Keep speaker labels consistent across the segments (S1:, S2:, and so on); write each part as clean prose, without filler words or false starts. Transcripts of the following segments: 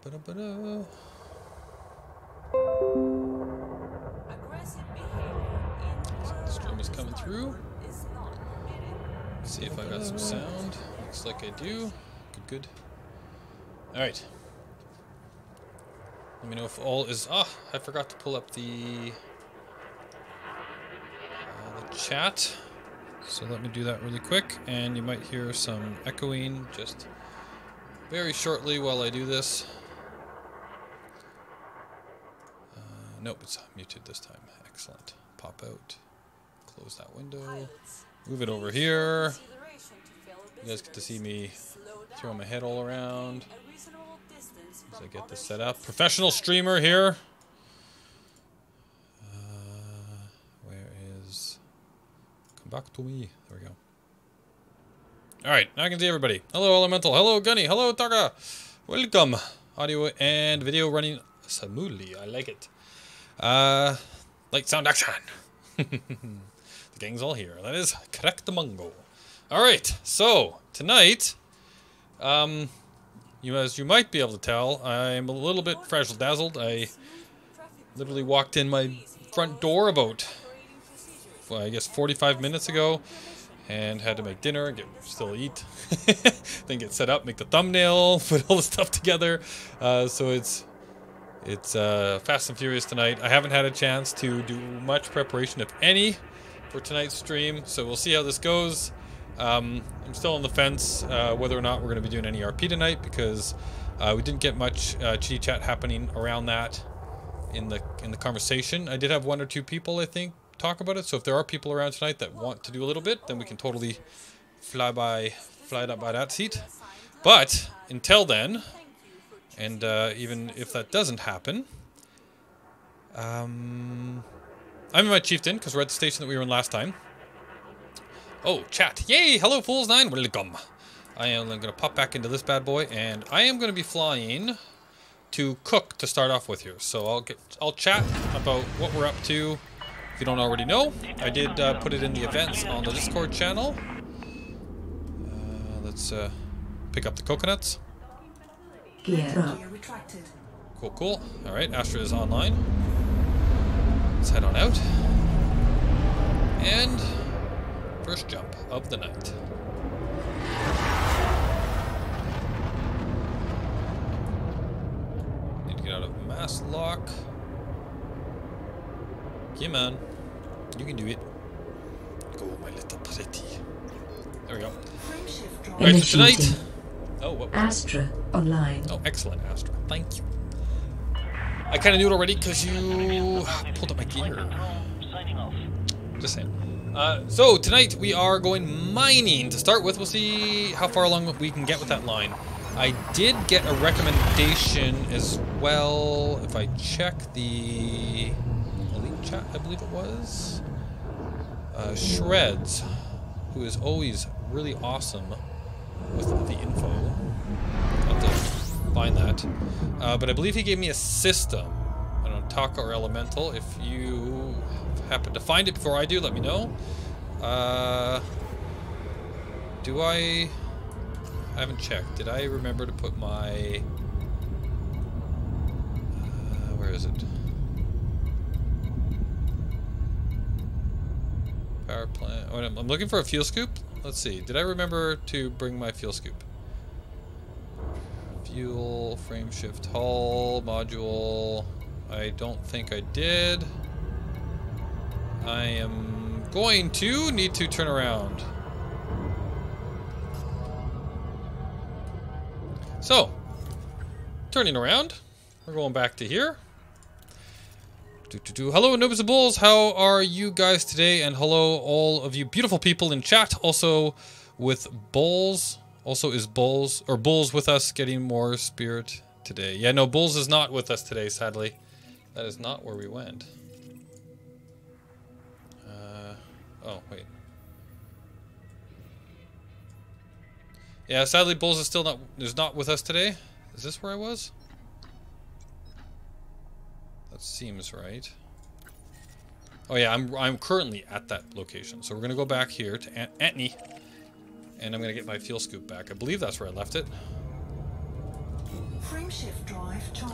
S1: Ba-da-ba-da. The stream is coming through. Let's see if I got some sound. Looks like I do. Good, good. Alright. Let me know if all is... Ah, I forgot to pull up the chat. So let me do that really quick. And you might hear some echoing just very shortly while I do this. Nope, it's muted this time. Excellent. Pop out. Close that window. Move it over here. You guys get to see me throw my head all around as I get this set up. Professional streamer here. Where is... Come back to me. There we go. Alright, now I can see everybody. Hello, Elemental. Hello, Gunny. Hello, Taka. Welcome. Audio and video running smoothly. I like it. Light, sound, action. The gang's all here. That is correct, Mungo. Alright, so tonight, as you might be able to tell, I'm a little bit frazzle-dazzled. I literally walked in my front door about, well, I guess 45 minutes ago, and had to make dinner, still eat, then get set up, make the thumbnail, put all the stuff together. So it's Fast and Furious tonight. I haven't had a chance to do much preparation, if any, for tonight's stream, so we'll see how this goes. I'm still on the fence whether or not we're going to be doing any RP tonight, because we didn't get much chitty chat happening around that in the conversation. I did have one or two people, I think, talk about it. So if there are people around tonight that want to do a little bit, then we can totally fly up by that seat. But until then, and even if that doesn't happen, I'm in my chieftain because we're at the station that we were in last time. Oh, chat. Yay! Hello, Fools9. Welcome. I am going to pop back into this bad boy, and I am going to be flying to Cook to start off with here. So I'll chat about what we're up to. If you don't already know, I did put it in the events on the Discord channel. Let's pick up the coconuts.
S2: Yeah.
S1: Cool, cool. All right, Astra is online. Let's head on out. And first jump of the night. Need to get out of mass lock. Yeah, man. You can do it. Go, my little pretty. There we go. Alright, so tonight... Oh, what was
S2: Astra online.
S1: Oh, excellent, Astra. Thank you. I kind of knew it already because you pulled up my gear. Just saying. So tonight we are going mining to start with. We'll see how far along we can get with that line. I did get a recommendation as well. If I check the elite chat, I believe it was Shreds, who is always really awesome with the info. I'll have to find that. But I believe he gave me a system. I don't know, Taka or Elemental. If you happen to find it before I do, let me know. Do I haven't checked. Did I remember to put my... where is it? Power plant. Oh, I'm looking for a fuel scoop. Let's see. Did I remember to bring my fuel scoop? Fuel, frame shift, hull, module. I don't think I did. I am going to need to turn around. So, turning around. We're going back to here. Hello, Noobs and Bulls. How are you guys today? And hello, all of you beautiful people in chat. Also, with Bulls. Also, is Bulls with us getting more spirit today? Yeah, no, Bulls is not with us today, sadly. That is not where we went. Oh, wait. Yeah, sadly, Bulls is still not with us today. Is this where I was? That seems right. Oh yeah, I'm currently at that location. So we're gonna go back here to Antony, and I'm gonna get my fuel scoop back. I believe that's where I left it.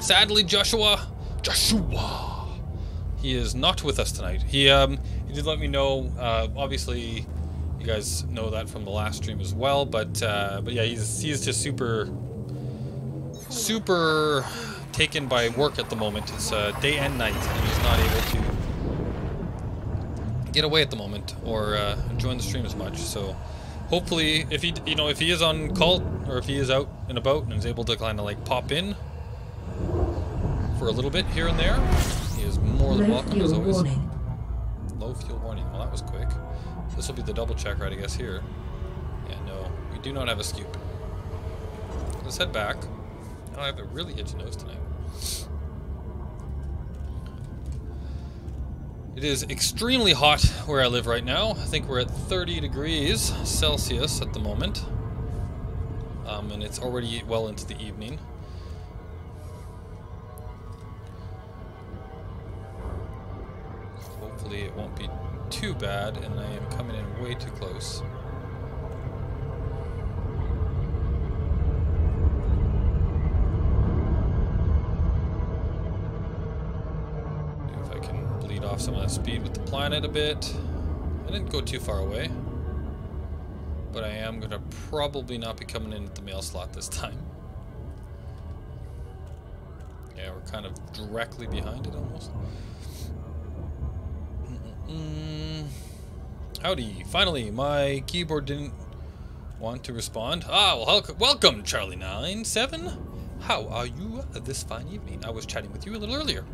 S1: Sadly, Joshua, he is not with us tonight. He did let me know. Obviously, you guys know that from the last stream as well. But yeah, he's just super taken by work at the moment. It's day and night, and he's not able to get away at the moment or join the stream as much. So hopefully, if he is on call or if he is out and about and is able to kind of like pop in for a little bit here and there, he is more than welcome as always. Low fuel warning. Well, that was quick. This will be the double check, right? I guess here. Yeah, no, we do not have a scoop. Let's head back. I have a really itchy nose tonight. It is extremely hot where I live right now. I think we're at 30 degrees Celsius at the moment. And it's already well into the evening. Hopefully it won't be too bad, and I am coming in way too close. Off some of that speed with the planet a bit. I didn't go too far away, but I am going to probably not be coming in at the mail slot this time. Yeah, we're kind of directly behind it almost. Howdy. Finally, my keyboard didn't want to respond. Ah, well, welcome, Charlie97. How are you this fine evening? I was chatting with you a little earlier.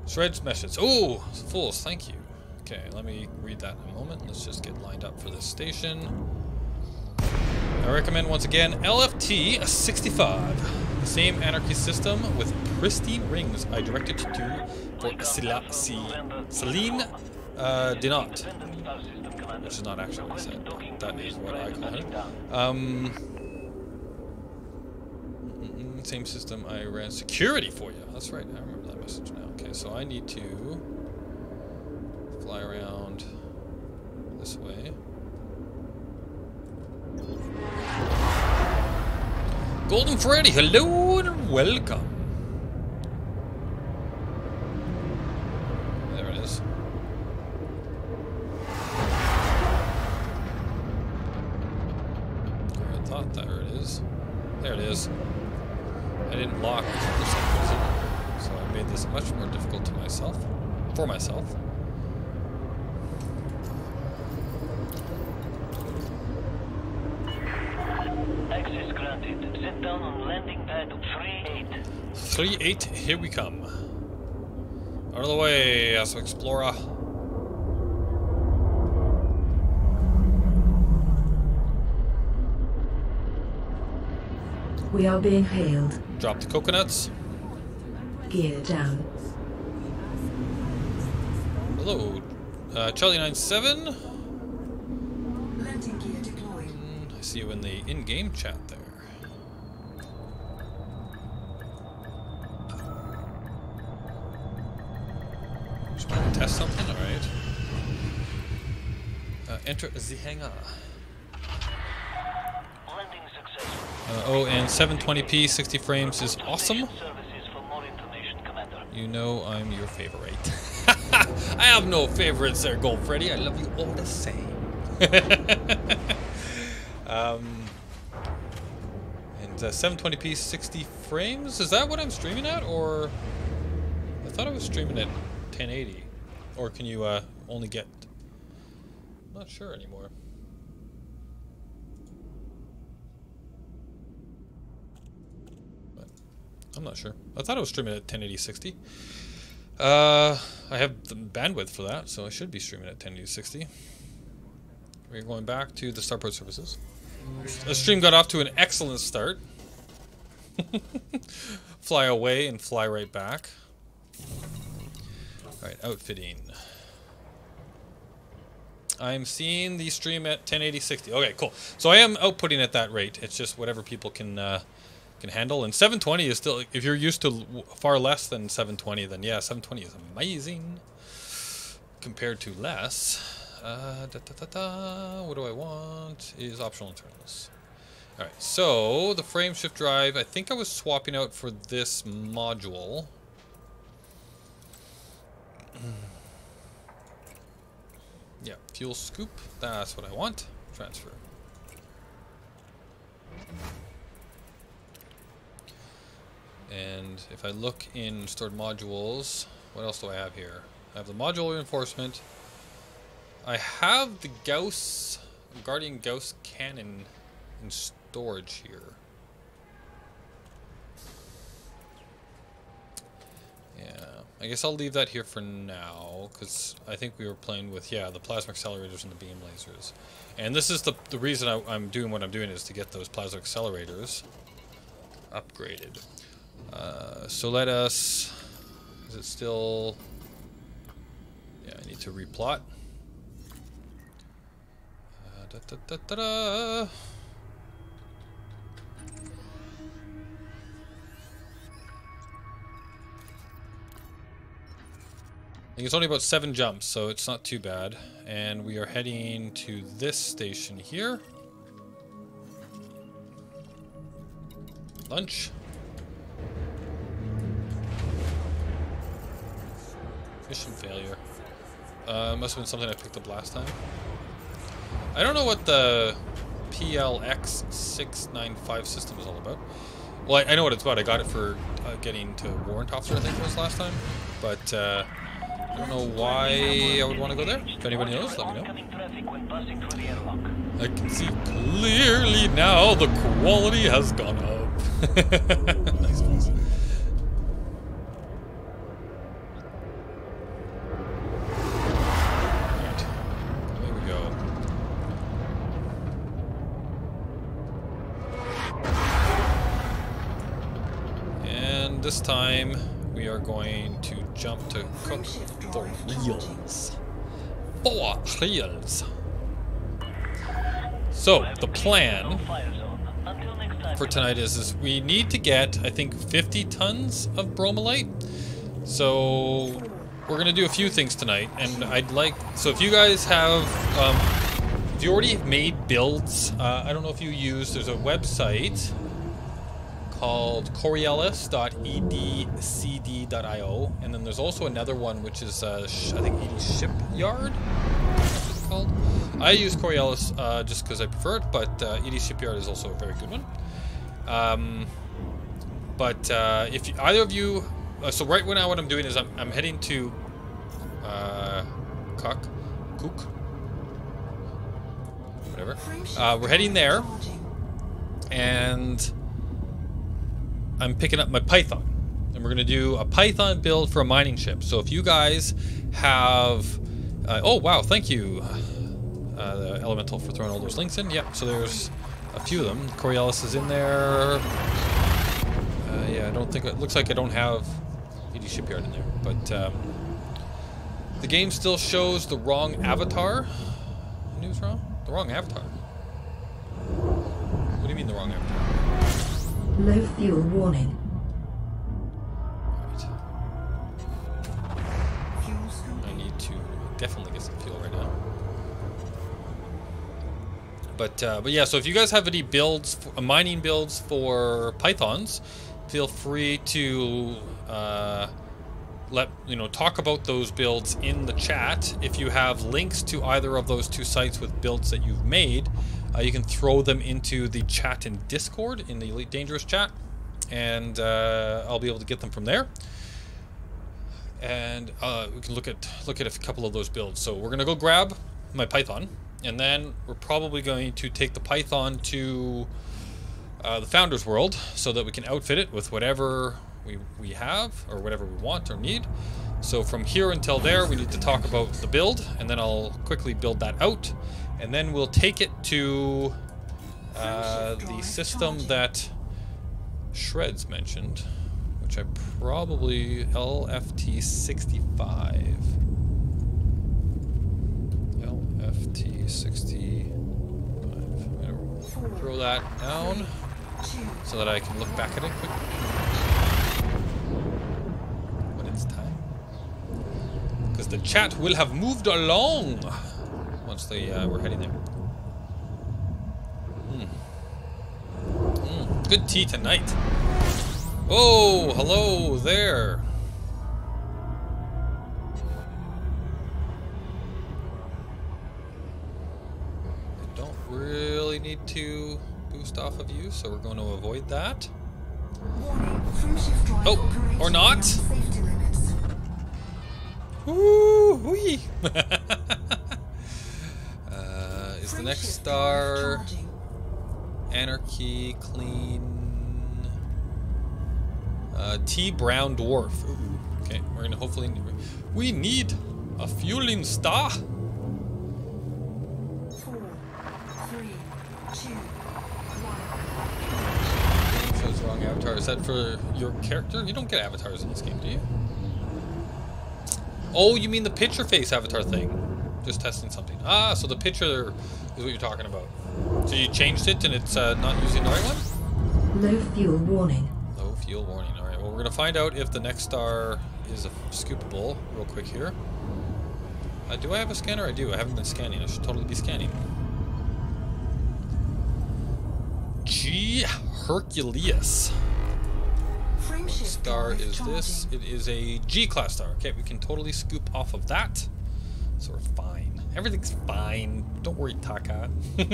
S1: Shred's message. Oh, fools, thank you. Okay, let me read that in a moment. Let's just get lined up for this station. I recommend once again LFT 65. The same anarchy system with pristine rings I directed you to for Celine Dinot. Which is not actually what I said, but that is what I call her. Same system I ran security for you. That's right, I remember that message now. Okay, so I need to fly around this way. Golden Freddy, hello and welcome. There it is. I thought there it is. There it is. I didn't lock for some reason, so I made this much more difficult to myself, for myself.
S3: Access granted. Sit down on landing pad 3-8.
S1: 3-8, here we come. Out of the way, Astro Explorer.
S2: We are being hailed.
S1: Drop the coconuts.
S2: Gear down.
S1: Hello, Charlie97.
S2: Landing gear deployed.
S1: I see you in the in-game chat there. Just want to test something? Alright. Enter the hangar.
S3: Landing successful.
S1: Oh, and 720p, 60 frames is awesome.
S3: Services for more information, Commander.
S1: You know I'm your favorite. I have no favorites there, Gold Freddy. I love you all the same. And 720p, 60 frames? Is that what I'm streaming at? Or I thought I was streaming at 1080. Or can you only get... I'm not sure anymore. I'm not sure. I thought I was streaming at 1080 60. I have the bandwidth for that, so I should be streaming at 1080 60. We're going back to the Starport services. The stream got off to an excellent start. Fly away and fly right back. Alright, outfitting. I'm seeing the stream at 1080 60. Okay, cool. So I am outputting at that rate. It's just whatever people can handle. And 720 is still, if you're used to far less than 720, then yeah, 720 is amazing compared to less. What do I want? Is optional internals. Alright, so the frame shift drive, I think I was swapping out for this module. Yeah, fuel scoop, that's what I want. Transfer. And if I look in stored modules, what else do I have here? I have the module reinforcement. I have the Guardian Gauss cannon in storage here. Yeah, I guess I'll leave that here for now, because I think we were playing with, yeah, the Plasma Accelerators and the beam lasers. And this is the reason I'm doing what I'm doing, is to get those Plasma Accelerators upgraded. So let us... Is it still... Yeah, I need to replot. I think it's only about 7 jumps, so it's not too bad. And we are heading to this station here. Lunch. Mission failure. Must have been something I picked up last time. I don't know what the PLX695 system is all about. Well, I know what it's about. I got it for getting to Warrant Officer, I think it was last time. But I don't know why I would want to go there. If anybody knows, let me know. I can see clearly now the quality has gone up. Nice voice. Right. There we go. And this time we are going to jump to cook for reals. For reals. So, the plan for tonight is we need to get, I think, 50 tons of Bromellite. So, we're going to do a few things tonight. And I'd like... So, if you guys have... if you already made builds, I don't know if you use... There's a website called coriolis.edcd.io, and then there's also another one which is I think ED Shipyard, that's what it's called. I use Coriolis just because I prefer it, but ED Shipyard is also a very good one. If either of you, so right now what I'm doing is I'm heading to Cook, whatever. We're heading there, and I'm picking up my Python, and we're going to do a Python build for a mining ship. So if you guys have... oh, wow, thank you, the Elemental, for throwing all those links in. Yep, so there's a few of them. Coriolis is in there. Yeah, I don't think... It looks like I don't have ED Shipyard in there, but the game still shows the wrong avatar. News wrong? The wrong avatar. What do you mean the wrong avatar?
S2: Low fuel warning.
S1: Right. I need to definitely get some fuel right now. But yeah, so if you guys have any builds, mining builds for Pythons, feel free to talk about those builds in the chat. If you have links to either of those two sites with builds that you've made, you can throw them into the chat in Discord, in the Elite Dangerous chat, and I'll be able to get them from there. And we can look at a couple of those builds. So we're gonna go grab my Python, and then we're probably going to take the Python to the Founders World so that we can outfit it with whatever we have, or whatever we want or need. So from here until there, we need to talk about the build, and then I'll quickly build that out. And then we'll take it to the system that Shreds mentioned, which I probably... LFT65. LFT65. I'm going to throw that down so that I can look back at it quickly when it's time. Because the chat will have moved along once we're heading there. Good tea tonight. Oh, hello there. I don't really need to boost off of you, so we're going to avoid that. Oh, or not. Woo wee. Is the next star Anarchy, Clean, T Brown Dwarf. Ooh, okay, we're gonna hopefully. We need a fueling star.
S2: 4, 3, 2, 1.
S1: Shows the wrong avatar. Is that for your character? You don't get avatars in this game, do you? Oh, you mean the picture face avatar thing? Just testing something. Ah, so the picture is what you're talking about. So you changed it and it's not using the right one?
S2: Low fuel warning.
S1: Low fuel warning. Alright, well we're going to find out if the next star is a scoopable real quick here. Do I have a scanner? I do. I haven't been scanning. I should totally be scanning. G. Herculeus. What star is this? It is a G-class star. Okay, we can totally scoop off of that. So we're fine. Everything's fine. Don't worry, Taka.
S2: 4, 3,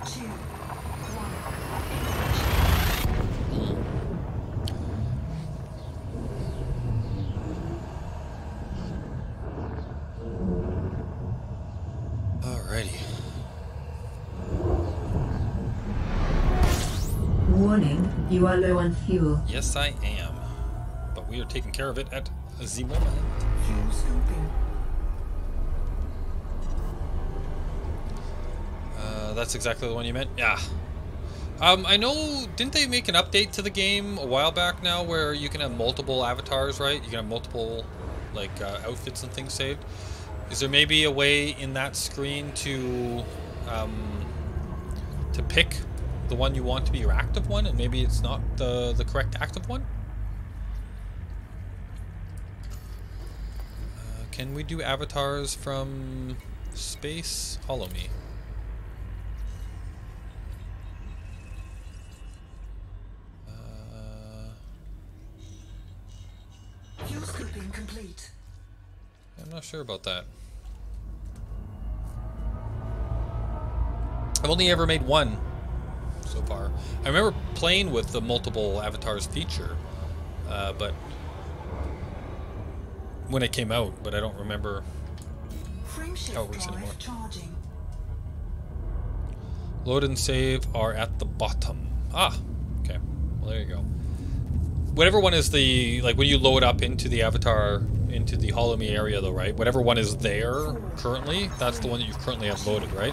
S2: 2, 1.
S1: Alrighty.
S2: Warning, you are low on fuel.
S1: Yes, I am. But we are taking care of it at the moment.
S2: Fuel scooping.
S1: That's exactly the one you meant? Yeah. I know, didn't they make an update to the game a while back now where you can have multiple avatars, right? You can have multiple, like, outfits and things saved. Is there maybe a way in that screen to pick the one you want to be your active one, and maybe it's not the correct active one? Can we do avatars from space? Follow me.
S2: Fuel scooping complete.
S1: I'm not sure about that. I've only ever made one so far. I remember playing with the multiple avatars feature, but when it came out, but I don't remember how it works anymore.
S2: Charging.
S1: Load and save are at the bottom. Ah, okay. Well, there you go. Whatever one is the, like when you load up into the avatar, into the Hollow Me area though, right? Whatever one is there currently, that's the one that you currently have loaded, right?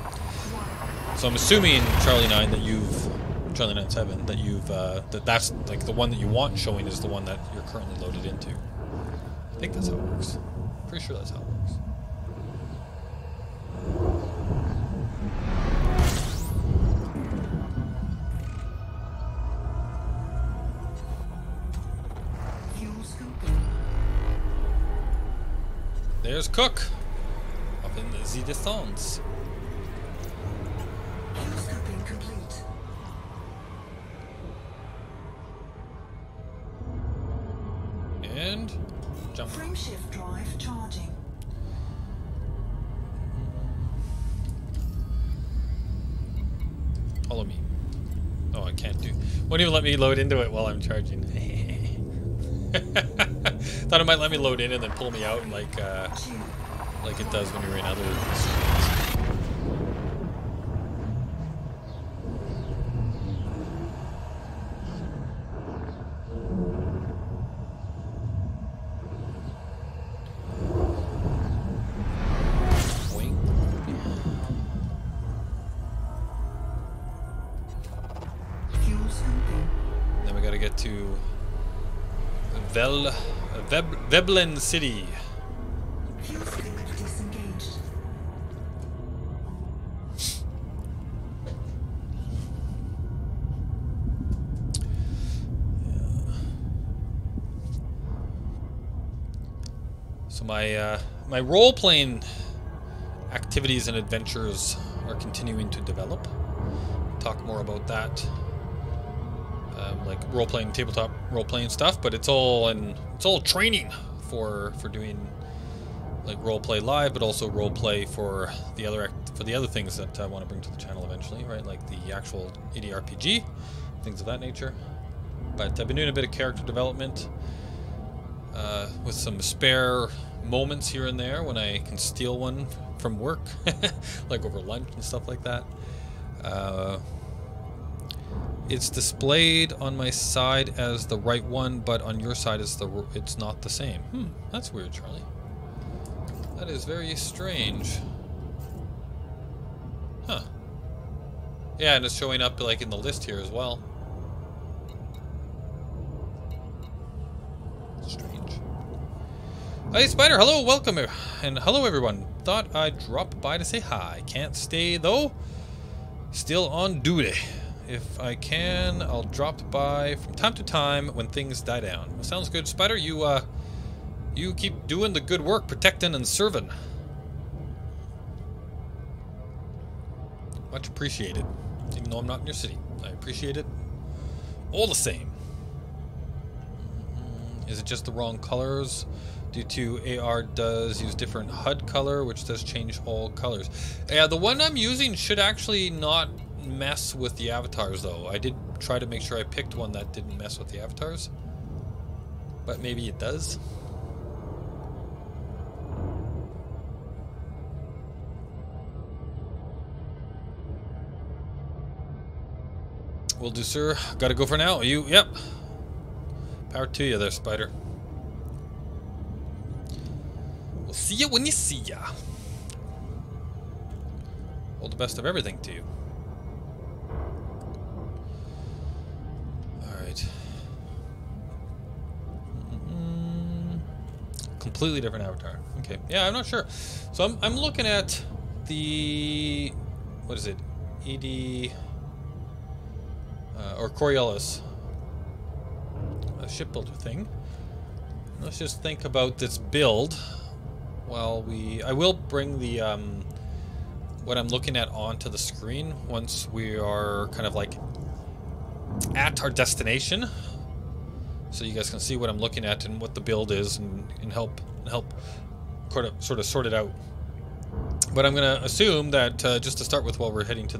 S1: So I'm assuming, Charlie9, that you've, Charlie97, that you've, that's like the one that you want showing is the one that you're currently loaded into. I think that's how it works. Pretty sure that's how it works. There's Cook, up in the distance.
S2: Scooping complete.
S1: And jump.
S2: Frame shift drive charging.
S1: Follow me. Oh, I can't do. Won't even let me load into it while I'm charging. Thought it might let me load in and then pull me out like it does when you're in other screens. Wing.
S2: Fuel scooping.
S1: Then we gotta get to Veblen City.
S2: Fuel scoop disengaged.
S1: So my role-playing activities and adventures are continuing to develop. Talk more about that, like role-playing, tabletop role-playing stuff. But it's all training for doing like role-play live, but also role-play for the other things that I want to bring to the channel eventually, right? Like the actual ADRPG, things of that nature. But I've been doing a bit of character development with some spare moments here and there when I can steal one from work, like over lunch and stuff like that. It's displayed on my side as the right one, but on your side it's not the same. That's weird, Charlie. That is very strange. Huh. Yeah, and it's showing up like in the list here as well. Strange. Hey Spider, hello, welcome, and hello everyone. Thought I'd drop by to say hi. Can't stay though. Still on duty. If I can, I'll drop by from time to time when things die down. Well, sounds good, Spider. You keep doing the good work, protecting and serving. Much appreciated. Even though I'm not in your city, I appreciate it all the same. Is it just the wrong colors? Due to AR does use different HUD color, which does change all colors. Yeah, the one I'm using should actually not mess with the avatars, though. I did try to make sure I picked one that didn't mess with the avatars, but maybe it does. Will do, sir. Gotta go for now. Yep. Power to you there, Spider. We'll see you when you see ya. All the best of everything to you. Alright. Completely different avatar. Okay. Yeah, I'm not sure. So I'm looking at the... What is it? ED... or Coriolis, a shipbuilder thing. Let's just think about this build while I will bring the what I'm looking at onto the screen once we are kind of like at our destination, so you guys can see what I'm looking at and what the build is, and help sort of sort it out. But I'm gonna assume that just to start with, while we're heading to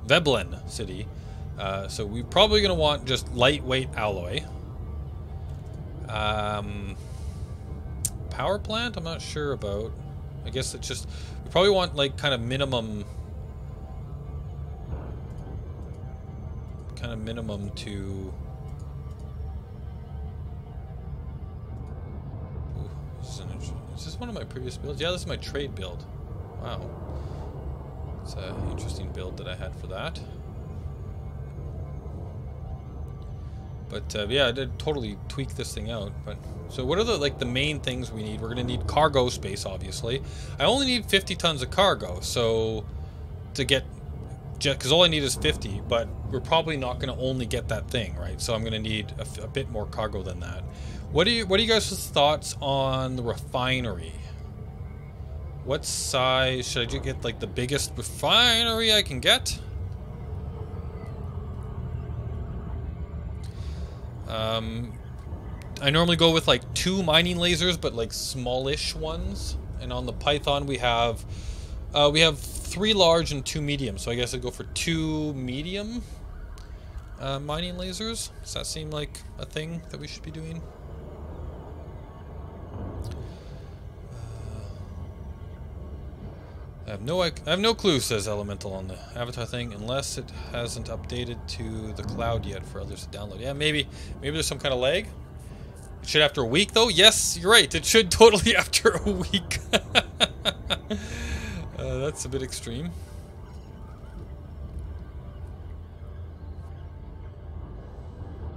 S1: Veblen City. So we're probably going to want just lightweight alloy. Power plant, I'm not sure about. I guess it's just... We probably want like kind of minimum to... Ooh, is this one of my previous builds? Yeah, this is my trade build. Wow. It's an interesting build that I had for that. But yeah, I did totally tweak this thing out. But so what are the main things we need? We're going to need cargo space, obviously. I only need 50 tons of cargo, so to get... Because all I need is 50, but we're probably not going to only get that thing, right? So I'm going to need a bit more cargo than that. What are you guys' thoughts on the refinery? What size should I get? Like the biggest refinery I can get? I normally go with like 2 mining lasers, but like smallish ones. And on the Python we have 3 large and 2 medium. So I guess I'd go for 2 medium mining lasers. Does that seem like a thing that we should be doing? I have no clue, says Elemental on the avatar thing, unless it hasn't updated to the cloud yet for others to download. Yeah, maybe there's some kind of lag. It should after a week, though. Yes, you're right. It should totally after a week. That's a bit extreme.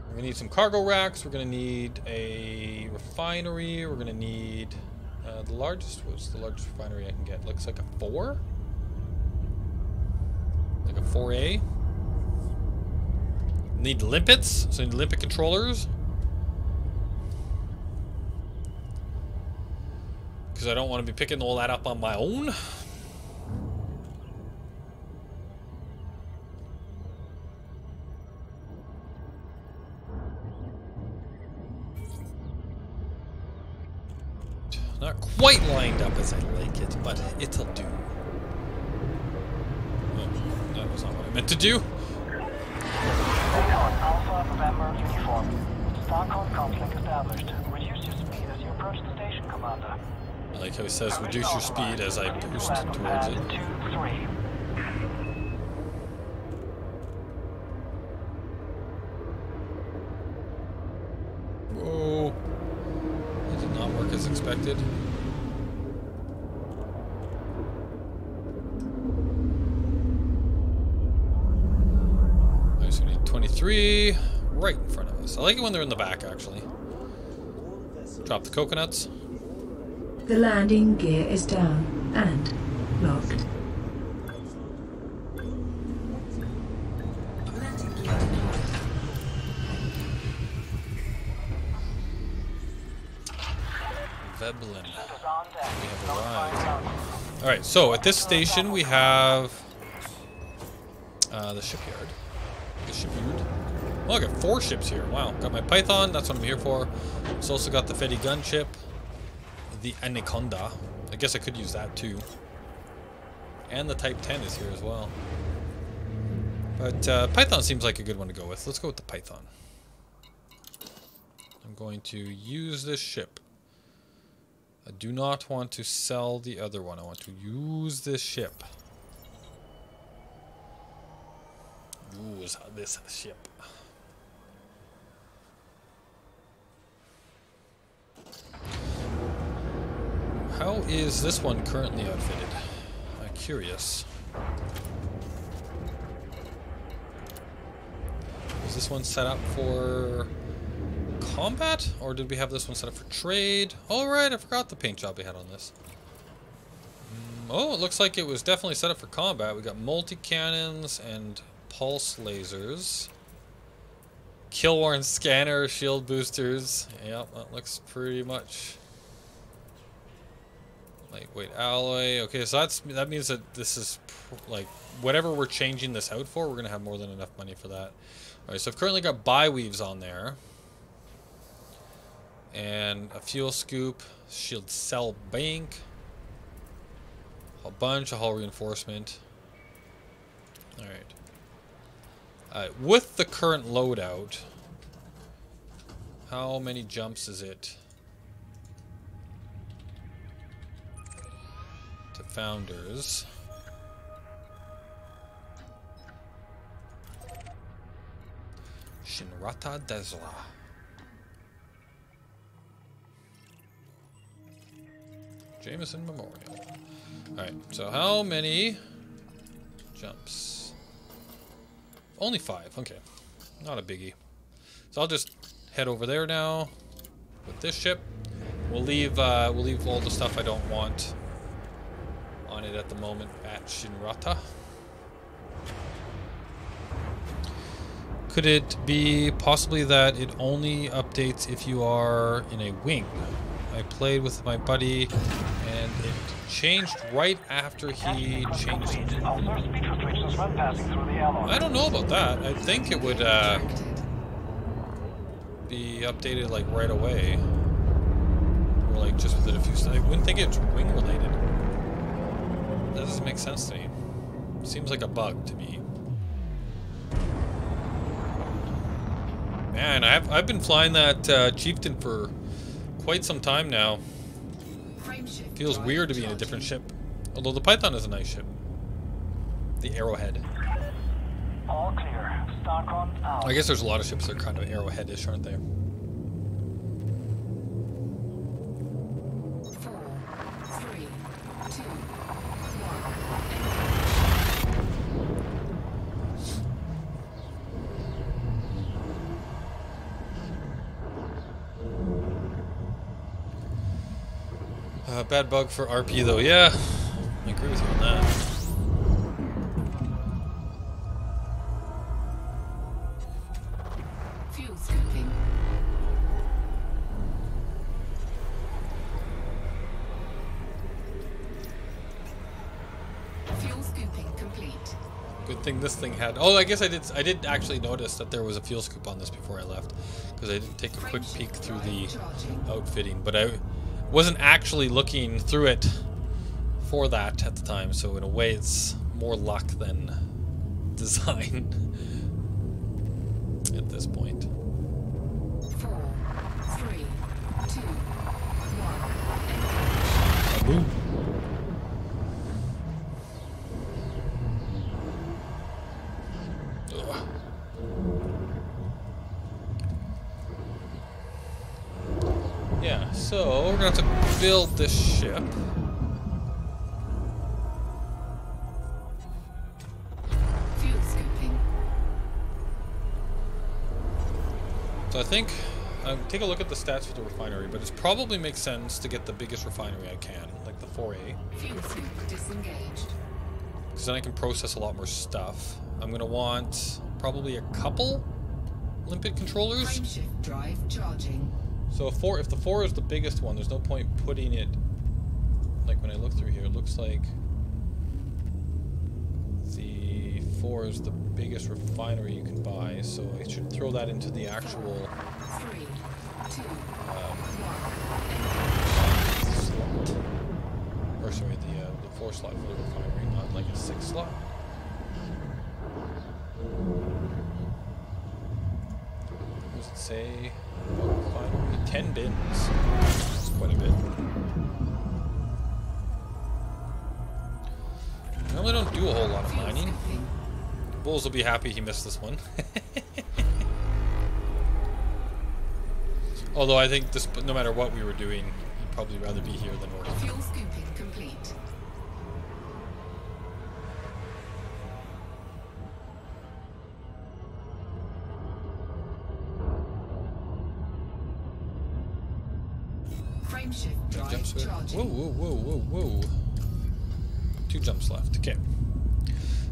S1: We're gonna need some cargo racks. We're gonna need a refinery. We're gonna need. The largest, what's the largest refinery I can get? Looks like a 4? Like a 4A? Need limpets, so I need limpet controllers. Because I don't want to be picking all that up on my own. Not quite lined up as I like it, but it'll do. Oh, that was not what I meant to do.
S3: Alpha November uniform. Stockholm conflict established. Reduce your speed as you approach the station, Commander.
S1: I like how he says reduce your speed as I boost towards it.
S3: 2-3.
S1: Whoa. That did not work as expected. Alright, so we need 23 right in front of us. I like it when they're in the back, actually. Drop the coconuts.
S4: The landing gear is down and locked.
S2: Landing gear deployed.
S1: Veblen.
S3: Ship is on deck.
S1: We have
S3: Notify
S1: arrived.
S3: ground.
S1: Alright, so at this station we have the shipyard. The shipyard. Oh, I got 4 ships here. Wow. Got my Python, that's what I'm here for. It's also got the Fetty gunship. The Anaconda. I guess I could use that too. And the Type 10 is here as well. But Python seems like a good one to go with. Let's go with the Python. I'm going to use this ship. I do not want to sell the other one. I want to use this ship. Use this ship. How is this one currently outfitted? I'm curious. Is this one set up for combat? Or did we have this one set up for trade? Oh, right, I forgot the paint job we had on this. Oh, it looks like it was definitely set up for combat. We got multi-cannons and pulse lasers. Kill-worn scanner, shield boosters. Yep, that looks pretty much... Lightweight alloy. Okay, so that means that this is like whatever we're changing this out for, we're gonna have more than enough money for that. Alright, so I've currently got bi-weaves on there. And a fuel scoop, shield cell bank, a bunch of hull reinforcement. Alright. With the current loadout, how many jumps is it to Founders? Shinrata Desla. Jameson Memorial. Alright, so how many jumps? Only 5, okay. Not a biggie. So I'll just head over there now with this ship. We'll leave all the stuff I don't want on it at the moment at Shinrata. Could it be possibly that it only updates if you are in a wing? I played with my buddy and it changed right after he changed it.
S3: Also, speed restrictions when passing through the alloy.
S1: I don't know about that. I think it would be updated like right away. Or like just within a few seconds. I wouldn't think it's wing related. That doesn't make sense to me. Seems like a bug to me. Man, I've been flying that Chieftain for quite some time now. Feels weird to be in a different ship. Although the Python is a nice ship. The Arrowhead.
S3: All clear. Stockholm out.
S1: I guess there's a lot of ships that are kind of Arrowhead-ish, aren't they?
S2: 4, 3, 2, 1.
S1: Bad bug for RP though, yeah. I agree with you on that.
S2: Fuel scooping.
S1: Good thing this thing had... Oh, I guess I did actually notice that there was a fuel scoop on this before I left. Because I did take a quick peek through the outfitting. But I wasn't actually looking through it for that at the time. So in a way, it's more luck than design at this point.
S2: 4, 3, 2, 1.
S1: Boom. Yeah, so we're gonna have to build this ship.
S2: Fuel scooping.
S1: So I think take a look at the stats for the refinery, but it probably makes sense to get the biggest refinery I can, like the 4A,
S2: Fuel scoop disengaged.
S1: because then I can process a lot more stuff. I'm gonna want probably a couple limpet controllers.
S2: Frameshift drive charging.
S1: So if the 4 is the biggest one, there's no point putting it, like when I look through here, it looks like the 4 is the biggest refinery you can buy, so I should throw that into the actual
S2: 3, 2, 1.
S1: slot. Or sorry, the 4 slot for the refinery, not like a 6 slot. What does it say? Refinery? 10 bins. That's quite a bit. I normally don't do a whole lot of mining. Bulls will be happy he missed this one. Although I think this, no matter what we were doing, he'd probably rather be here than working.
S2: Fuel scooping complete. Frameshift drive
S1: Jumps there.
S2: charging.
S1: Whoa. 2 jumps left. Okay.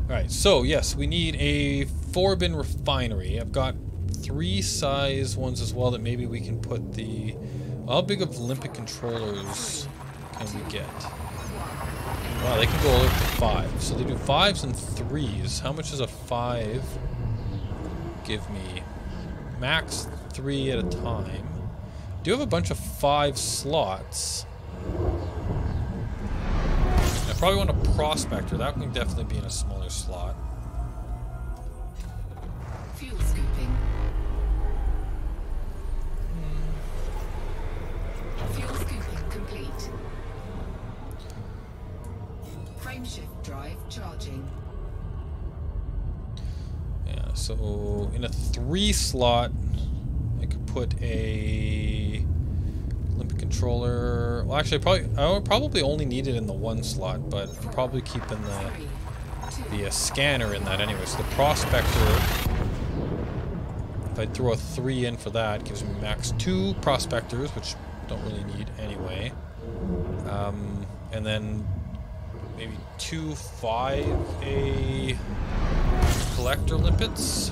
S1: Alright, so yes, we need a 4-bin refinery. I've got 3 size ones as well that maybe we can put the... How big of limpet controllers can we get? Wow, they can go all the way up to 5. So they do 5s and 3s. How much does a 5 give me? Max 3 at a time. Do have a bunch of 5 slots. I probably want a prospector. That can definitely be in a smaller slot.
S2: Fuel scooping. Fuel scooping complete. Frameshift drive charging.
S1: Yeah, so in a 3 slot, I could put a limpet controller. Well, actually, I would probably only need it in the 1 slot, but I'll probably keep in the scanner in that anyway. So the prospector, if I throw a 3 in for that, gives me max 2 prospectors, which don't really need anyway. And then maybe 2 5A collector limpets.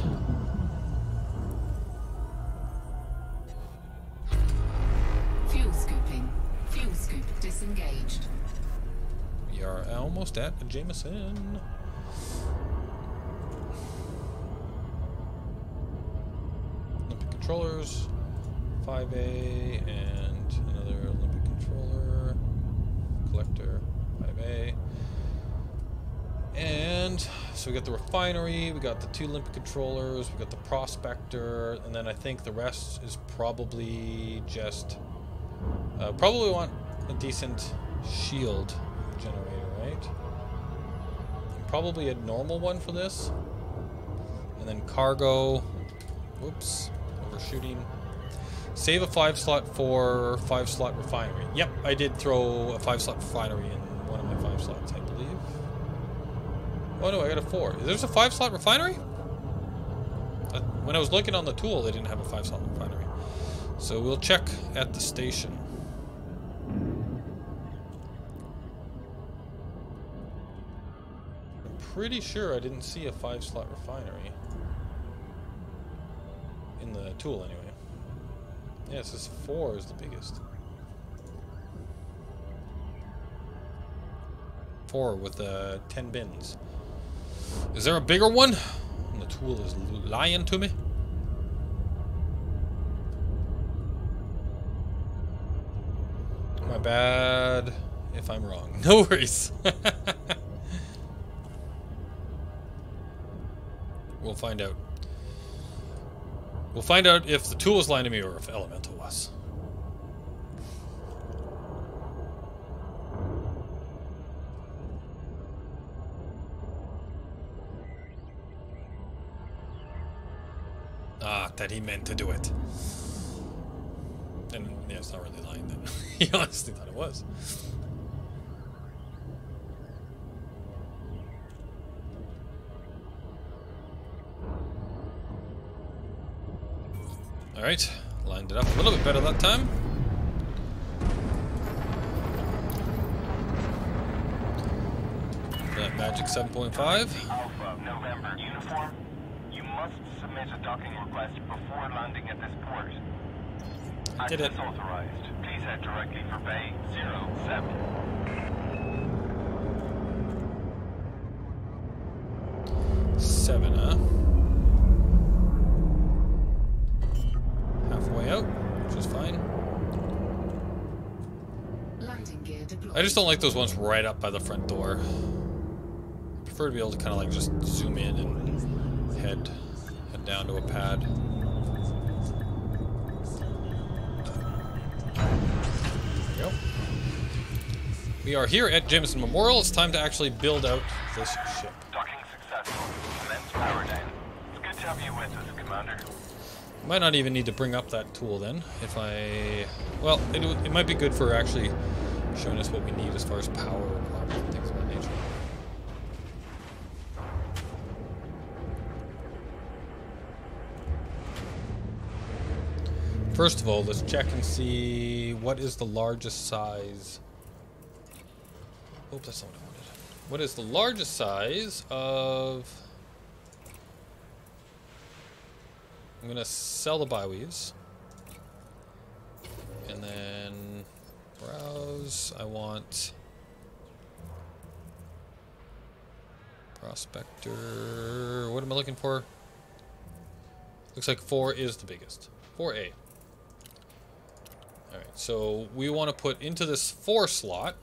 S2: Fuel scooping. Fuel scoop disengaged.
S1: We are almost at a Jameson. Limpet controllers, 5A, and another limpet controller, collector, 5A. And so we got the refinery, we got the 2 limpet controllers, we got the prospector, and then I think the rest is probably just... probably want a decent shield generator, right? And probably a normal one for this. And then cargo. Whoops, overshooting. Save a 5 slot for 5 slot refinery. Yep, I did throw a 5 slot refinery in one of my 5 slots, I believe. Oh no, I got a 4. There's a 5 slot refinery? When I was looking on the tool, they didn't have a 5 slot refinery. So we'll check at the station. I'm pretty sure I didn't see a 5 slot refinery. In the tool, anyway. Yeah, it says 4 is the biggest. 4 with 10 bins. Is there a bigger one? And the tool is lying to me. My bad if I'm wrong. No worries. We'll find out. We'll find out if the tool was lying to me or if Elemental was. Ah, that he meant to do it. And yeah, it's not really lying then. He honestly thought it was. Alright, lined it up a little bit better that time. That magic 7.5.
S3: Alpha, November, uniform. You must submit a docking request before landing at this port.
S1: Did it.
S3: Access authorized. Please head directly for Bay 07.
S1: Seven, huh? Halfway out, which is fine.
S2: Landing gear deployed.
S1: I just don't like those ones right up by the front door. I prefer to be able to kind of like just zoom in and head down to a pad. There we go. We are here at Jameson Memorial. It's time to actually build out this ship.
S3: Docking successful. Commence power down. It's good to have you with us, Commander.
S1: Might not even need to bring up that tool then, if I... Well, it might be good for actually showing us what we need as far as power requirements and things of that nature. First of all, let's check and see what is the largest size... Oh, that's not what I wanted. What is the largest size of... I'm gonna sell the bioweaves. And then browse. I want prospector. What am I looking for? Looks like 4 is the biggest. 4A. Alright, so we want to put into this 4 slot.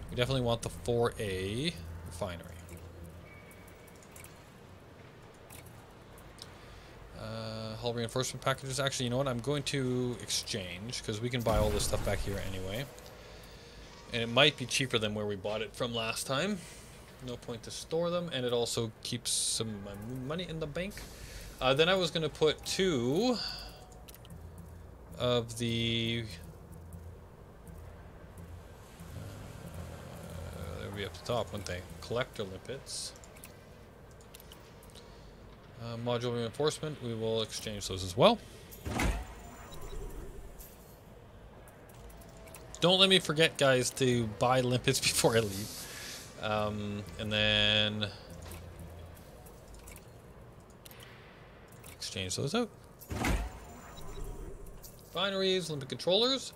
S1: We definitely want the 4A refinery. Hull reinforcement packages. Actually, you know what? I'm going to exchange because we can buy all this stuff back here anyway. And it might be cheaper than where we bought it from last time. No point to store them, and it also keeps some money in the bank. Then I was going to put 2 of the... they'll be up the top, wouldn't they? Collector limpets. Module reinforcement, we will exchange those as well. Don't let me forget, guys, to buy limpets before I leave. And then exchange those out. Refineries, limpet controllers.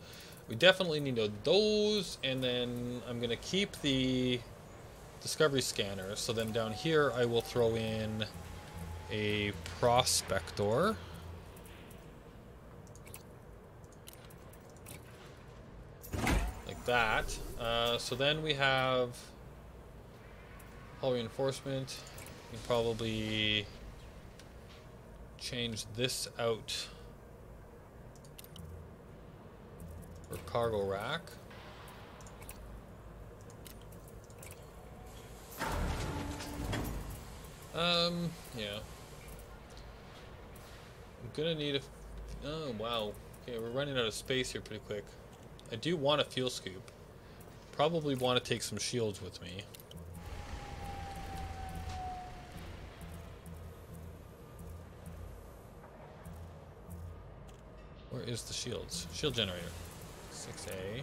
S1: We definitely need those. And then I'm going to keep the discovery scanner. So then down here I will throw in a prospector. Like that. So then we have hull reinforcement. We can probably change this out for cargo rack. Yeah. I'm gonna need a... Oh, wow. Okay, we're running out of space here pretty quick. I do want a fuel scoop. Probably want to take some shields with me. Where is the shields? Shield generator. 6A.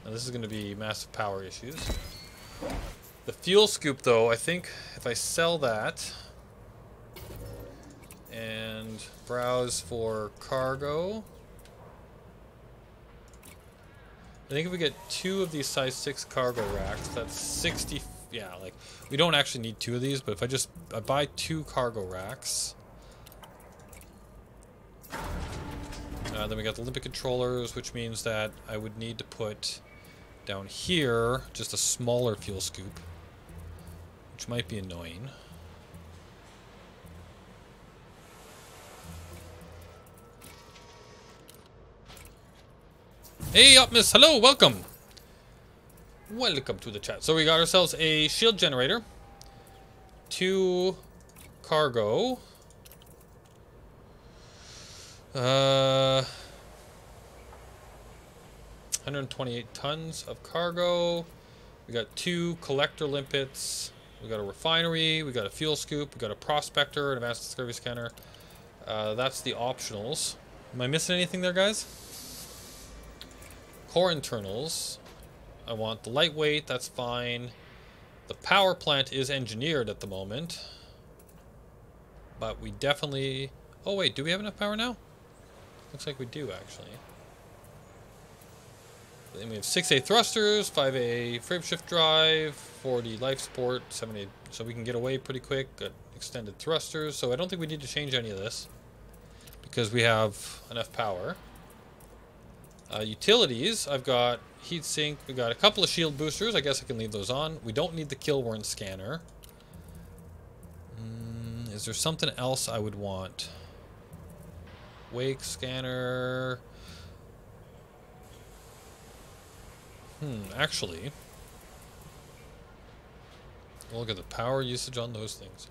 S1: Now this is going to be massive power issues. The fuel scoop, though, I think if I sell that and browse for cargo, I think if we get 2 of these size 6 cargo racks, that's 60. yeah, like, we don't actually need 2 of these, but if I buy 2 cargo racks. Then we got the Olympic controllers, which means that I would need to put down here just a smaller fuel scoop, which might be annoying. Hey, Optimus, hello, welcome. Welcome to the chat. So we got ourselves a shield generator, 2 cargo, 128 tons of cargo. We got 2 collector limpets. We got a refinery. We got a fuel scoop. We got a prospector, an advanced discovery scanner. That's the optionals. Am I missing anything there, guys? Core internals. I want the lightweight. That's fine. The power plant is engineered at the moment, but we definitely... Oh wait, do we have enough power now? Looks like we do, actually. Then we have 6A thrusters, 5A frameshift drive, 4D life support, 7A, so we can get away pretty quick. Got extended thrusters, so I don't think we need to change any of this because we have enough power. Utilities, I've got heatsink, we got a couple of shield boosters. I guess I can leave those on. We don't need the kill warrant scanner. Is there something else I would want? Wake scanner. Actually, look at the power usage on those things.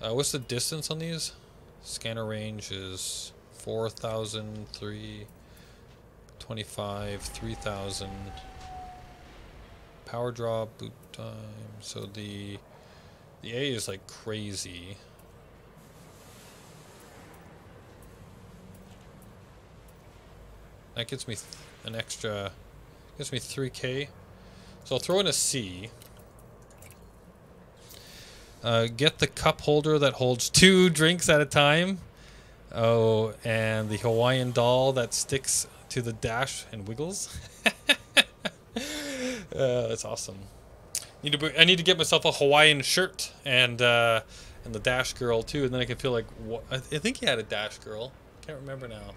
S1: What's the distance on these? Scanner range is 4,000, 325, 3,000. Power drop, boot time. So the A is like crazy. That gets me an extra. Gives me 3K. So I'll throw in a C. Get the cup holder that holds 2 drinks at a time. Oh, and the Hawaiian doll that sticks to the dash and wiggles. That's awesome. I need to get myself a Hawaiian shirt and the dash girl too, and then I can feel like I think he had a dash girl. Can't remember now.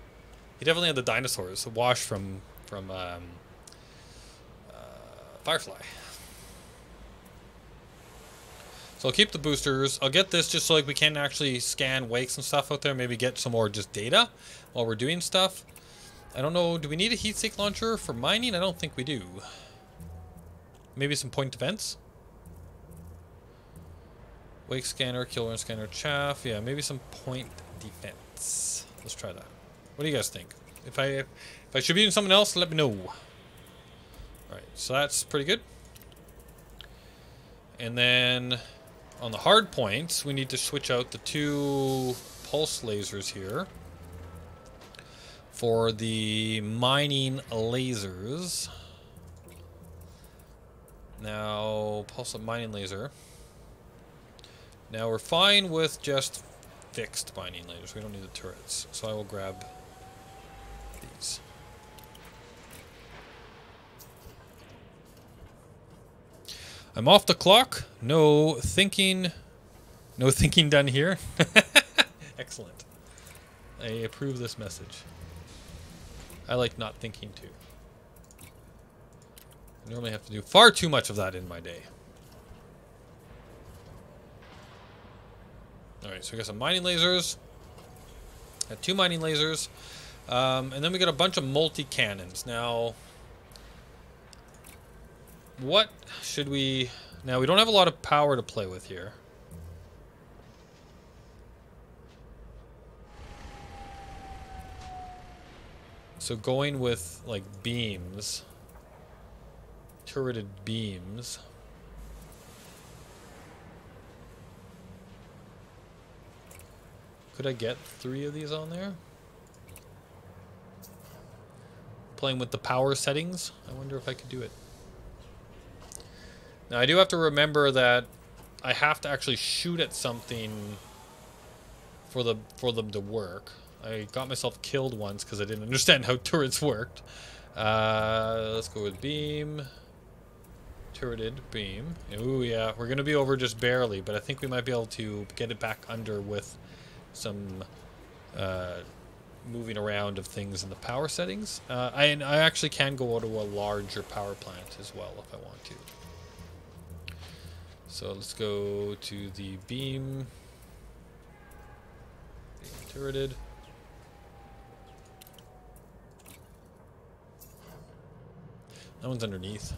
S1: He definitely had the dinosaurs. Wash from Firefly. So I'll keep the boosters. I'll get this just so like we can actually scan wakes and stuff out there. Maybe get some more just data while we're doing stuff. I don't know. Do we need a heatsink launcher for mining? I don't think we do. Maybe some point defense. Wake scanner, killer scanner, chaff. Yeah, maybe some point defense. Let's try that. What do you guys think? If I should be doing something else, let me know. Alright, so that's pretty good. And then on the hard points, we need to switch out the 2 pulse lasers here for the mining lasers. Now, pulse mining laser. Now we're fine with just fixed mining lasers. We don't need the turrets. So I will grab these. I'm off the clock. No thinking done here. Excellent. I approve this message. I like not thinking too. I normally have to do far too much of that in my day. Alright, so we got some mining lasers. Got 2 mining lasers. And then we got a bunch of multi-cannons. Now, what should we... Now, we don't have a lot of power to play with here. So going with, like, beams. Turreted beams. Could I get 3 of these on there? Playing with the power settings. I wonder if I could do it. Now I do have to remember that I have to actually shoot at something for them to work. I got myself killed once because I didn't understand how turrets worked. Let's go with beam. turreted beam. Ooh, yeah. We're going to be over just barely, but I think we might be able to get it back under with some moving around of things in the power settings. I actually can go to a larger power plant as well if I want to. So let's go to the beam. Beam turreted. That one's underneath.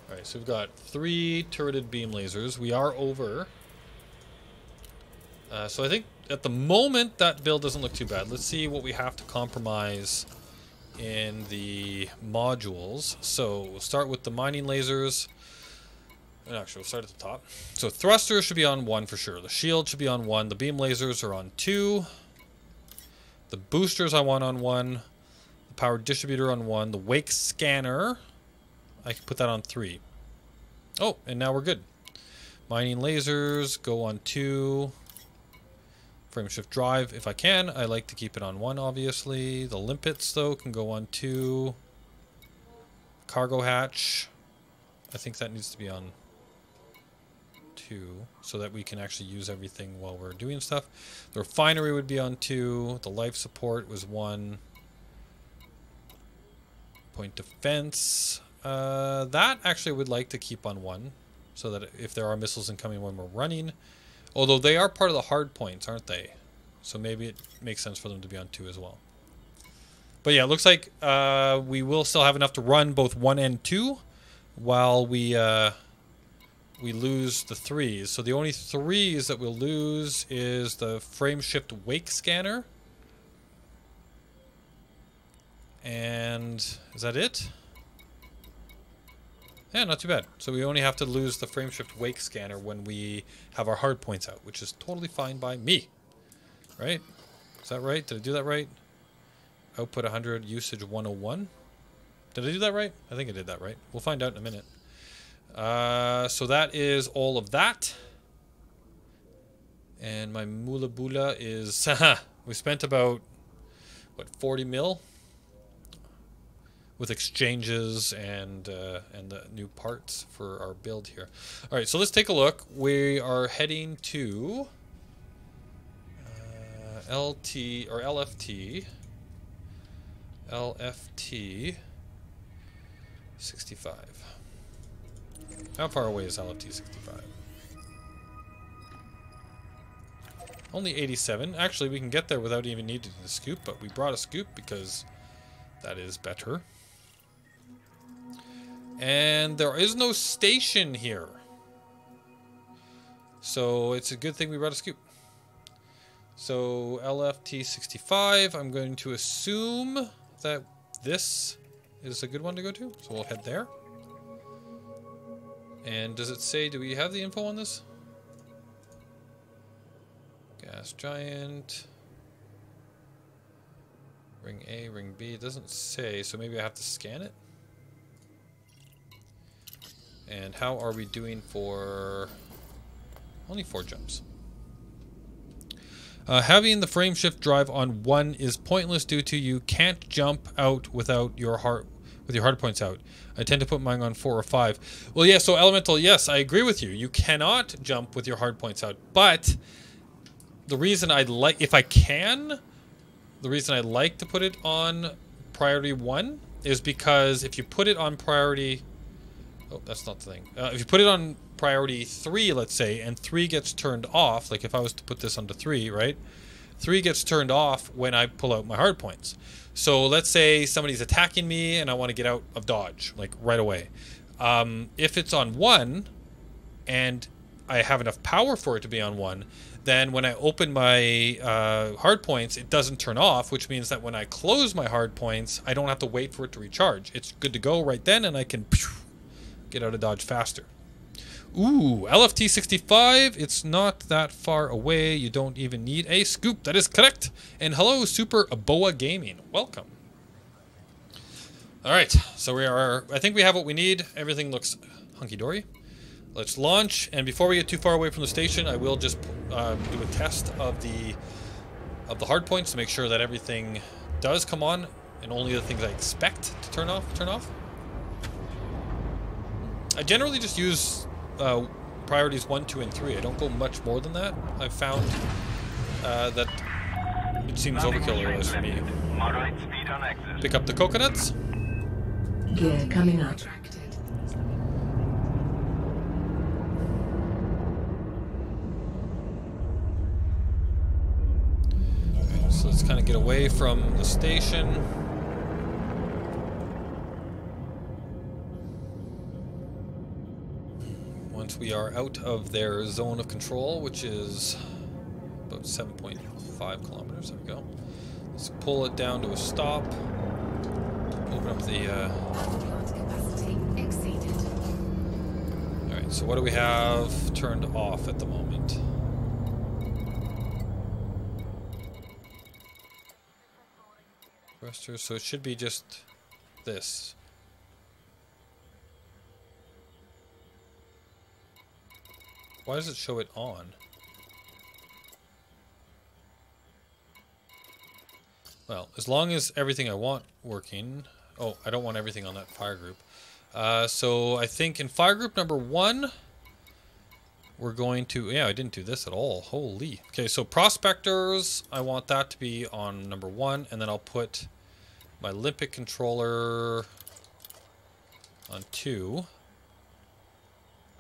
S1: Alright, so we've got 3 turreted beam lasers. We are over. So I think at the moment that build doesn't look too bad. Let's see what we have to compromise in the modules. So we'll start with the mining lasers. Actually, we'll start at the top. So thrusters should be on 1 for sure. The shield should be on 1. The beam lasers are on 2. The boosters I want on 1. The power distributor on 1. The wake scanner, I can put that on 3. Oh, and now we're good. Mining lasers go on 2. Frame shift drive, if I can. I like to keep it on 1, obviously. The limpets, though, can go on 2. Cargo hatch, I think that needs to be on 2, so that we can actually use everything while we're doing stuff. The refinery would be on 2. The life support was 1. Point defense, that actually I would like to keep on 1, so that if there are missiles incoming when we're running. Although they are part of the hard points, aren't they? So maybe it makes sense for them to be on 2 as well. But yeah, it looks like we will still have enough to run both 1 and 2 while we lose the 3s. So the only 3s that we'll lose is the frame shift wake scanner. And is that it? Yeah, not too bad. So we only have to lose the frame shift wake scanner when we have our hard points out, which is totally fine by me. Right? Is that right? Did I do that right? Output 100, usage 101. Did I do that right? I think I did that right. We'll find out in a minute. So that is all of that. And my Mula Bula is... we spent about, what, 40 mil? With exchanges and the new parts for our build here. All right, so let's take a look. We are heading to LT or LFT 65. How far away is LFT 65? Only 87. Actually, we can get there without even needing the scoop, but we brought a scoop because that is better. And there is no station here. So it's a good thing we brought a scoop. So LFT 65, I'm going to assume that this is a good one to go to. So we'll head there. And does it say, do we have the info on this? Gas giant. Ring A, ring B. It doesn't say, so maybe I have to scan it. And how are we doing for... only 4 jumps. Having the frame shift drive on 1 is pointless due to you can't jump out without your hard points out. I tend to put mine on 4 or 5. Well, yeah, so Elemental, yes, I agree with you. You cannot jump with your hard points out. But the reason I'd like, if I can, the reason I like to put it on priority 1 is because if you put it on priority... oh, that's not the thing. If you put it on priority 3, let's say, and 3 gets turned off, like if I was to put this onto 3, right? 3 gets turned off when I pull out my hard points. So let's say somebody's attacking me and I want to get out of dodge, like right away. If it's on 1 and I have enough power for it to be on 1, then when I open my hard points, it doesn't turn off, which means that when I close my hard points, I don't have to wait for it to recharge. It's good to go right then, and I can get out of dodge faster. Ooh, LFT 65. It's not that far away. You don't even need a scoop. That is correct. And hello, Super Aboa Gaming. Welcome. All right, so we are. I think we have what we need. Everything looks hunky-dory. Let's launch. And before we get too far away from the station, I will just do a test of the hard points to make sure that everything does come on and only the things I expect to turn off, turn off. I generally just use priorities 1, 2, and 3. I don't go much more than that. I've found that it seems overkill otherwise for me.
S3: Moderate speed on exit.
S1: Pick up the coconuts.
S4: Gear coming up.
S2: Retracted.
S1: So let's kind of get away from the station. Once we are out of their zone of control, which is about 7.5 kilometers, there we go. Let's pull it down to a stop. Open up the...
S2: Plant capacity exceeded.
S1: Alright, so what do we have turned off at the moment? Thrusters, so it should be just this. Why does it show it on? Well, as long as everything I want working... Oh, I don't want everything on that fire group. So I think in fire group number 1, we're going to... Yeah, I didn't do this at all. Holy. Okay, so prospectors, I want that to be on number 1, and then I'll put my Olympic controller on 2.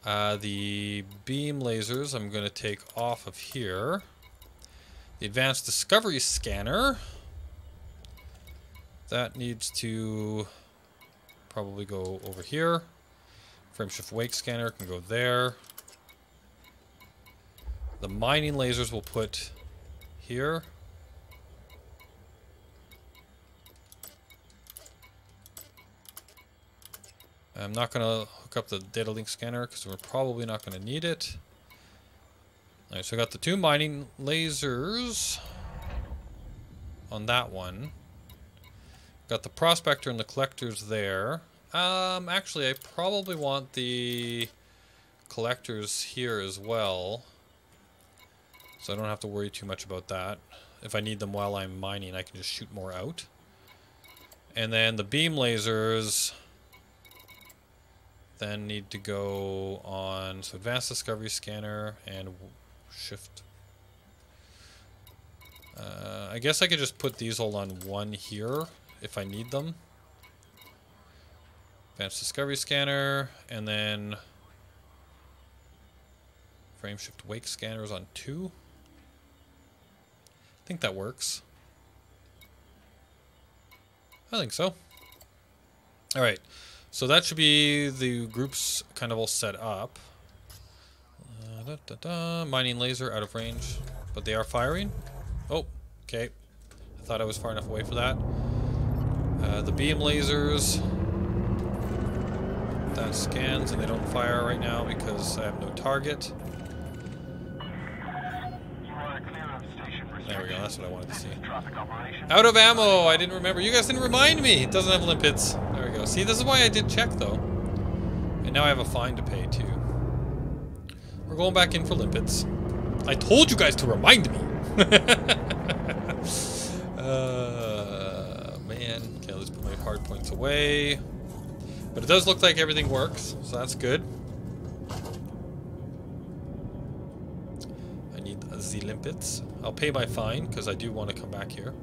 S1: The beam lasers I'm going to take off of here. The advanced discovery scanner, that needs to probably go over here. Frame shift wake scanner can go there. The mining lasers we'll put here. I'm not going to hook up the data link scanner because we're probably not going to need it. Alright, so I got the 2 mining lasers on that one. Got the prospector and the collectors there. Actually, I probably want the collectors here as well. So I don't have to worry too much about that. If I need them while I'm mining, I can just shoot more out. And then the beam lasers... then need to go on so advanced discovery scanner and shift. I guess I could just put these all on 1 here if I need them. Advanced discovery scanner, and then frame shift wake scanners on 2. I think that works. I think so. All right. So that should be the groups kind of all set up. Mining laser out of range, but they are firing. Oh, okay. I thought I was far enough away for that. The beam lasers. That scans and they don't fire right now because I have no target. There we go, that's what I wanted to see. Out of ammo! I didn't remember. You guys didn't remind me! It doesn't have limpets. There we go. See, this is why I did check, though. And now I have a fine to pay, too. We're going back in for limpets. I told you guys to remind me! Man. Okay, let's put my hard points away. But it does look like everything works, so that's good. I need the limpets. I'll pay my fine, because I do want to come back here.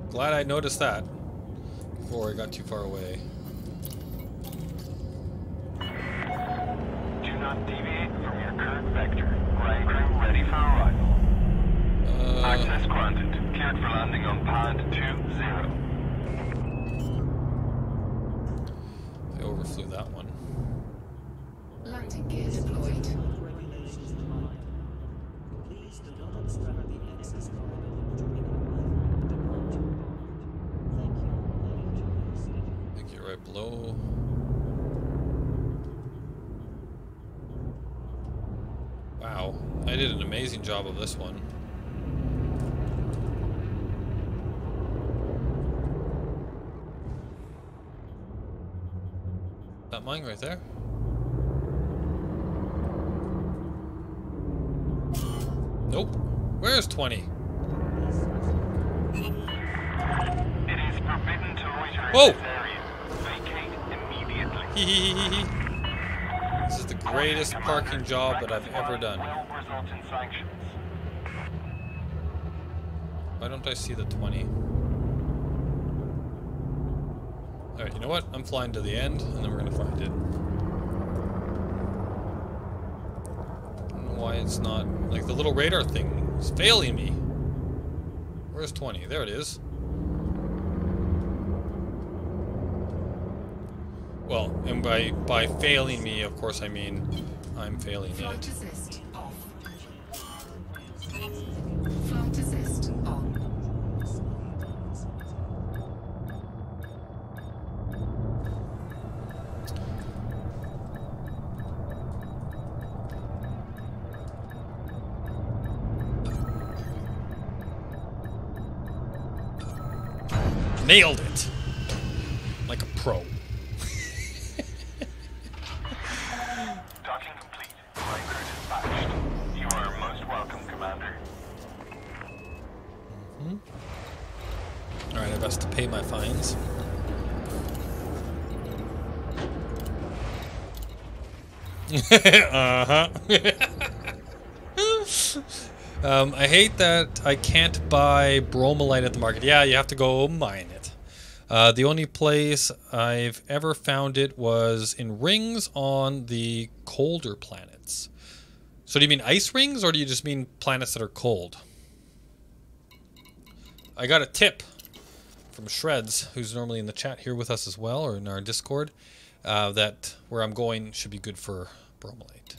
S1: Glad I noticed that before I got too far away.
S3: Do not deviate from your current vector. Right crew ready for arrival. Access granted. Cleared for landing on pad 20.
S1: I overflew that one.
S2: Landing gear deployed.
S5: Please do not obstruct the access corridor during departure. Thank you.
S1: I think you're right below. Wow, I did an amazing job of this one. That mine right there. Nope. Where's 20?
S3: It is forbidden to loiter
S1: Whoa!
S3: in this area. Vacate immediately.
S1: Hehehehe. This is the greatest parking job that I've ever done.
S3: Will result in sanctions.
S1: Why don't I see the 20? Alright, you know what? I'm flying to the end, and then we're gonna find it. I don't know why it's not... Like, the little radar thing is failing me. Where's 20? There it is. Well, and by failing me, of course, I mean I'm failing
S2: Flight
S1: it.
S2: assist off. Flight assist on.
S1: Nailed it! Like a pro.
S3: Docking complete. Flight crew dispatched. You are most welcome, Commander.
S1: Alright, I best to pay my fines. Uh-huh. I hate that I can't buy Bromellite at the market. Yeah, you have to go mine it. The only place I've ever found it was in rings on the colder planets. So do you mean ice rings, or do you just mean planets that are cold? I got a tip from Shreds, who's normally in the chat here with us as well, or in our Discord, that where I'm going should be good for Bromellite.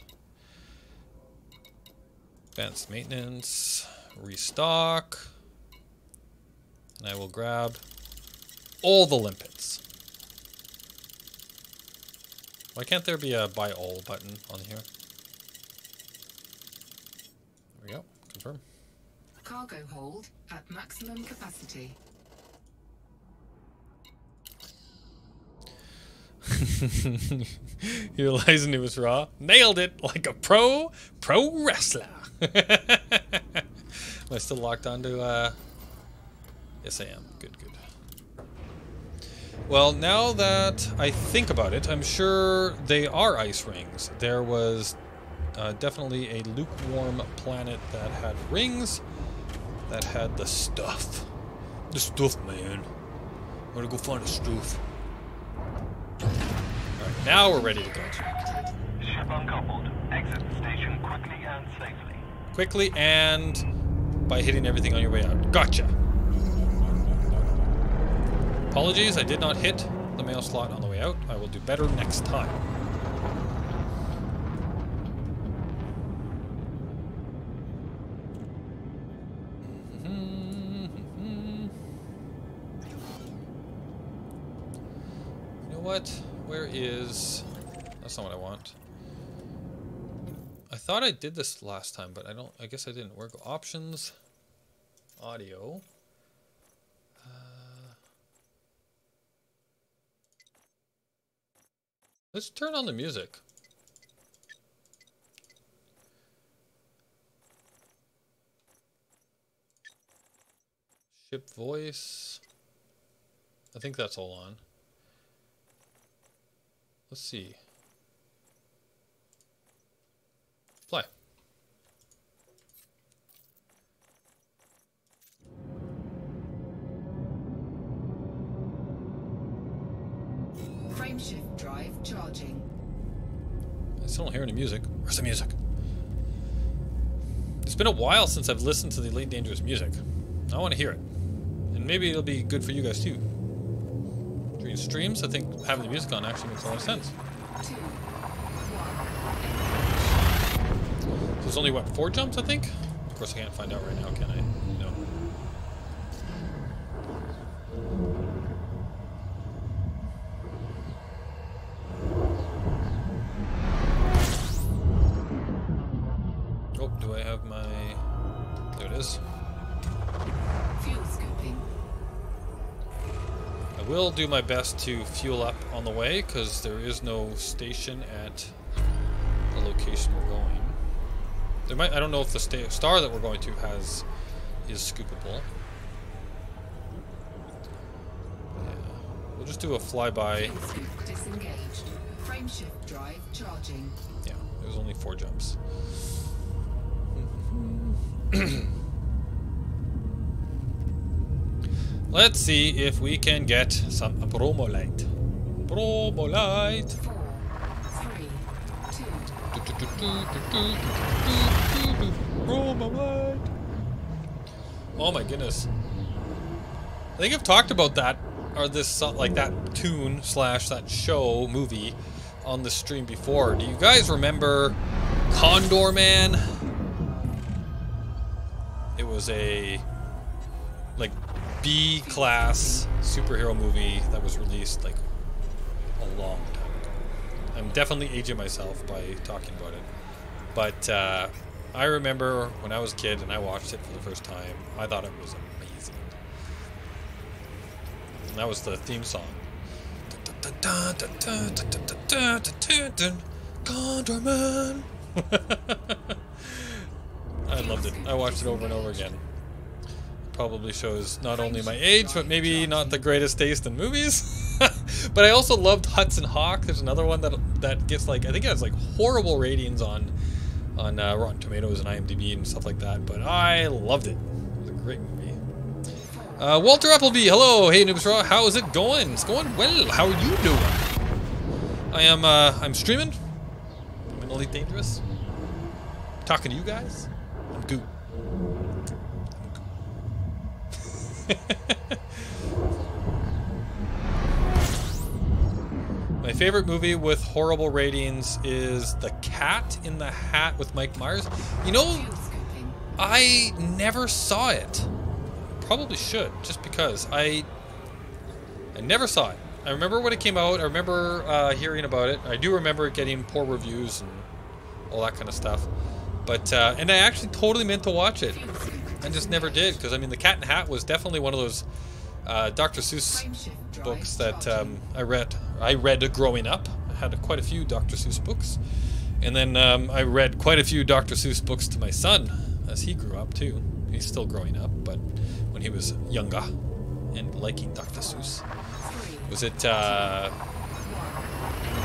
S1: Advanced maintenance, restock, and I will grab all the limpets. Why can't there be a buy all button on here? There we go, confirm.
S2: Cargo hold at maximum capacity.
S1: You realizing it was raw? Nailed it like a pro wrestler. Am I still locked onto yes I am. Good, good. Well, now that I think about it, I'm sure they are ice rings. There was definitely a lukewarm planet that had rings that had the stuff. The stuff, man. I'm gonna go find the stuff. Alright, now we're ready to go.
S3: Ship uncoupled. Exit the station quickly and safely.
S1: Quickly and by hitting everything on your way out. Gotcha! Apologies, I did not hit the mail slot on the way out. I will do better next time. You know what? Where is... That's not what I want. I thought I did this last time, but I guess I didn't. Where go options? Audio. Let's turn on the music. Ship voice. I think that's all on. Let's see. Play.
S2: Frameshift drive charging.
S1: I still don't hear any music. Where's the music? It's been a while since I've listened to the Elite Dangerous music. I want to hear it. And maybe it'll be good for you guys too. During streams, I think having the music on actually makes a lot of sense.
S2: 2, 1.
S1: So there's only, what, 4 jumps, I think? Of course, I can't find out right now, can I? No. Oh, do I have my... There it is.
S2: Fuel scooping.
S1: I will do my best to fuel up on the way, because there is no station at the location we're going. There might. I don't know if the star that we're going to is scoopable. Yeah. We'll just do a flyby.
S2: Fuel scoop disengaged. Frameshift drive charging.
S1: Yeah, it was only 4 jumps. Let's see if we can get some Bromellite. Bromellite.
S2: 4, 3, 2.
S1: Bromellite. Oh my goodness. I think I've talked about that, or this, like that tune / that show, movie, on the stream before. Do you guys remember Condor Man? It was a, like, B-class superhero movie that was released, like, a long time ago. I'm definitely aging myself by talking about it. But, I remember when I was a kid and I watched it for the first time, I thought it was amazing. And that was the theme song. Condor Man. I loved it. I watched it over and over again. Probably shows not only my age, but maybe not the greatest taste in movies. But I also loved Hudson Hawk. There's another one that gets like, I think it has like horrible ratings on Rotten Tomatoes and IMDb and stuff like that. But I loved it. It was a great movie. Walter Appleby, hello. Hey Noobs Raw, how is it going? It's going well. How are you doing? I'm streaming. I'm in Elite Dangerous. Talking to you guys. I'm good. My favorite movie with horrible ratings is The Cat in the Hat with Mike Myers. You know,
S2: Fuel scooping.
S1: I never saw it. Probably should, just because I never saw it. I remember when it came out. I remember hearing about it. I do remember it getting poor reviews and all that kind of stuff. But and I actually totally meant to watch it. I just never did, because I mean, The Cat in the Hat was definitely one of those Dr. Seuss
S2: Frameshift drive
S1: books that
S2: charging.
S1: I read growing up. I had quite a few Dr. Seuss books, and then I read quite a few Dr. Seuss books to my son as he grew up too. He's still growing up, but when he was younger and liking Dr. Seuss, was it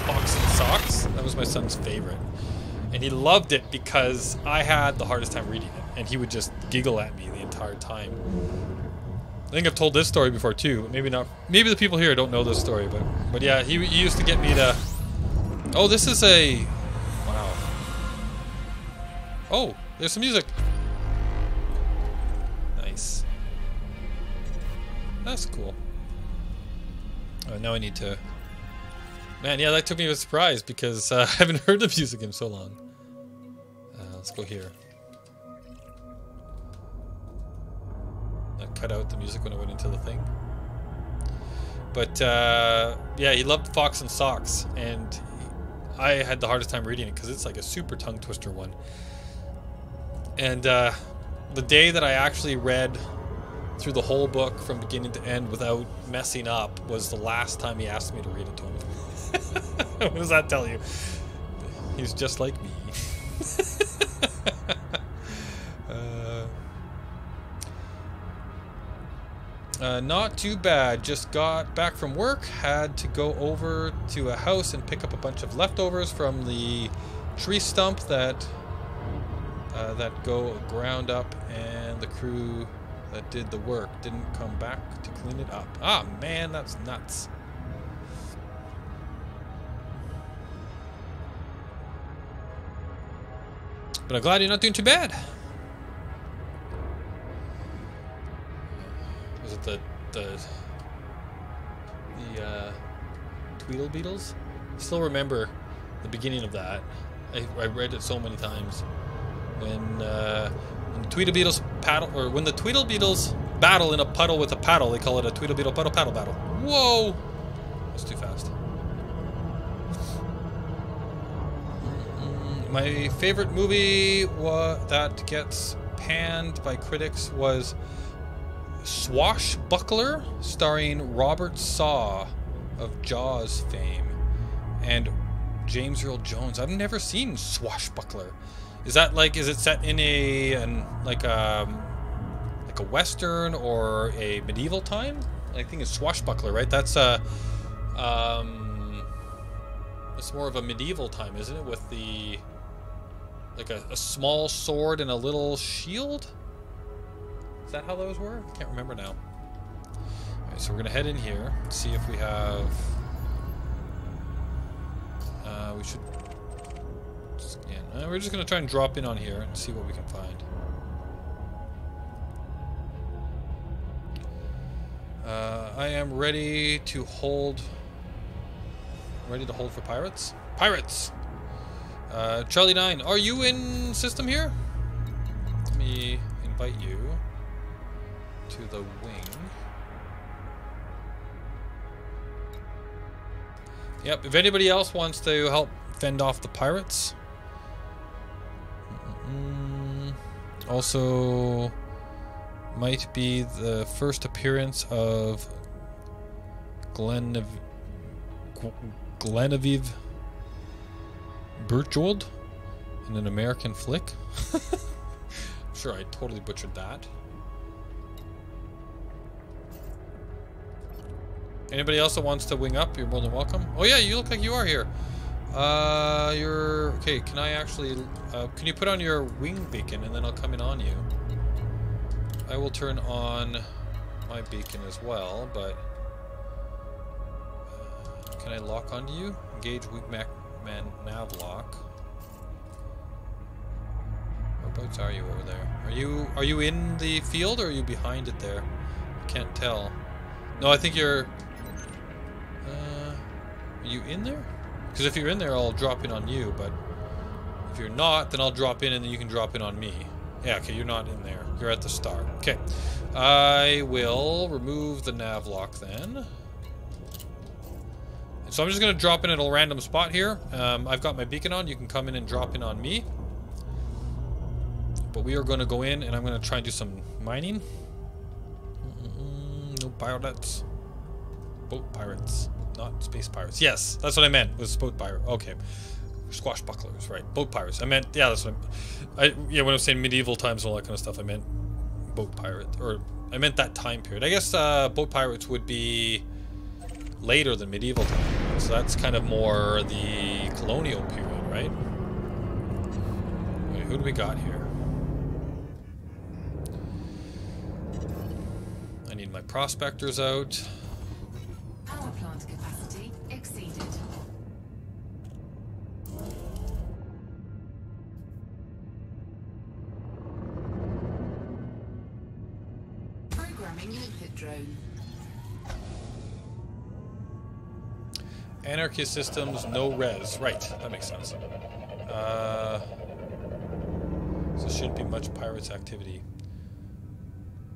S1: Fox and Socks? That was my son's favorite, and he loved it because I had the hardest time reading it, and he would just giggle at me the entire time. I think I've told this story before too, but maybe not. Maybe the people here don't know this story, but yeah, he used to get me to. Oh, this is a. Wow. Oh, there's some music. Nice. That's cool. Oh, now I need to. Man, yeah, that took me by surprise because I haven't heard the music in so long. Let's go here. I cut out the music when I went into the thing. But yeah, he loved Fox and Socks, and I had the hardest time reading it because it's like a super tongue twister one. And the day that I actually read through the whole book from beginning to end without messing up was the last time he asked me to read it to him. What does that tell you? He's just like me. Not too bad. Just got back from work. Had to go over to a house and pick up a bunch of leftovers from the tree stump that go ground up, and the crew that did the work didn't come back to clean it up. Ah, man, that's nuts. But I'm glad you're not doing too bad. Was it the Tweedle Beetles? I still remember the beginning of that. I read it so many times. When the Tweedle Beetles paddle, or when the Tweedle Beetles battle in a puddle with a paddle, they call it a Tweedle Beetle puddle paddle battle. Whoa! That's too fast. My favorite movie that gets panned by critics was Swashbuckler, starring Robert Saw of Jaws fame and James Earl Jones. I've never seen Swashbuckler. Is that like, is it set in like a Western or a medieval time? I think it's swashbuckler, right? That's it's more of a medieval time, isn't it? With the like a small sword and a little shield. Is that how those were? I can't remember now. Alright, so we're gonna head in here, see if we have. We should scan. We're just gonna try and drop in on here and see what we can find. I am ready to hold. Ready to hold for pirates. Pirates. Charlie 9, are you in system here? Let me invite you to the wing. Yep, if anybody else wants to help fend off the pirates. Also, might be the first appearance of Glenavie Bertjold in an American flick. I'm sure I totally butchered that. Anybody else that wants to wing up, you're more than welcome. Oh yeah, you look like you are here. You're okay. Can I actually? Can you put on your wing beacon and then I'll come in on you? I will turn on my beacon as well, but can I lock onto you? Engage wingman nav lock. Whereabouts are you over there? Are you in the field or are you behind it there? I can't tell. No, I think you're. Are you in there? Because if you're in there, I'll drop in on you. But if you're not, then I'll drop in and then you can drop in on me. Yeah, okay, you're not in there. You're at the star. Okay. I will remove the nav lock then. So I'm just going to drop in at a random spot here. I've got my beacon on. You can come in and drop in on me. But we are going to go in and I'm going to try and do some mining. No pirates. Boat pirates. Not space pirates. Yes, that's what I meant. Was boat pirate. Okay. Squashbucklers, right. Boat pirates. I meant, yeah, that's what yeah, when I was saying medieval times and all that kind of stuff, I meant boat pirate. Or I meant that time period. I guess boat pirates would be later than medieval times. So that's kind of more the colonial period, right? Wait, who do we got here? I need my prospectors out.
S2: Power plant capacity exceeded. Programming limpet drone.
S1: Anarchist systems, no res. Right, that makes sense. So there shouldn't be much pirates activity.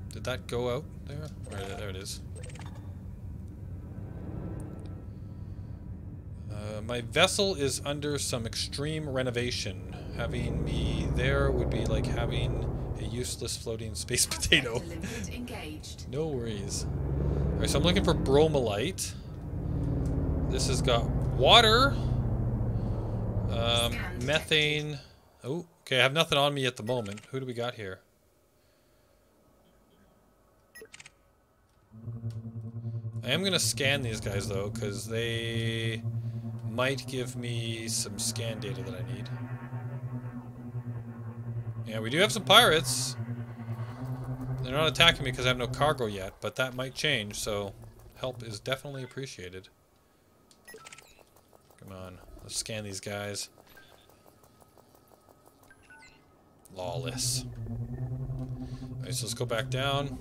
S1: Did that go out there? There it is. My vessel is under some extreme renovation. Having me there would be like having a useless floating space potato. No worries. Alright, so I'm looking for Bromellite. This has got water, methane. Oh, okay, I have nothing on me at the moment. Who do we got here? I am going to scan these guys, though, because they might give me some scan data that I need. Yeah, we do have some pirates. They're not attacking me because I have no cargo yet, but that might change, so help is definitely appreciated. Come on, let's scan these guys. Lawless. Alright, so let's go back down.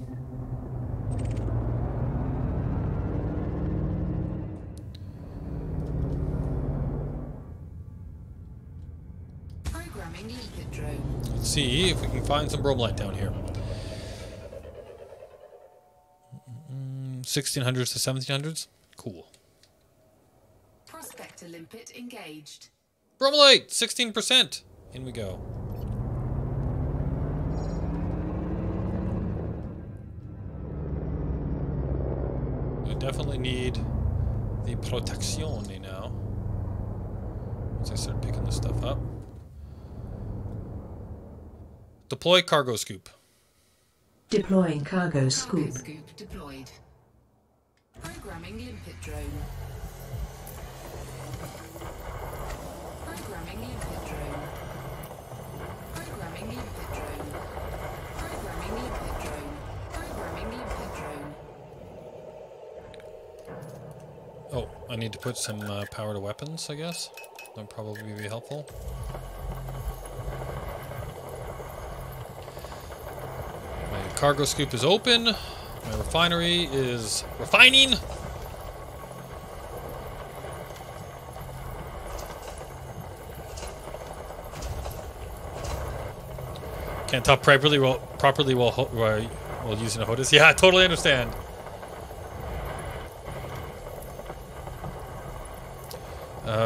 S2: Programming limpet drone.
S1: Let's see if we can find some bromellite down here. 1600s to 1700s? Cool.
S2: Prospector limpet engaged.
S1: Bromellite! 16%! In we go. I definitely need the protezione now. Once I start picking this stuff up. Deploy cargo scoop.
S4: Deploying cargo
S2: Cargo
S4: scoop.
S2: scoop deployed. Programming limpet drone. Programming limpet drone. Programming limpet drone. Programming limpet drone. Programming limpet drone.
S1: Oh, I need to put some power to weapons, I guess. That'll probably be helpful. My cargo scoop is open. My refinery is refining. Can't talk properly while using a HOTAS. Yeah, I totally understand.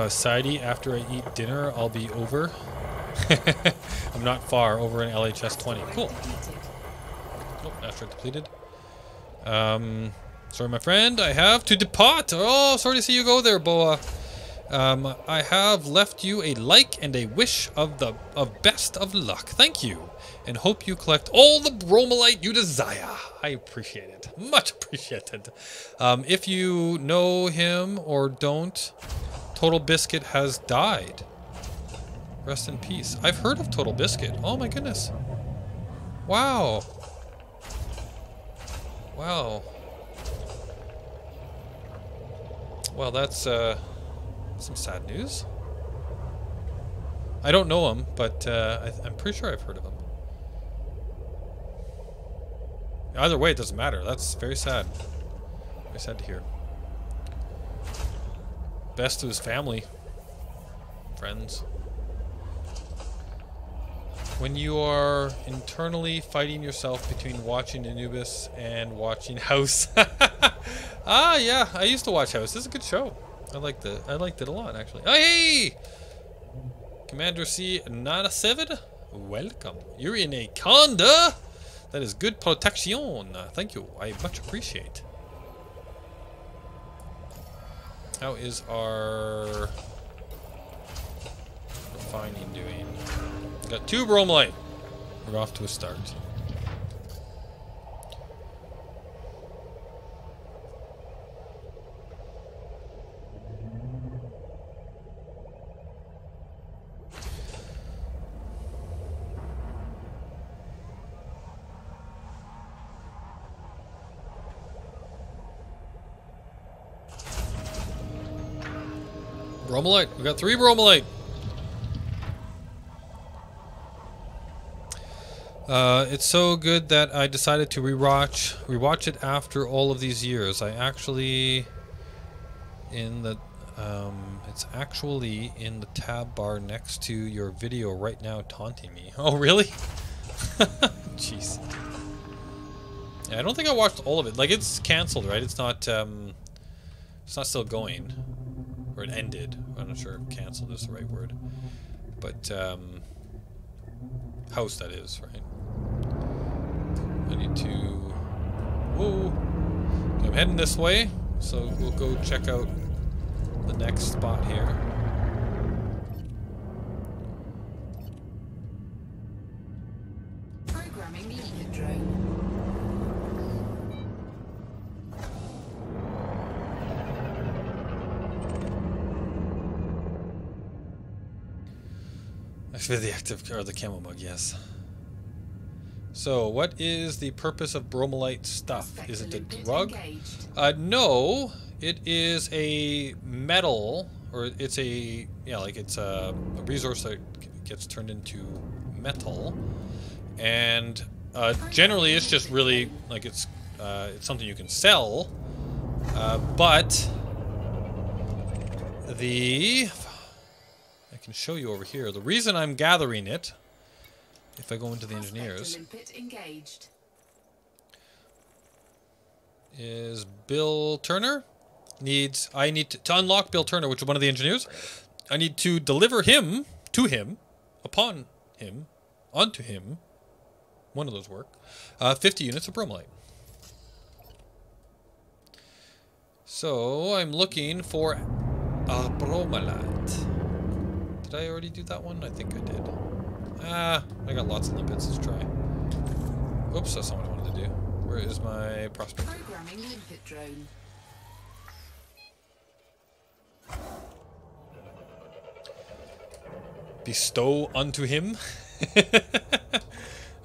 S1: Sidey, after I eat dinner, I'll be over. I'm not far, over in LHS 20. Cool. Oh, asteroid depleted. Sorry, my friend, I have to depart. Oh, sorry to see you go there, Boa. I have left you a like and a wish of best of luck. Thank you, and hope you collect all the Bromellite you desire. I appreciate it. Much appreciated. If you know him or don't, Total Biscuit has died. Rest in peace. I've heard of Total Biscuit. Oh my goodness. Wow. Wow. Well, that's some sad news. I don't know him, but I'm pretty sure I've heard of him. Either way, it doesn't matter. That's very sad. Very sad to hear. Best to his family. Friends. When you are internally fighting yourself between watching Anubis and watching House. Ah, yeah, I used to watch House. This is a good show. I liked it a lot, actually. Oh, hey! Commander C97, welcome. You're in a Conda. That is good protection. Thank you. I much appreciate. How is our refining doing? We got 2 Bromellite. We're off to a start. Bromellite. We got 3 Bromellite. It's so good that I decided to rewatch it after all of these years. I actually it's actually in the tab bar next to your video right now, taunting me. Oh, really? Jeez. Yeah, I don't think I watched all of it. Like, it's canceled, right? It's not still going. Or it ended. I'm not sure if canceled is the right word. But, House, that is, right? I need to... Whoa! I'm heading this way, so we'll go check out the next spot here.
S2: Programming limpet drone.
S1: Actually, the active or the camo mug, yes. So, what is the purpose of Bromellite stuff? Is it a drug? No, it is a metal, or it's a it's a resource that gets turned into metal, and generally it's just really like it's something you can sell, but I can show you over here. The reason I'm gathering it, if I go into the engineers, is Bill Turner needs. I need to unlock Bill Turner, which is one of the engineers. I need to deliver him to him, upon him, onto him. One of those work. 50 units of Bromellite. So I'm looking for a Bromellite. Did I already do that one? I think I did. Ah, I got lots of limpets. Let's try. Oops, that's not what I wanted to do. Where is my prospector?
S2: Programming limpet drone.
S1: Bestow unto him.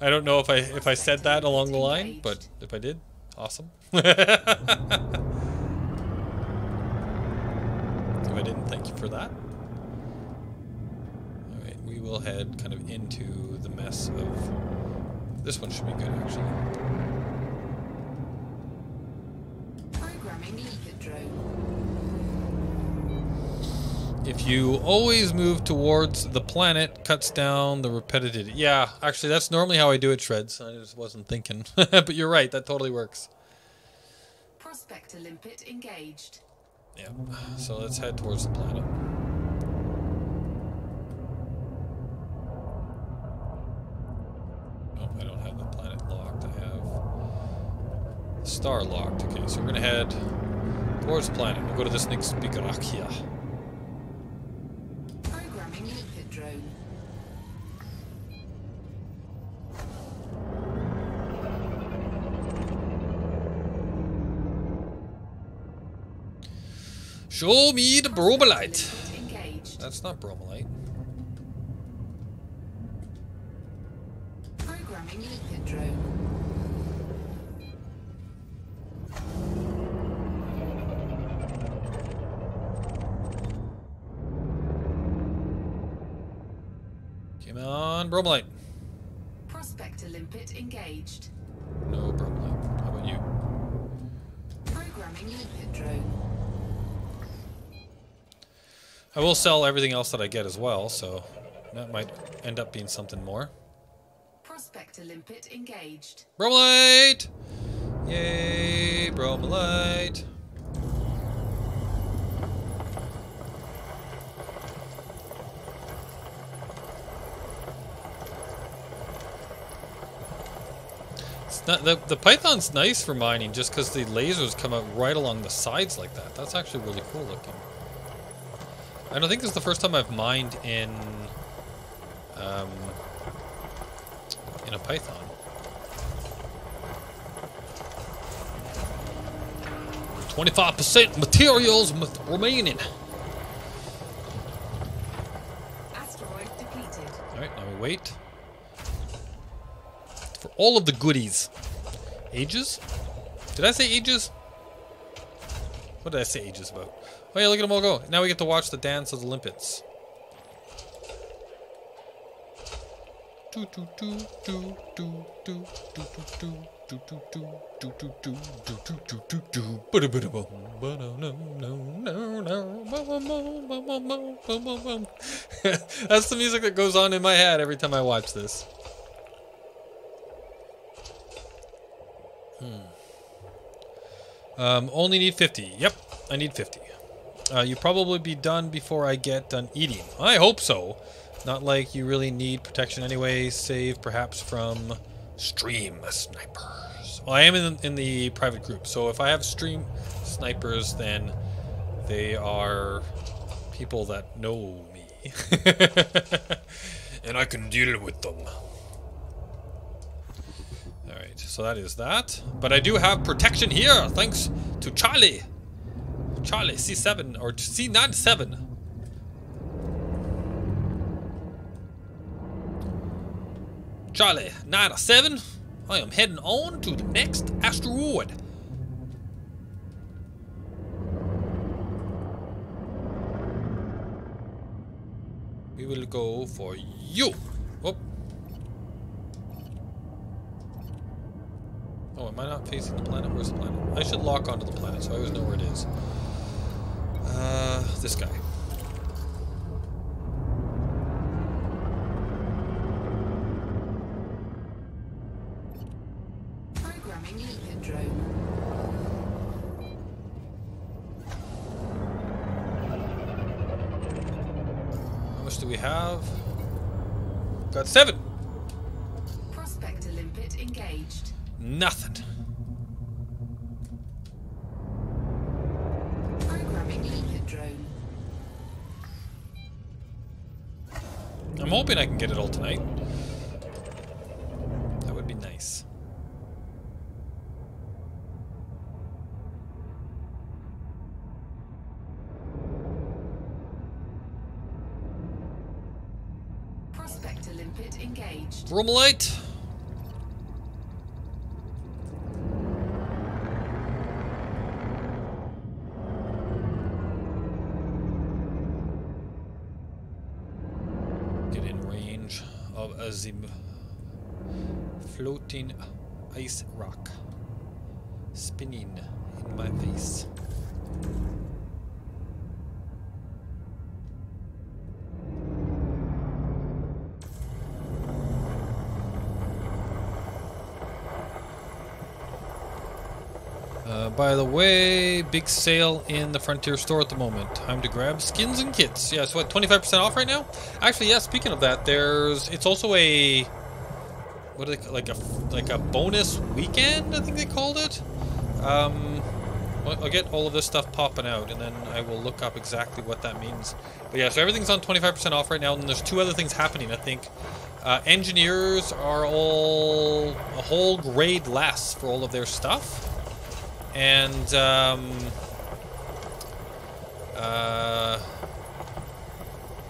S1: I don't know if I said that along the line, but if I did, awesome. If I didn't, thank you for that. Alright, we will head kind of into the mess of... This one should be good, actually.
S2: Programming limpet drone.
S1: If you always move towards the planet, cuts down the repetitive... Yeah, actually, that's normally how I do it, Shreds. I just wasn't thinking. But you're right, that totally works.
S2: Prospector limpet engaged.
S1: Yeah, so let's head towards the planet. Oh, I don't have the planet locked. I have the star locked. Okay, so we're going to head towards the planet. We'll go to this next speaker here.
S2: Programming limpet drone.
S1: Show me the Bromellite.
S2: Limpet engaged.
S1: That's not Bromellite.
S2: Programming limpet drone.
S1: Come on, Bromellite.
S2: Prospector limpet engaged.
S1: No Bromellite. How about you?
S2: Programming limpet drone.
S1: I will sell everything else that I get as well, so that might end up being something more.
S2: Prospector limpet engaged.
S1: Bromellite! Yay, Bromellite! It's not, the Python's nice for mining just because the lasers come out right along the sides like that. That's actually really cool looking. I don't think this is the first time I've mined in a Python. 25% materials remaining.
S2: Asteroid depleted.
S1: Alright, now we wait for all of the goodies. Ages? Did I say ages? What did I say ages about? Oh yeah, look at them all go. Now we get to watch the dance of the limpets. That's the music that goes on in my head every time I watch this. Only need 50. Yep, I need 50. You probably be done before I get done eating. I hope so. Not like you really need protection anyway, save perhaps from stream snipers. Well, I am in the private group, so if I have stream snipers, then they are people that know me. And I can deal with them. Alright, so that is that. But I do have protection here, thanks to Charlie. Charlie, C7, or C97. Charlie, 97. I am heading on to the next asteroid. We will go for you. Whoop. Oh, am I not facing the planet? Where's the planet? I should lock onto the planet so I always know where it is. This guy.
S2: Programming limpet drone.
S1: How much do we have? Got 7.
S2: Prospector limpet engaged.
S1: Nothing. How I'm hoping I can get it all tonight. That would be nice.
S2: Prospector limpet engaged.
S1: Bromellite. Get in range of a floating ice rock spinning in my face. By the way, big sale in the Frontier store at the moment. Time to grab skins and kits. Yeah, so what, 25% off right now? Actually, yeah, speaking of that, it's also a, what do they call, like a bonus weekend, I think they called it. Well, I'll get all of this stuff popping out, and then I will look up exactly what that means. But yeah, so everything's on 25% off right now, and there's two other things happening, I think. Engineers are all a whole grade less for all of their stuff. And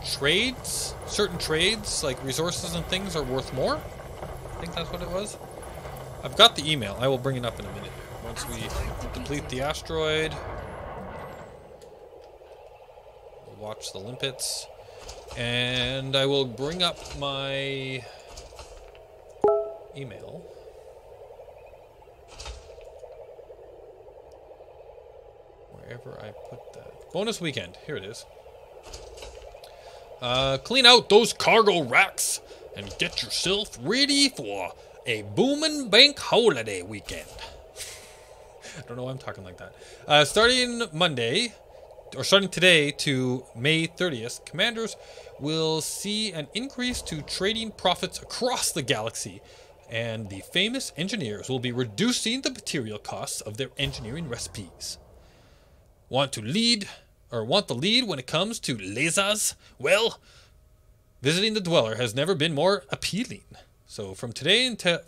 S1: trades, certain trades like resources and things are worth more. I think that's what it was. I've got the email. I will bring it up in a minute once we deplete the asteroid. We'll watch the limpets, and I will bring up my email. Wherever I put that. Bonus weekend. Here it is. Clean out those cargo racks and get yourself ready for a booming bank holiday weekend. I don't know why I'm talking like that. Starting Monday, or starting today to May 30th, commanders will see an increase to trading profits across the galaxy, and the famous engineers will be reducing the material costs of their engineering recipes. Want the lead when it comes to lasers? Well, visiting the Dweller has never been more appealing. So from today until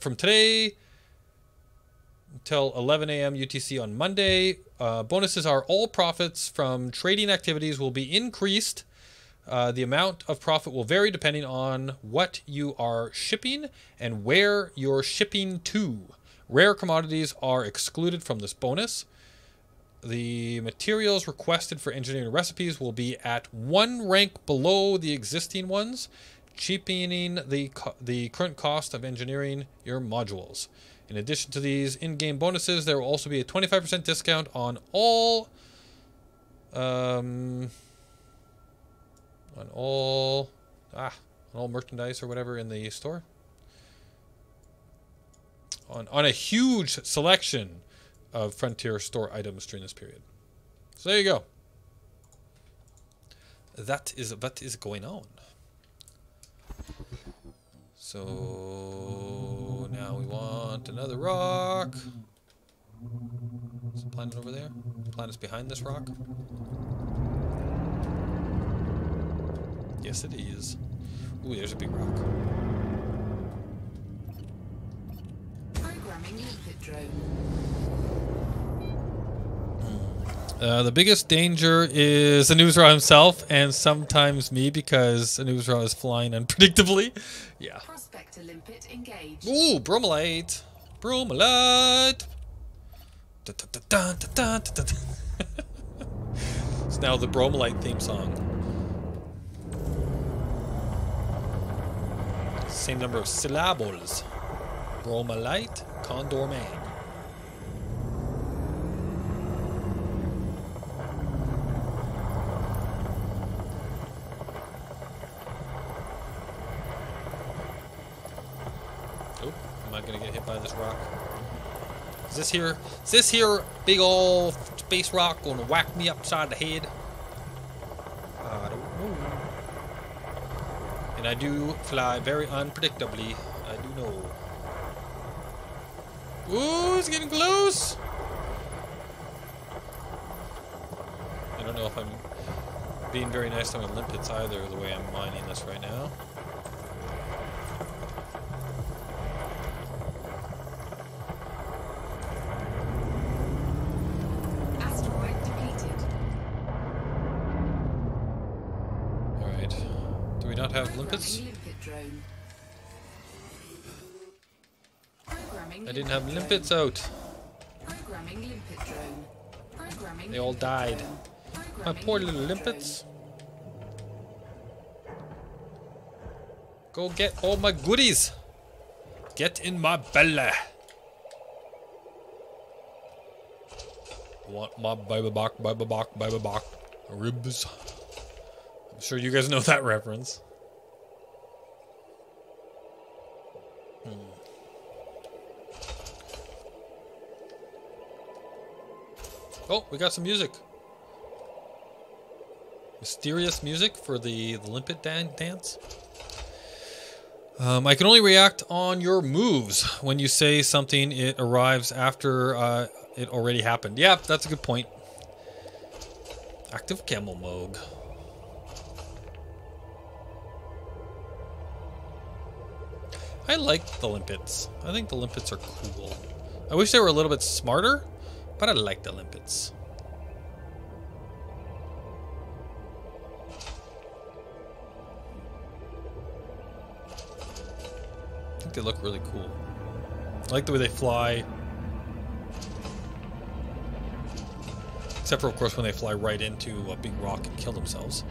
S1: 11 a.m. UTC on Monday, bonuses are all profits from trading activities will be increased. The amount of profit will vary depending on what you are shipping and where you're shipping to. Rare commodities are excluded from this bonus. The materials requested for engineering recipes will be at one rank below the existing ones, cheapening the current cost of engineering your modules. In addition to these in-game bonuses, there will also be a 25% discount on all merchandise or whatever in the store. On a huge selection of Frontier store items during this period. So there you go. That is what is going on. So now we want another rock. Is the planet over there? The planet's behind this rock? Yes, it is. Ooh, there's a big rock.
S2: Programming limpet drone.
S1: The biggest danger is Anuzra himself, and sometimes me, because Anuzra is flying unpredictably. Yeah.
S2: Prospector limpet engaged.
S1: Ooh, Bromellite! Bromellite! It's now the Bromellite theme song. Same number of syllables. Bromellite, Condor Man. Am I gonna get hit by this rock? Is this here big old space rock gonna whack me upside the head? I don't know. And I do fly very unpredictably. I do know. Ooh, it's getting close. I don't know if I'm being very nice to my limpets either, the way I'm mining this right now.
S2: Asteroid depleted.
S1: Alright. Do we not have limpets?
S2: Programming limpet drone. Programming
S1: I didn't have
S2: limpet
S1: limpets
S2: drone.
S1: out.
S2: Programming limpet drone. Programming
S1: They all
S2: limpet
S1: died.
S2: drone.
S1: My
S2: Programming
S1: poor little
S2: limpet
S1: limpets. Go get all my goodies. Get in my belly. I want my baby back, ribs. I'm sure you guys know that reference. Oh, we got some music. Mysterious music for the limpet dance. I can only react on your moves. When you say something, it arrives after it already happened. Yeah, that's a good point. Active camel mode. I like the limpets. I think the limpets are cool. I wish they were a little bit smarter, but I like the limpets. I think they look really cool. I like the way they fly. Except for, of course, when they fly right into a big rock and kill themselves.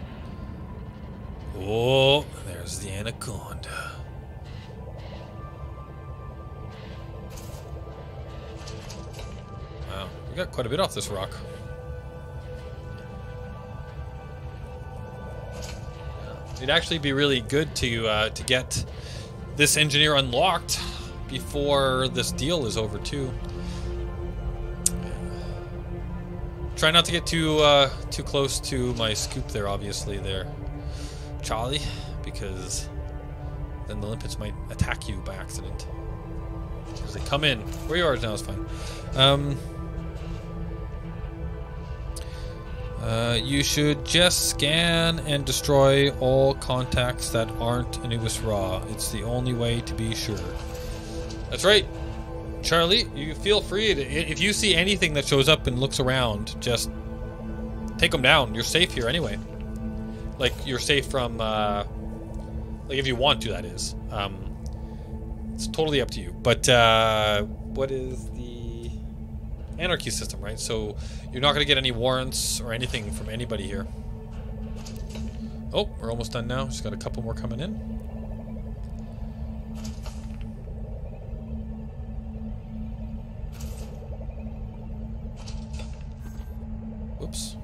S1: Oh, there's the anaconda. Wow, we got quite a bit off this rock. It'd actually be really good to get this engineer unlocked before this deal is over too. Try not to get too close to my scoop there, obviously there, Charlie, because then the limpets might attack you by accident. As they come in. Where you are now is fine. You should just scan and destroy all contacts that aren't Anubis Raw. It's the only way to be sure. That's right, Charlie. You feel free to, if you see anything that shows up and looks around, just take them down. You're safe here anyway. Like, you're safe from, like, if you want to, that is. It's totally up to you. But, what is the anarchy system, right? So you're not going to get any warrants or anything from anybody here. Oh, we're almost done now. Just got a couple more coming in. Whoops.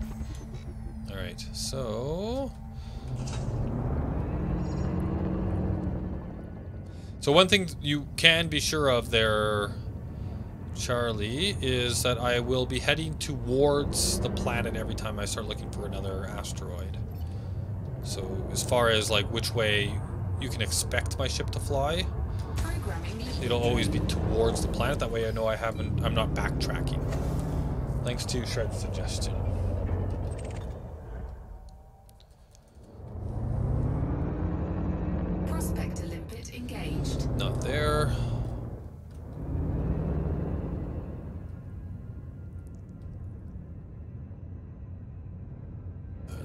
S1: All right, so one thing you can be sure of there, Charlie, is that I will be heading towards the planet every time I start looking for another asteroid. So as far as like which way you can expect my ship to fly, it'll always be towards the planet. That way I know I'm not backtracking. Thanks to Shred's suggestion.
S2: Prospector limpet engaged.
S1: Not there.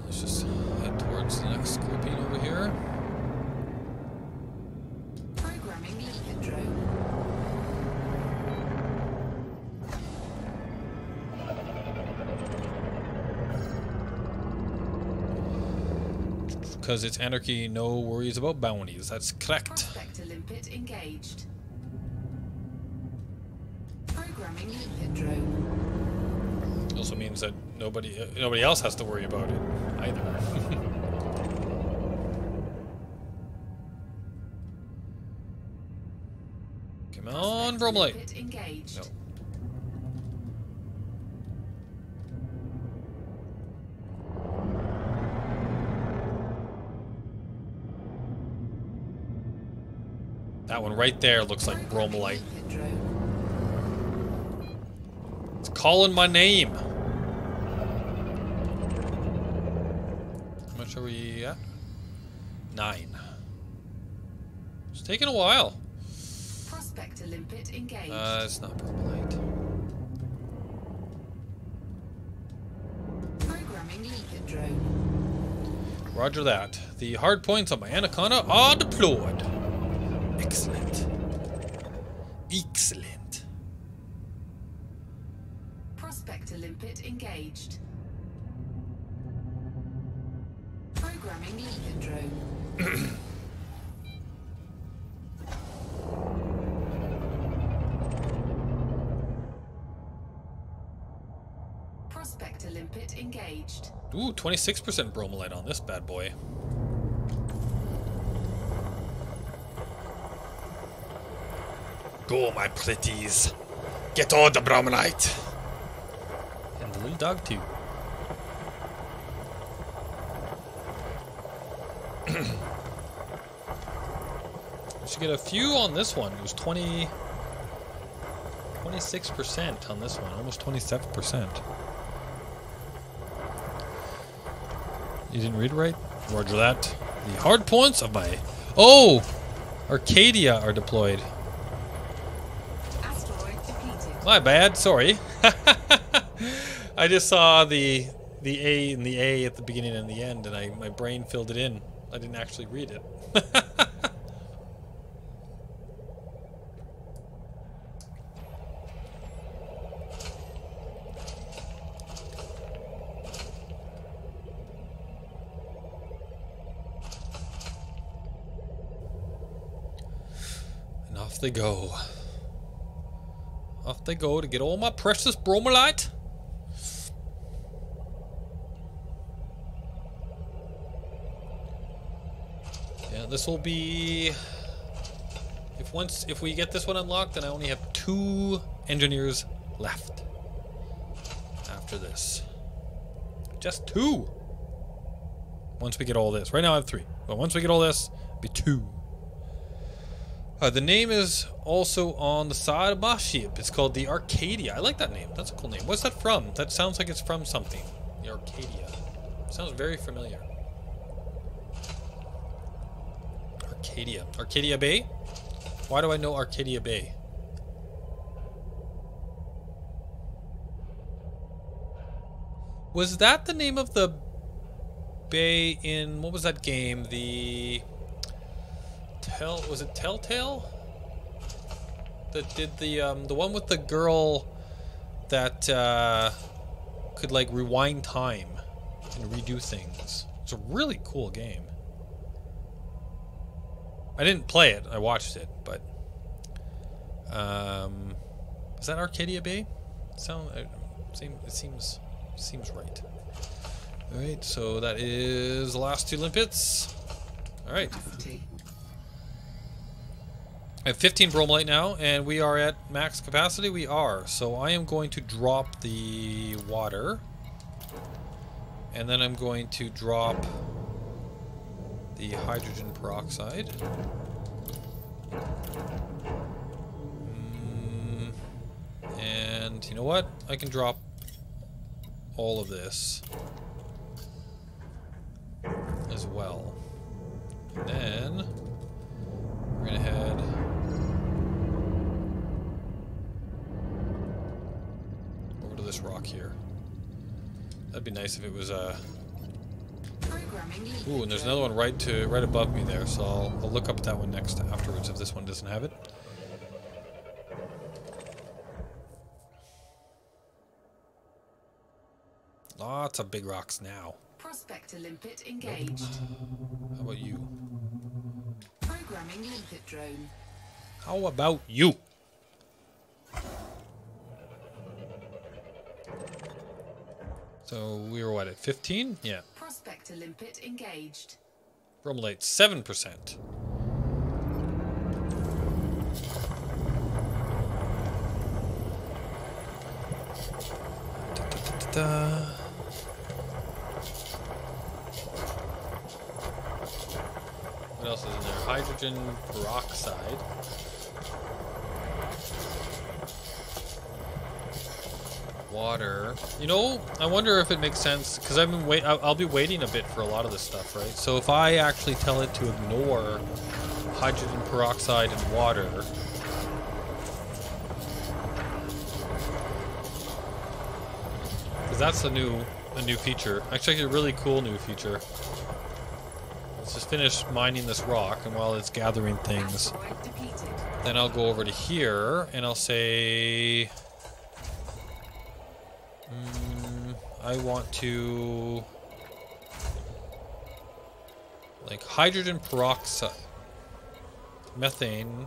S1: Let's just head towards the next grouping over here.
S2: Programming limpet drone.
S1: Because it's anarchy, no worries about bounties. That's correct.
S2: Prospector limpet engaged. Programming limpet drone.
S1: It also means that nobody else has to worry about it either. Come on, Bromellite.
S2: Limpet engaged.
S1: No. That one right there looks like Bromellite.
S2: Limpet drone.
S1: It's calling my name. 9. It's taking a while.
S2: Prospector limpet engaged.
S1: It's not Bromellite.
S2: Programming limpet drone.
S1: Roger that. The hard points on my Anaconda are deployed. Excellent. Excellent.
S2: Prospector limpet engaged. Programming limpet drone. Prospector limpet engaged.
S1: Ooh, 26% Bromellite on this bad boy. Go, my pretties. Get all the Bromellite. And the little dog, too. We should get a few on this one. It was 26% on this one. Almost 27%. You didn't read it right? Roger that. The hard points of my... Oh! Arcadia are deployed.
S2: Asteroid depleted.
S1: My bad, sorry. I just saw the A and the A at the beginning and the end, and my brain filled it in. I didn't actually read it. And off they go. Off they go to get all my precious Bromellite. Yeah, this will be... If we get this one unlocked, then I only have 2 engineers left. After this. Just 2! Once we get all this. Right now I have 3. But once we get all this, it'll be 2. The name is also on the side of my ship. It's called the Arcadia. I like that name. That's a cool name. What's that from? That sounds like it's from something. The Arcadia. Sounds very familiar. Arcadia. Arcadia Bay? Why do I know Arcadia Bay? Was that the name of the bay in... What was that game? The... Was it Telltale? That did the one with the girl that could like rewind time and redo things. It's a really cool game. I didn't play it, I watched it, but is that Arcadia Bay? It seems right. Alright, so that is the last 2 limpets. Alright. I have 15 Bromellite now, and we are at max capacity. We are. So I am going to drop the water. And then I'm going to drop the hydrogen peroxide. And you know what? I can drop all of this as well. And then we're going to head over to this rock here. That'd be nice if it was ooh, and there's another one right above me there, so I'll look up at that one next afterwards if this one doesn't have it. Lots of big rocks now.
S2: Prospector limpet engaged.
S1: How about you?
S2: Programming limpet drone.
S1: How about you? So we were what, at 15? Yeah.
S2: Prospector limpet engaged.
S1: Bromellite 7%. What else is in there? Hydrogen peroxide. water. You know, I wonder if it makes sense because I've been I'll be waiting a bit for a lot of this stuff, right? So if I actually tell it to ignore hydrogen peroxide and water, because that's a new feature. Actually, a really cool new feature. Let's just finish mining this rock, and while it's gathering things, then I'll go over to here and I'll say, I want to, like, hydrogen peroxide, methane.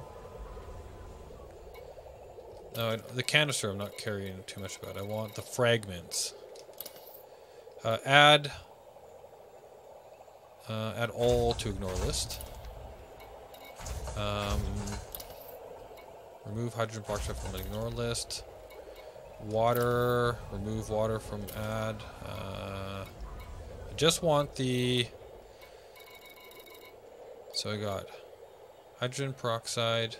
S1: No, the canister I'm not carrying too much about. I want the fragments. Add all to ignore list. Remove hydrogen peroxide from the ignore list. Water, remove water from add. I just want the, so I got hydrogen peroxide.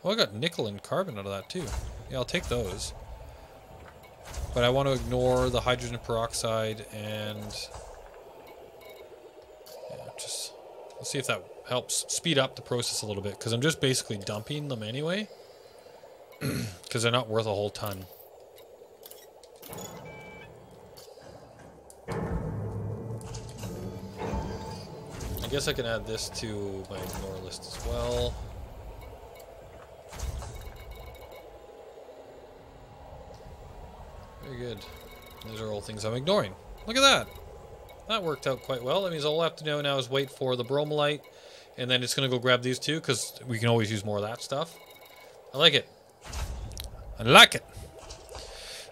S1: Oh, I got nickel and carbon out of that too. Yeah, I'll take those. But I want to ignore the hydrogen peroxide and yeah, just let's see if that helps speed up the process a little bit, because I'm just basically dumping them anyway because they're not worth a whole ton. I guess I can add this to my ignore list as well. Very good. These are all things I'm ignoring. Look at that. That worked out quite well. That means all I have to do now is wait for the Bromellite, and then it's going to go grab these two, because we can always use more of that stuff. I like it. I like it.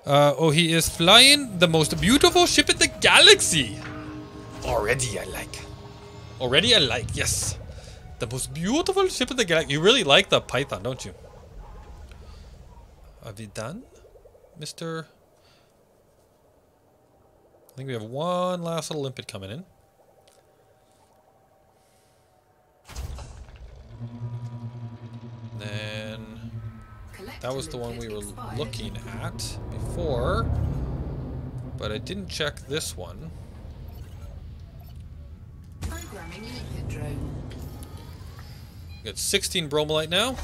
S1: Oh, he is flying the most beautiful ship in the galaxy. Already I like. Already I like, yes. The most beautiful ship in the galaxy. You really like the Python, don't you? Are we done, Mr.? I think we have one last little limpet coming in. Then that was the one we were looking at before, but I didn't check this one.
S2: Programming limpet drone.
S1: We got 16 Bromellite now.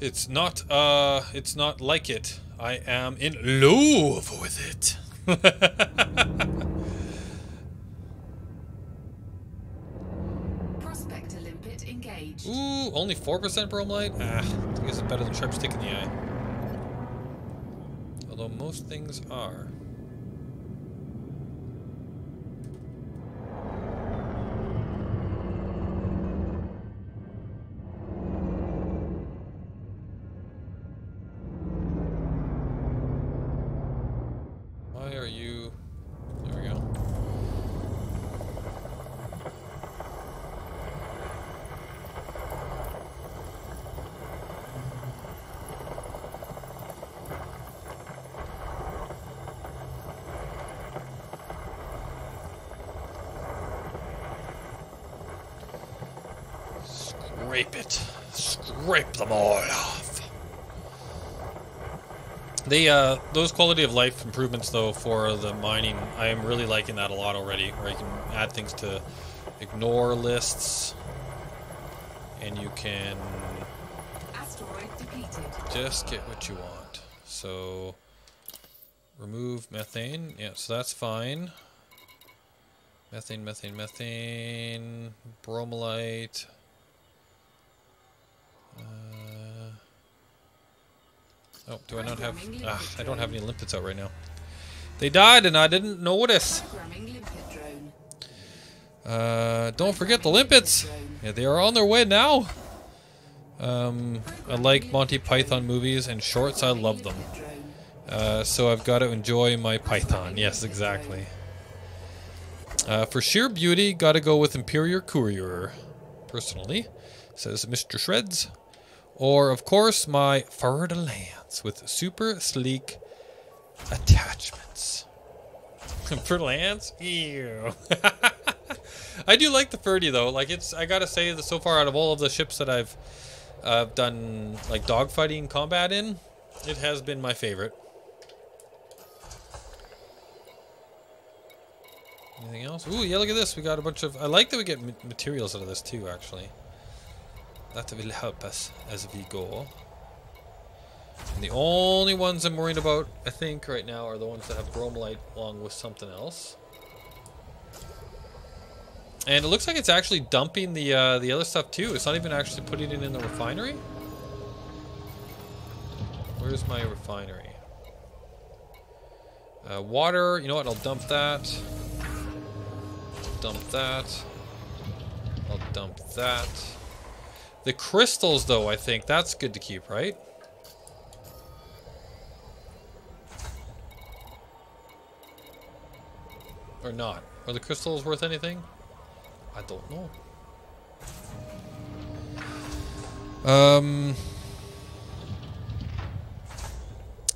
S1: It's not like it. I am in love with it.
S2: Prospector limpet engaged.
S1: Ooh, only 4% Bromellite? Ah, I guess it's better than sharp stick in the eye. Although most things are. Why are you... There we go. Scrape it. Scrape them all off. Those quality of life improvements, though, for the mining, I am really liking that a lot already, where you can add things to ignore lists, and you can
S2: Asteroid depleted.
S1: just get what you want. So, remove methane. Yeah, so that's fine. Methane, methane, methane. Bromellite. Oh, do I not have... I don't have any limpets out right now. They died and I didn't notice.
S2: Programming limpet drone.
S1: Don't forget the limpets. Yeah, they are on their way now. I like Monty Python movies and shorts. I love them. So I've got to enjoy my Python. Yes, exactly. For sheer beauty, got to go with Imperial Courier. Personally, says Mr. Shreds. Or, of course, my Fer-de-Lance with super sleek attachments. Fer-de-Lance? Ew. I do like the Ferdy, though. Like, it's, I gotta say that so far out of all of the ships that I've I've done like dogfighting combat in. It has been my favorite. Anything else? Ooh, yeah, look at this. We got a bunch of... I like that we get materials out of this too, actually. That will help us as we go. And the only ones I'm worried about, I think, right now are the ones that have Bromellite along with something else. And it looks like it's actually dumping the other stuff too. It's not even actually putting it in the refinery. Where's my refinery? Water. You know what? I'll dump that. Dump that. I'll dump that. The crystals, though, I think that's good to keep, right? Or not? Are the crystals worth anything? I don't know.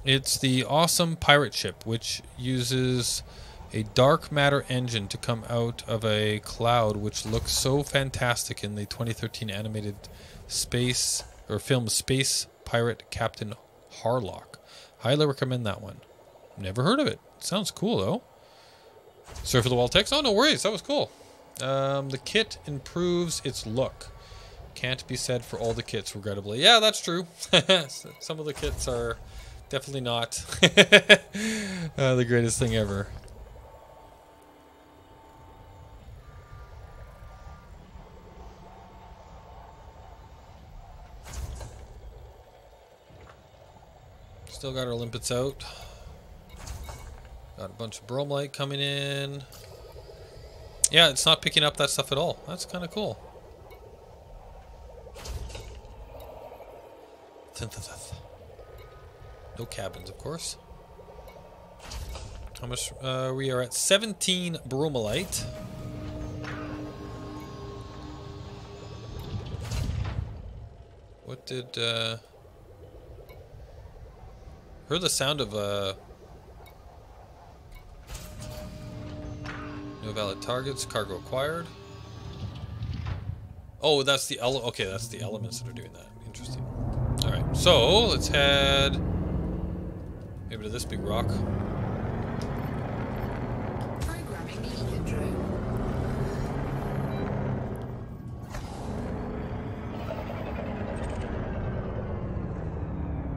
S1: It's the awesome pirate ship, which uses a dark matter engine to come out of a cloud, which looks so fantastic in the 2013 animated space or film Space Pirate Captain Harlock. Highly recommend that one. Never heard of it. Sounds cool though. Sorry for the wall text. Oh, no worries. That was cool. The kit improves its look. Can't be said for all the kits, regrettably. Yeah, that's true. Some of the kits are definitely not the greatest thing ever. Still got our limpets out. Got a bunch of Bromellite coming in. Yeah, it's not picking up that stuff at all. That's kind of cool. No cabins, of course. How much? We are at 17 Bromellite. What did... Heard the sound of... No valid targets. Cargo acquired. Oh, that's the okay, that's the elements that are doing that. Interesting. Alright, so let's head maybe to this big rock.
S2: Programming limpet drone.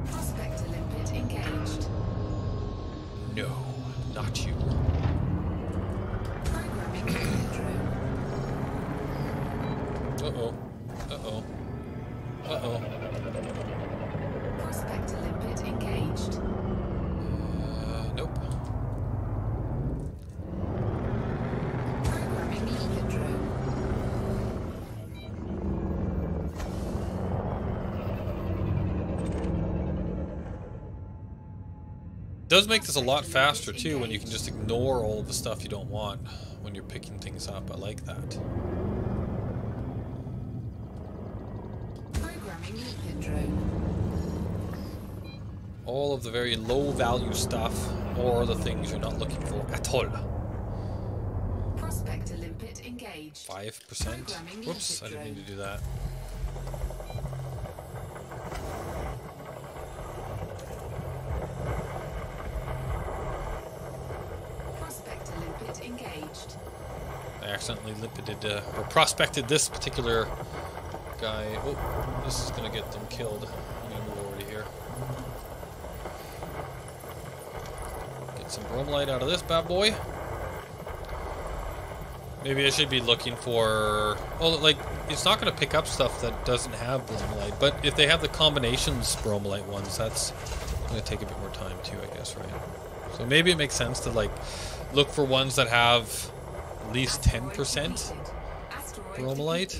S2: Prospector limpet engaged.
S1: No, not you.
S2: Programming limpet drone.
S1: Uh-oh. Uh-oh. Uh-oh.
S2: Prospector limpet engaged.
S1: Nope.
S2: Programming limpet drone.
S1: Does make this a lot faster too when you can just ignore all of the stuff you don't want when you're picking things up. I like that.
S2: Programming limpet drone.
S1: All of the very low value stuff or the things you're not looking for at all.
S2: Prospector limpet engaged.
S1: 5%. Whoops, I didn't mean to do that.
S2: Prospector limpet engaged.
S1: I accidentally lipided, or prospected this particular guy. Oh, this is gonna get them killed. I'm gonna move over to here. Get some Bromellite out of this bad boy. Maybe I should be looking for... Well, like, it's not gonna pick up stuff that doesn't have Bromellite, but if they have the combinations Bromellite ones, that's gonna take a bit more time too, I guess, right? So maybe it makes sense to, like, look for ones that have at least 10% Bromellite.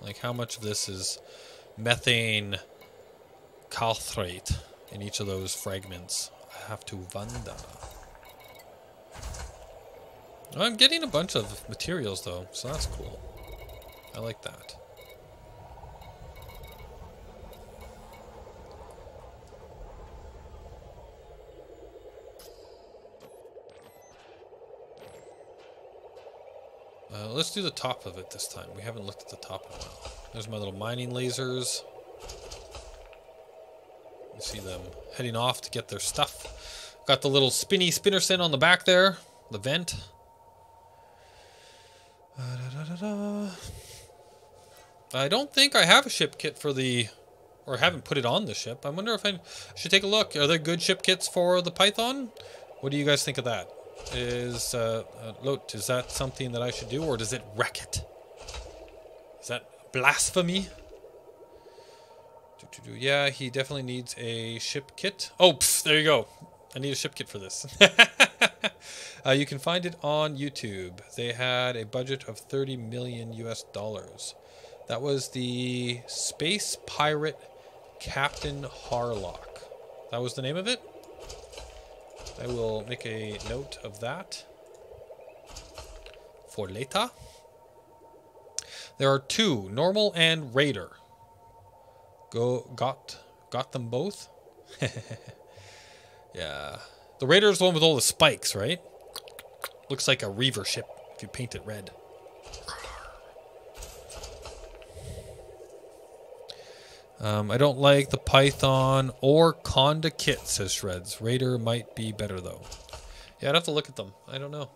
S1: Like, how much of this is methane calthrate in each of those fragments? I have to wonder. I'm getting a bunch of materials, though, so that's cool. I like that. Let's do the top of it this time. We haven't looked at the top in a while. There's my little mining lasers. You see them heading off to get their stuff. Got the little spinner fin on the back there. The vent. I don't think I have a ship kit for the... Or haven't put it on the ship. I wonder if I should take a look. Are there good ship kits for the Python? What do you guys think of that? Is that something that I should do, or does it wreck it? Is that blasphemy? Yeah, he definitely needs a ship kit. Oh, there you go. I need a ship kit for this. You can find it on YouTube. They had a budget of $30 million US. That was the Space Pirate Captain Harlock. That was the name of it. I will make a note of that for later. There are two, normal and raider. Got them both. Yeah, the raider is the one with all the spikes, right? Looks like a reaver ship if you paint it red. I don't like the Python or Conda kit, says Shreds. Raider might be better, though. Yeah, I'd have to look at them. I don't know.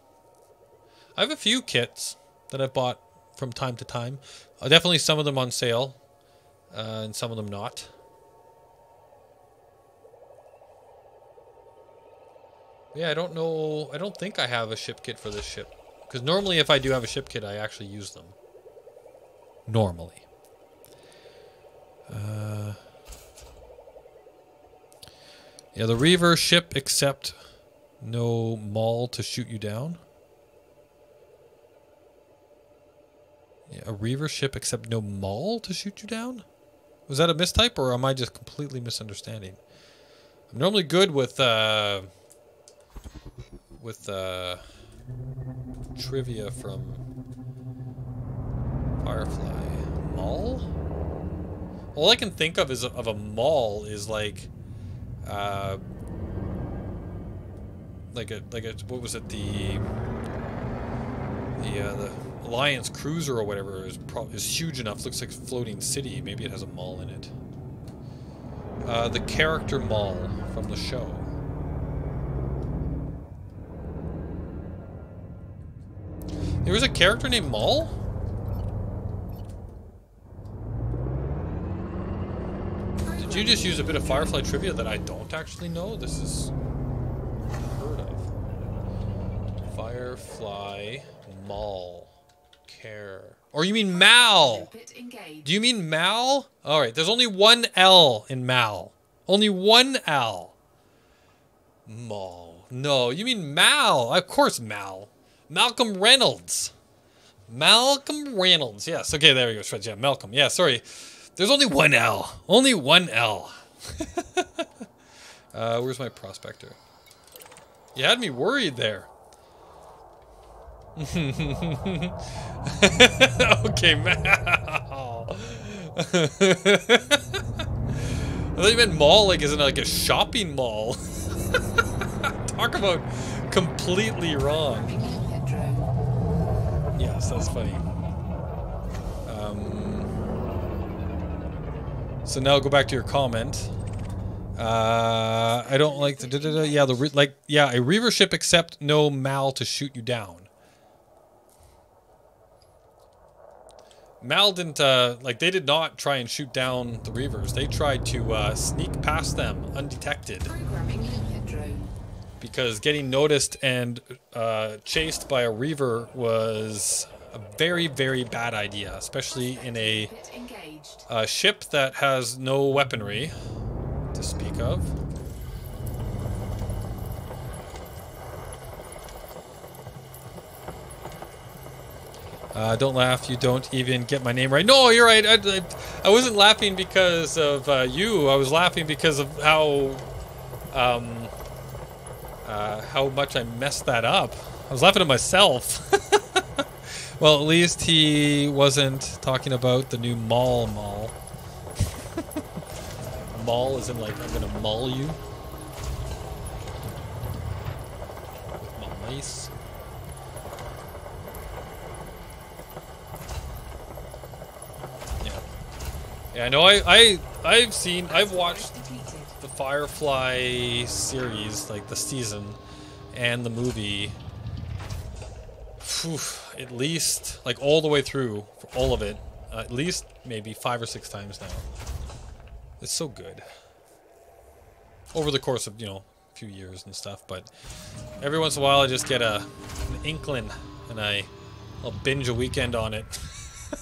S1: I have a few kits that I've bought from time to time. Definitely some of them on sale, and some of them not. Yeah, I don't know. I don't think I have a ship kit for this ship. Because normally if I do have a ship kit, I actually use them. Normally. Yeah, the Reaver ship except no maul to shoot you down. Yeah, a Reaver ship except no maul to shoot you down? Was that a mistype, or am I just completely misunderstanding? I'm normally good with trivia from Firefly. Maul? All I can think of is of a maul is like what was it, the Alliance cruiser or whatever is huge enough, looks like a floating city. Maybe it has a maul in it. The character Maul from the show. There was a character named Maul? Did you just use a bit of Firefly trivia that I don't actually know? This is unheard of. Firefly Maul. Care. Or you mean Mal? Do you mean Mal? Alright, there's only one L in Mal. Only one L. Maul. No, you mean Mal. Of course Mal. Malcolm Reynolds. Malcolm Reynolds. Yes, okay, there we go. Yeah, Malcolm. Yeah, sorry. There's only one L. Only one L. Where's my prospector? You had me worried there. Okay, Mal. I thought you meant mall, like isn't like a shopping mall. Talk about completely wrong. Yes, that's funny. So now go back to your comment. I don't like the yeah, a Reaver ship except no Mal to shoot you down. Mal didn't, they did not try and shoot down the Reavers. They tried to sneak past them undetected. Because getting noticed and chased by a Reaver was a very, very bad idea. Especially in a ship that has no weaponry to speak of. Don't laugh, you don't even get my name right. No, you're right. I wasn't laughing because of you. I was laughing because of how much I messed that up. I was laughing at myself. Well, at least he wasn't talking about the new mall. Maul is in like, I'm gonna maul you. With my mace. Yeah, I know. I've watched the Firefly series, like the season, and the movie. Phew, at least, like all the way through, for all of it, at least maybe 5 or 6 times now. It's so good. Over the course of, you know, a few years and stuff, but every once in a while I just get an inkling, and I'll binge a weekend on it.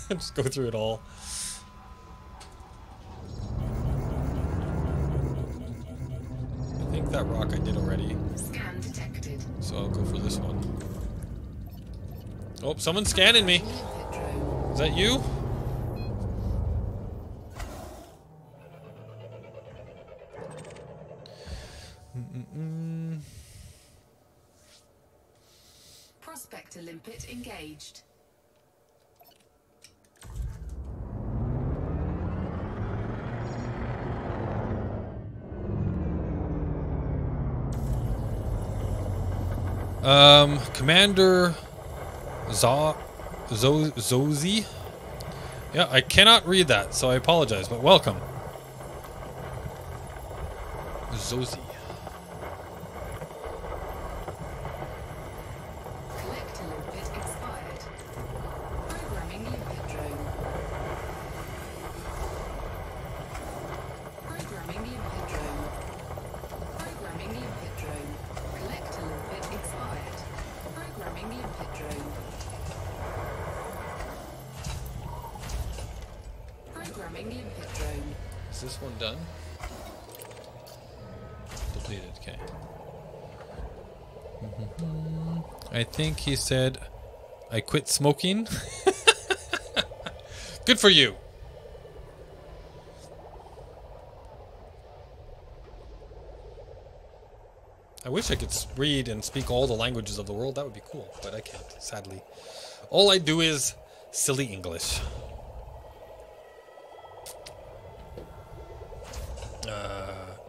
S1: Just go through it all. I think that rock I did already.
S2: Scan detected.
S1: So I'll go for this one. Oh, someone's scanning me. Is that you?
S2: Prospector limpet engaged.
S1: Commander Zozi? Yeah, I cannot read that, so I apologize, but welcome. Zozi.
S2: Collector limpet expired. Programming limpet drone. Programming limpet drone. Programming limpet drone. Collector limpet expired. Programming limpet drone. Programming limpet drone.
S1: Is this one done? Deleted, okay. I think he said, I quit smoking. Good for you. I wish I could read and speak all the languages of the world. That would be cool, but I can't, sadly. All I do is silly English.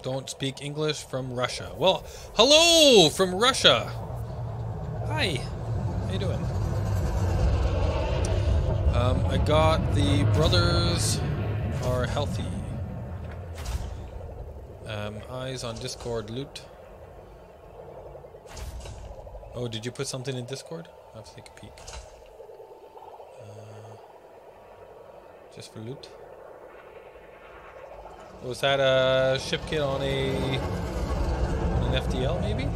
S1: Don't speak English from Russia. Well, hello from Russia. Hi. How you doing? I got the brothers are healthy. Eyes on Discord loot. Oh, did you put something in Discord? I'll have to take a peek. Just for loot. Was that a ship kit on an FDL maybe?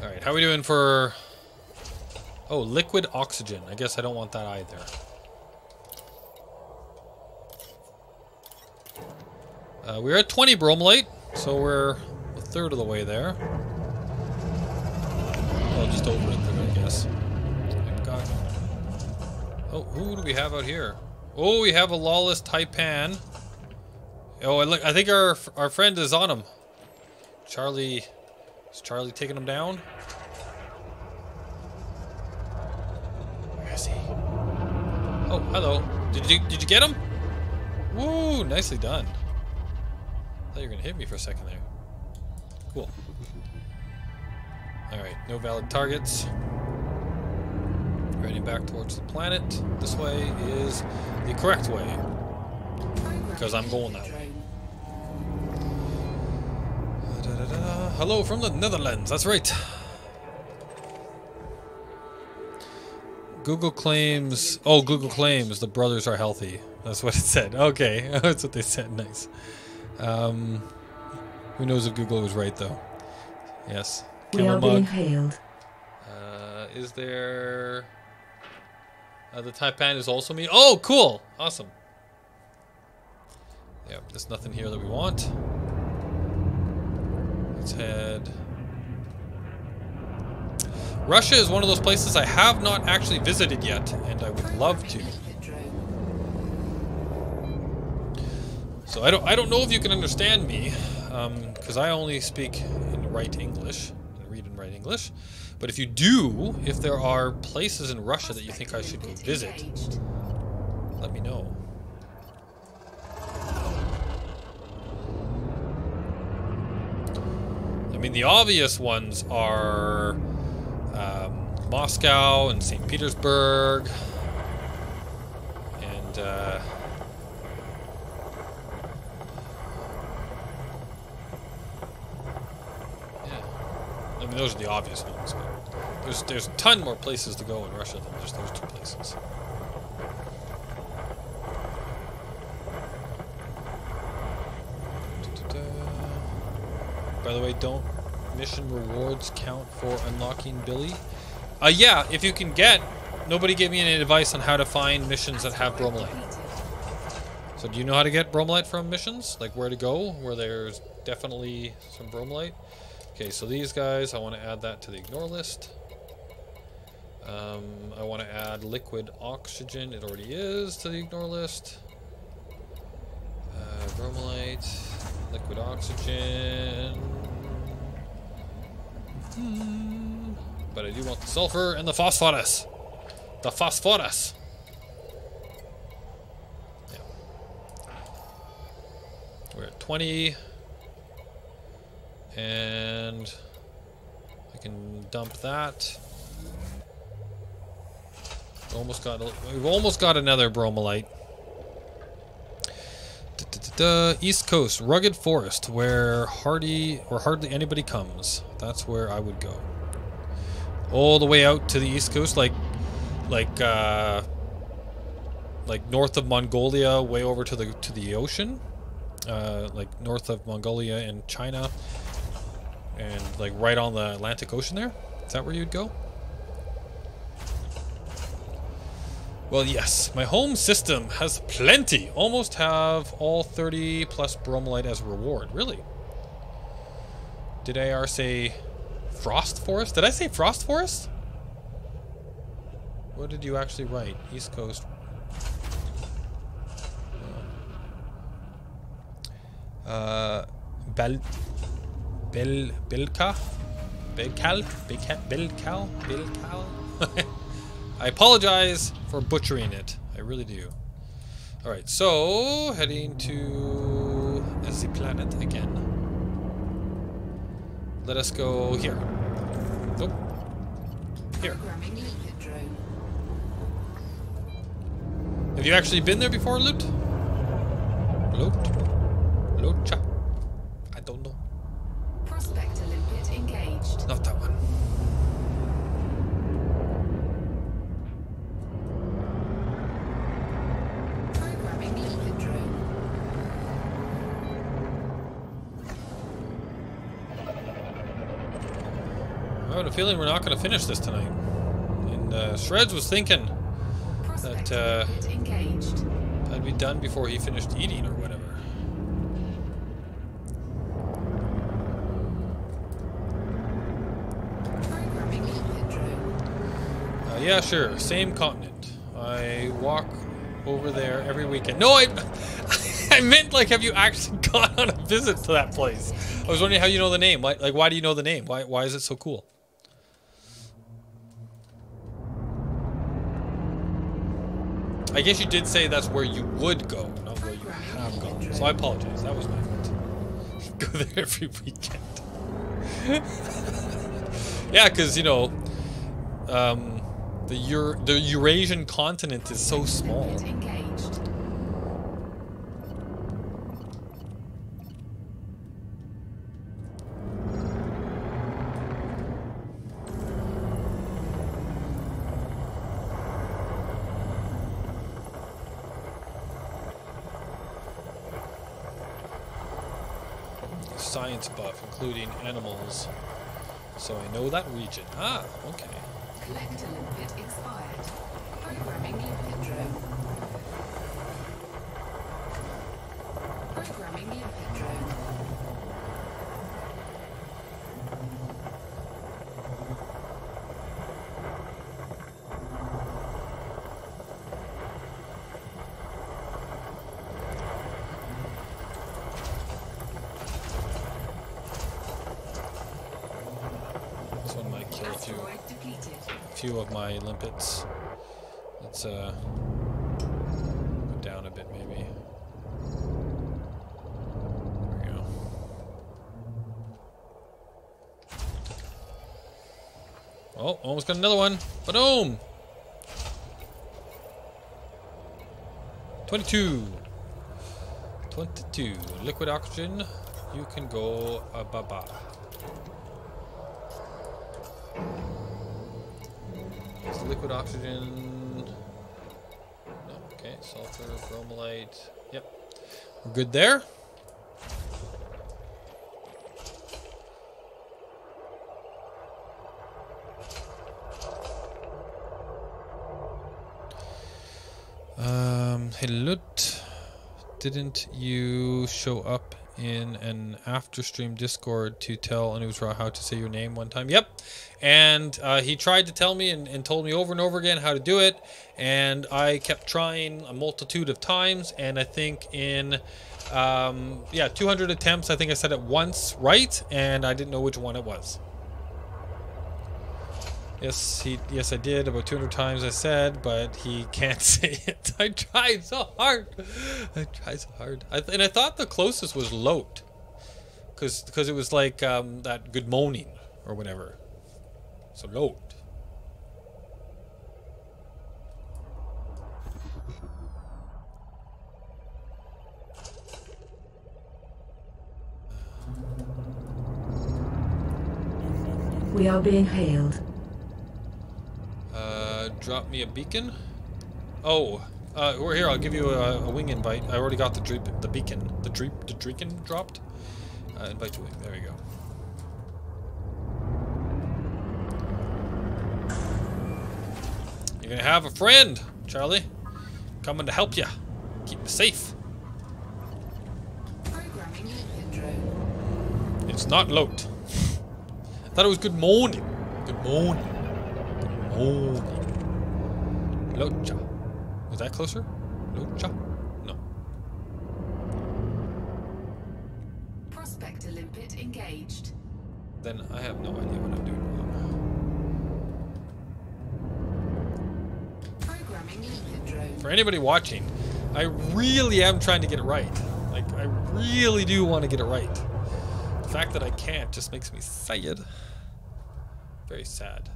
S1: Alright, how are we doing for... Oh, liquid oxygen. I guess I don't want that either. We're at 20 Bromellite, so we're a third of the way there. Well, just over it there, I guess. Oh, who do we have out here? Oh, we have a lawless Taipan. Oh, I think our friend is on him. Charlie, is Charlie taking him down? Where is he? Oh, hello. Did you get him? Woo, nicely done. I thought you were gonna hit me for a second there. Cool. All right, no valid targets. Heading back towards the planet. This way is the correct way. Because I'm going that way. Hello from the Netherlands. That's right. Google claims... Oh, Google claims the brothers are healthy. That's what it said. Okay. That's what they said. Nice. Who knows if Google was right, though. Yes.
S4: We are being hailed.
S1: Is there... the Taipan is also me. Oh, cool. Awesome. Yeah, there's nothing here that we want. Let's head... Russia is one of those places I have not actually visited yet, and I would love to. So I don't know if you can understand me, because I only speak in right English, and read and write English. But if you do, if there are places in Russia that you think I should go visit, let me know. I mean, the obvious ones are Moscow and St. Petersburg. And, yeah. I mean, those are the obvious ones, but there's a ton more places to go in Russia than just those two places. By the way, don't mission rewards count for unlocking Billy? Yeah, if you can get... Nobody gave me any advice on how to find missions that have Bromellite. So do you know how to get Bromellite from missions? Like where to go, where there's definitely some Bromellite? Okay, so these guys, I want to add that to the ignore list. I want to add liquid oxygen. It already is to the ignore list. Bromellite, liquid oxygen. But I do want the sulfur and the phosphorus. The phosphorus. Yeah. We're at 20. And I can dump that. We've almost got another Bromellite. East Coast, rugged forest, where hardly anybody comes. That's where I would go. All the way out to the East Coast, like north of Mongolia, way over to the ocean, like north of Mongolia and China, and like right on the Atlantic Ocean there. Is that where you'd go? Well, yes. My home system has plenty. Almost have all 30 plus Bromellite as a reward. Really? Did AR say Frost Forest? Did I say Frost Forest? What did you actually write? East Coast. Belcal? I apologize for butchering it. I really do. Alright, so heading to the planet again. Let us go here. Nope. Here. Have you actually been there before, Loot? Loot? I don't know.
S2: Prospector limpet engaged.
S1: Not that one.
S2: Programming limpet drone.
S1: I have a feeling we're not going to finish this tonight. And Shreds was thinking that
S2: engaged.
S1: I'd be done before he finished eating or whatever.
S2: Programming limpet drone.
S1: Yeah, sure. Same continent. I walk over there every weekend. No, I meant like, have you actually gone on a visit to that place? I was wondering how you know the name. Like, why do you know the name? Why is it so cool? I guess you did say that's where you would go, not where you have gone. So I apologize. That was my fault. Go there every weekend. Yeah, because, you know, the Eurasian continent is so small. Science buff, including animals. So I know that region. Ah, okay.
S2: Collector limpet expired. Programming limpet drone. Programming limpet drone.
S1: This one might kill
S2: Asteroid depleted.
S1: a few of my limpets. Let's go down a bit maybe. There we go. Oh, almost got another one. Boom! 22. 22. Liquid oxygen. You can go bye-bye. Is liquid oxygen... No, okay. Sulfur, bromellite. Yep. We're good there. Hey, Lut, didn't you show up in an after stream Discord to tell Anusra how to say your name one time? Yep. And he tried to tell me and told me over and over again how to do it. And I kept trying a multitude of times. And I think in, 200 attempts, I think I said it once right. And I didn't know which one it was. Yes, I did. About 200 times I said, but he can't say it. I tried so hard. And I thought the closest was Lot. Because it was like that good morning or whatever. So Lot.
S4: We are being hailed.
S1: Drop me a beacon. Oh, we're here. I'll give you a wing invite. I already got the beacon. The beacon dropped. Invite to wing. There we go. You're gonna have a friend, Charlie. Coming to help you. Keep you safe.
S2: Programming liquid drone.
S1: It's not Lot. I thought it was good morning. Good morning. Good morning. Locha. Was that closer? Locha? No.
S2: Prospector limpet engaged.
S1: Then I have no idea what I'm doing wrong.
S2: Programming limpet drone.
S1: For anybody watching, I really am trying to get it right. Like, I really do want to get it right. The fact that I can't just makes me sad. Very sad.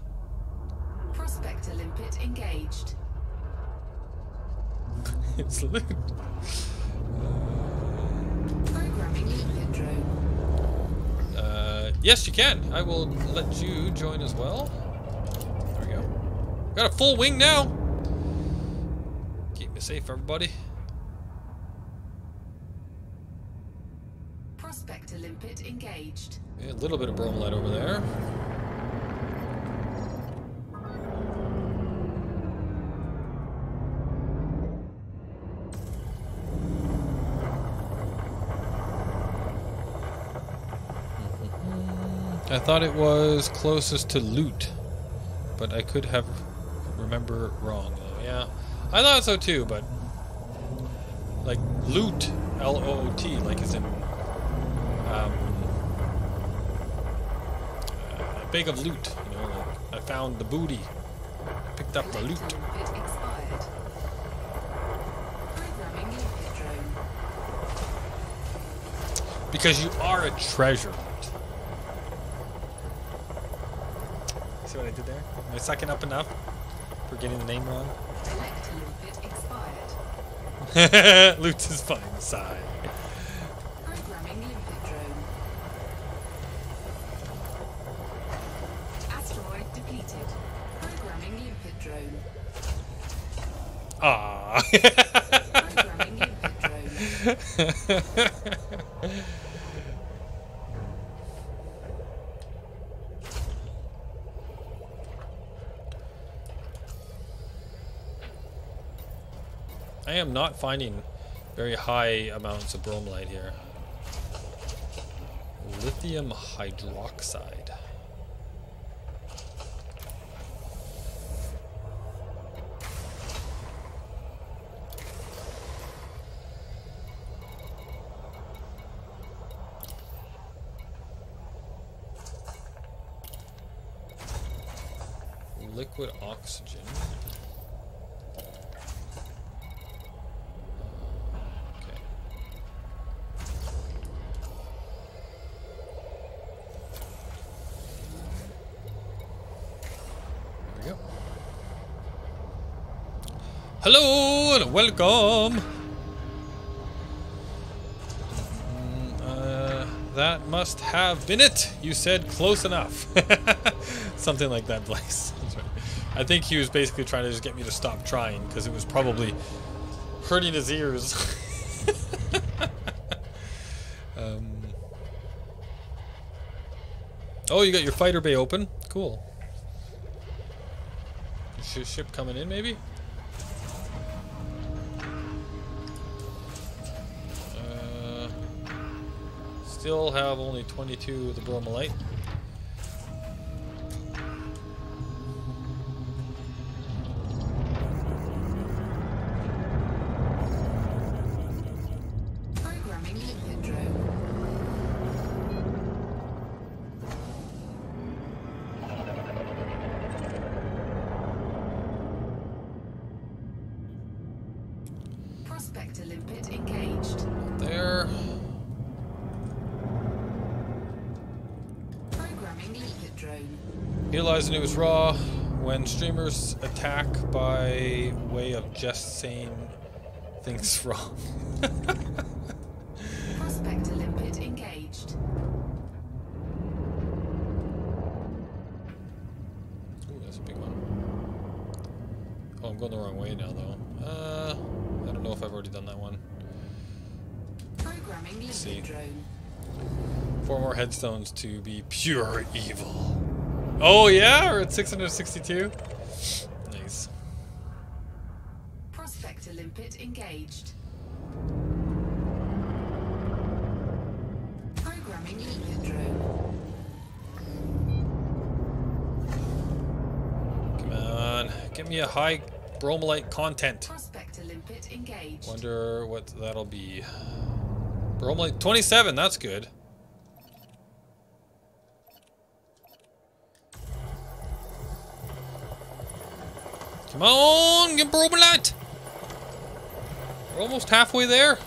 S2: Prospector limpet engaged.
S1: It's loot.
S2: Programming limpet drone.
S1: Yes, you can. I will let you join as well. There we go. Got a full wing now. Keep me safe, everybody.
S2: Prospector limpet engaged.
S1: Yeah, a little bit of bromellite over there. I thought it was closest to loot, but I could have remember wrong. Yeah, I thought so too, but like loot, L-O-O-T, like it's in a bag of loot. You know, like I found the booty, picked up the loot.
S2: Limpet expired. Programming limpet drone.
S1: Because you are a treasure. See what I did there? Am I sucking up enough for getting the name wrong?
S2: Select limpet expired.
S1: Loot is fine, sigh.
S2: Programming limpet drone. Asteroid depleted. Programming limpet drone.
S1: Ah.
S2: Programming limpet drone.
S1: I am not finding very high amounts of bromellite here. Lithium hydroxide. Liquid oxygen. Hello and welcome. That must have been it. You said close enough. Something like that, Blaze. That's right. I think he was basically trying to just get me to stop trying because it was probably hurting his ears. Oh, you got your fighter bay open. Cool. Ship coming in, maybe? Still have only 22 of the Bromellite.
S2: Programming limpet drone. Prospector limpet engaged.
S1: There.
S2: Programming limpet drone.
S1: Realizing it was raw when streamers attack by way of just saying things wrong.
S2: Prospector limpet engaged.
S1: Ooh, that's a big one. Oh, I'm going the wrong way now, though. I don't know if I've already done that one.
S2: Programming limpet
S1: See.
S2: drone.
S1: 4 more headstones to be pure evil. Oh yeah, we're at 662. Nice.
S2: Prospector limpet engaged. Programming limpet drone.
S1: Come on, give me a high Bromellite content.
S2: Prospector limpet engaged.
S1: Wonder what that'll be. Bromellite 27, that's good. Come on, get Bromellite. We're almost halfway there.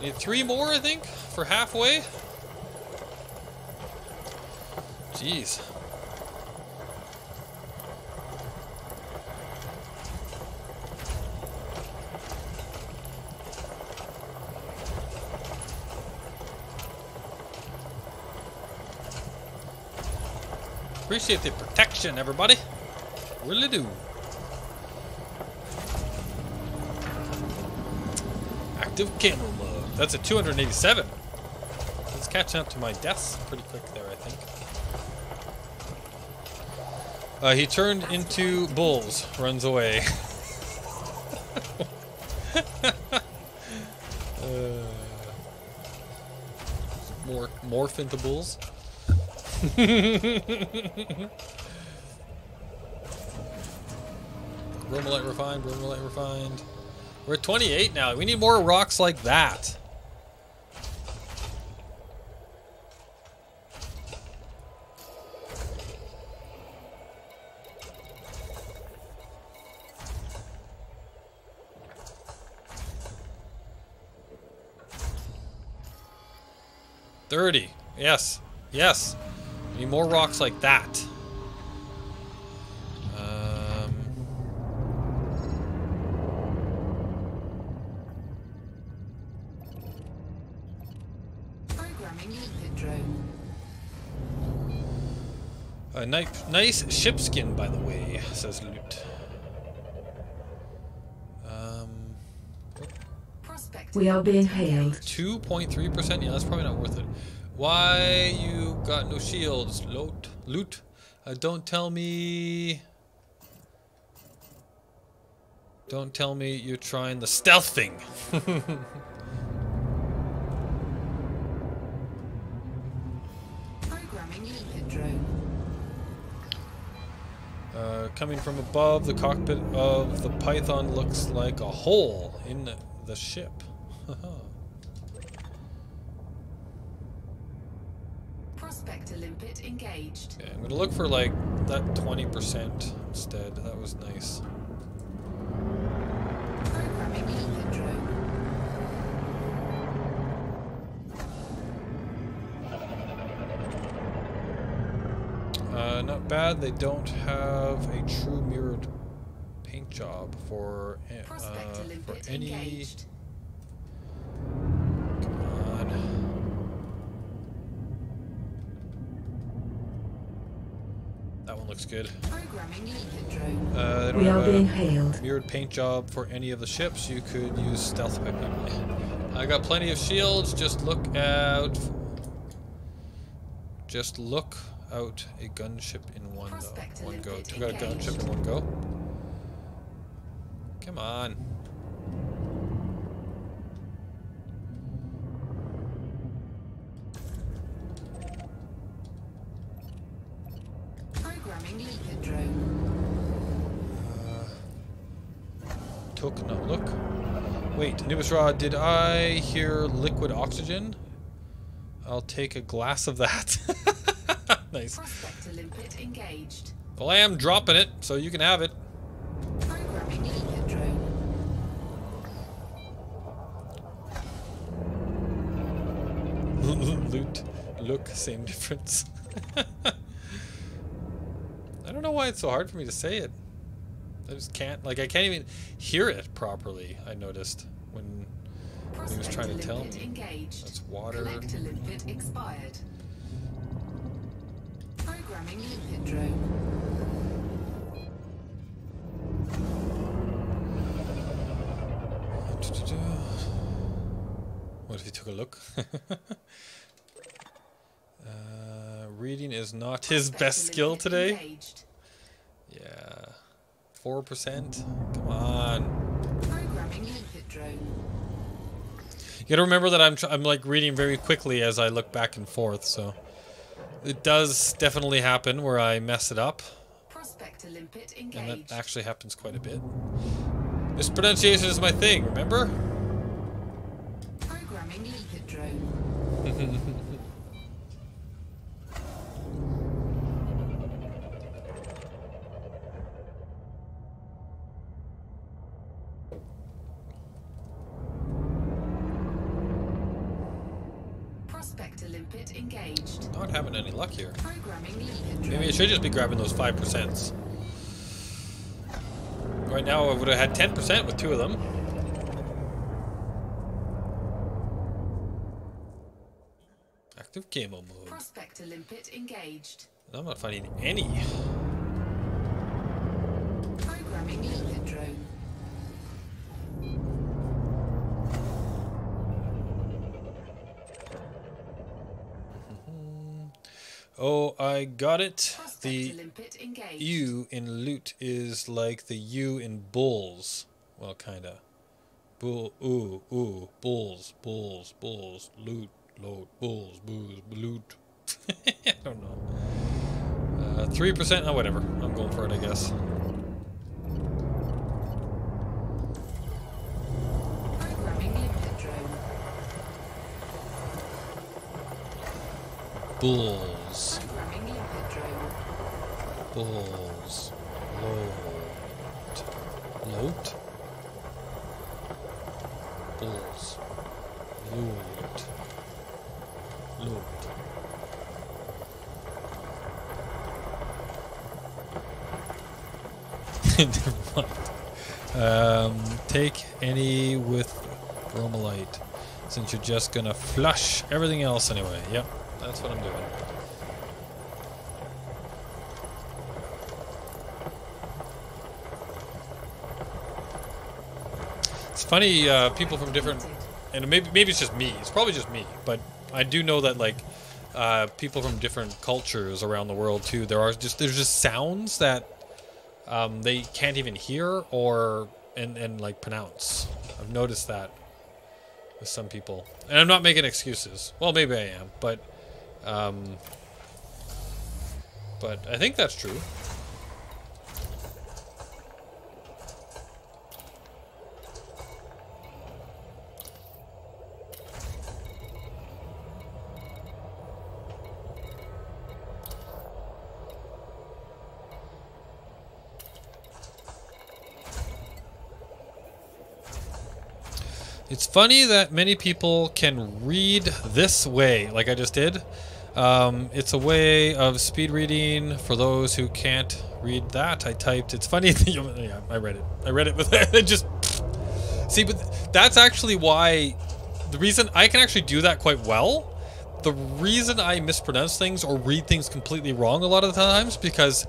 S1: Need 3 more, I think, for halfway. Jeez. Appreciate the protection, everybody. Really do. Active camera mode. That's a 287. It's catching up to my deaths pretty quick there, I think. He turned into bulls. Runs away. Morph into bulls. Bromellite refined, Bromellite refined. We're at 28 now. We need more rocks like that. $30. Yes. Yes. We need more rocks like that.
S2: Programming limpet drone.
S1: Nice ship skin, by the way, says Loot.
S2: Prospector
S4: We are being
S2: limpet
S4: hailed.
S2: engaged.
S1: 2.3%? Yeah, that's probably not worth it. Why you got no shields? Loot. Don't tell me... Don't tell me you're trying the stealth thing.
S2: Programming limpet drone.
S1: Coming from above, the cockpit of the Python looks like a hole in the ship.
S2: Prospector limpet engaged.
S1: Okay, I'm gonna look for like that 20% instead. That was nice.
S2: Programming limpet drone.
S1: Not bad. They don't have a true mirrored paint paint job for any.
S2: Engaged.
S1: Come on. That one looks good.
S2: Programming lead drone.
S1: They don't
S4: We
S1: have
S4: are
S1: a
S4: being hailed.
S1: mirrored paint job for any of the ships. You could use stealth equipment. I got plenty of shields. Just look out. Just look out a gunship in one go. Took out a gunship in one go. Come on.
S2: Programming lead drone.
S1: Took no look. Wait, Anubis Rod, did I hear liquid oxygen? I'll take a glass of that. Nice.
S2: Prospector limpet engaged.
S1: Well, I am dropping it, so you can have it.
S2: Programming lead drone.
S1: Loot, look, same difference. I don't know why it's so hard for me to say it. I just can't, like, I can't even hear it properly, I noticed, when he was trying to tell me.
S2: Engaged.
S1: That's water.
S2: Collector limpet expired. Programming limpet drone.
S1: What if he took a look? Reading is not his best skill today.
S2: Engaged.
S1: Yeah. 4%? Come on.
S2: Programming limpet drone.
S1: You gotta remember that I'm like reading very quickly as I look back and forth, so it does definitely happen where I mess it up,
S2: Prospector limpet
S1: and
S2: engaged.
S1: that actually happens quite a bit. Mispronunciation is my thing, remember?
S2: Programming limpet drone. Prospector limpet engaged.
S1: Not having any luck here.
S2: Programming limpet drone.
S1: Maybe I should just be grabbing those 5%. Right now I would have had 10% with 2 of them. Active camo mode.
S2: Prospector limpet engaged.
S1: I'm not finding any.
S2: Programming limpet drone.
S1: Oh, I got it.
S2: Prospector
S1: The
S2: limpet engaged.
S1: U in loot is like the U in bulls. Well, kinda. Bull, ooh, bulls, loot, load, bulls, booze, loot. I don't know. 3%, oh, whatever. I'm going for it, I guess.
S2: Programming limpet drone.
S1: Bulls,
S2: Programming limpet drone.
S1: bulls, load, bulls, loot. Never mind. Take any with Bromellite, since you're just gonna flush everything else anyway. Yep, that's what I'm doing. It's funny, people from different, and maybe it's just me. It's probably just me, but I do know that like people from different cultures around the world too. There's just sounds that they can't even hear or and like pronounce. I've noticed that with some people, and I'm not making excuses. Well, maybe I am, but I think that's true. It's funny that many people can read this way, like I just did. It's a way of speed reading for those who can't read that. I typed. It's funny. Yeah, I read it. I read it, but it just see. But that's actually why the reason I can actually do that quite well. The reason I mispronounce things or read things completely wrong a lot of the times because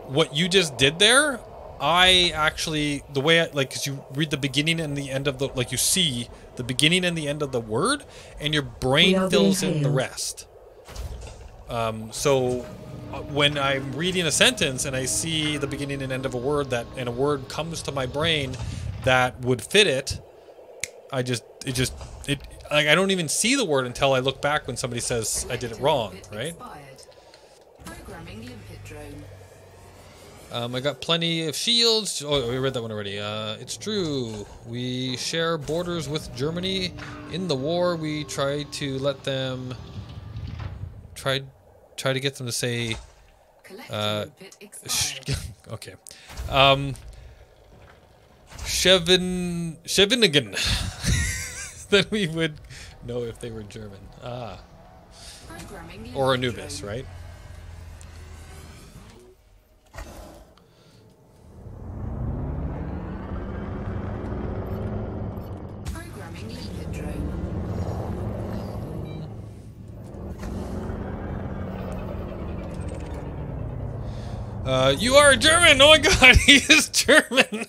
S1: what you just did there, I actually the way I, like, 'cause you read the beginning and the end of the you see the beginning and the end of the word, and your brain fills in the rest. So when I'm reading a sentence and I see the beginning and end of a word and a word comes to my brain that would fit it, I don't even see the word until I look back when somebody says I did it wrong, right?
S2: Programming limpet drone.
S1: I got plenty of shields. Oh, we read that one already. It's true. We share borders with Germany. In the war, we tried to let them try to get them to say okay. Shevinigan. Then we would know if they were German. Or Anubis, right?
S2: Programming limpet drone.
S1: You are German! Oh my god, he is German!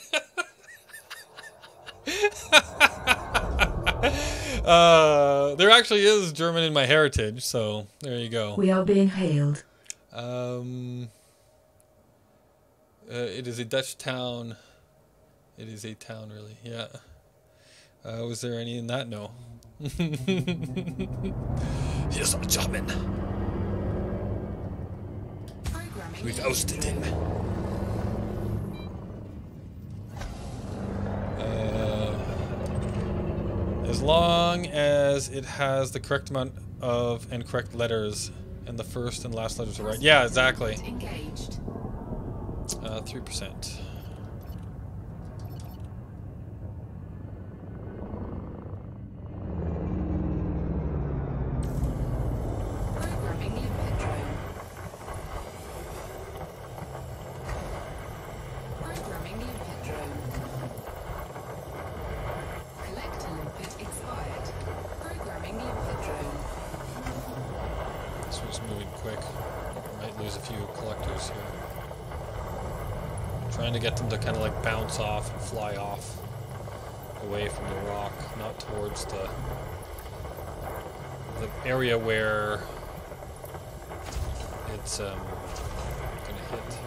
S1: There actually is German in my heritage, so there you go.
S4: We are being hailed.
S1: It is a Dutch town. It is a town, really, yeah. Was there any in that? No. He's a German. We've ousted him. As long as it has the correct amount of and correct letters, and the first and last letters are right. Yeah, exactly. 3%.
S2: Programming limpet drone. Programming limpet drone. Collector limpet expired. Programming limpet drone.
S1: This one's moving quick. Might lose a few collectors here. Trying to get them to kind of like bounce off and fly off away from the rock, not towards the area where it's gonna hit.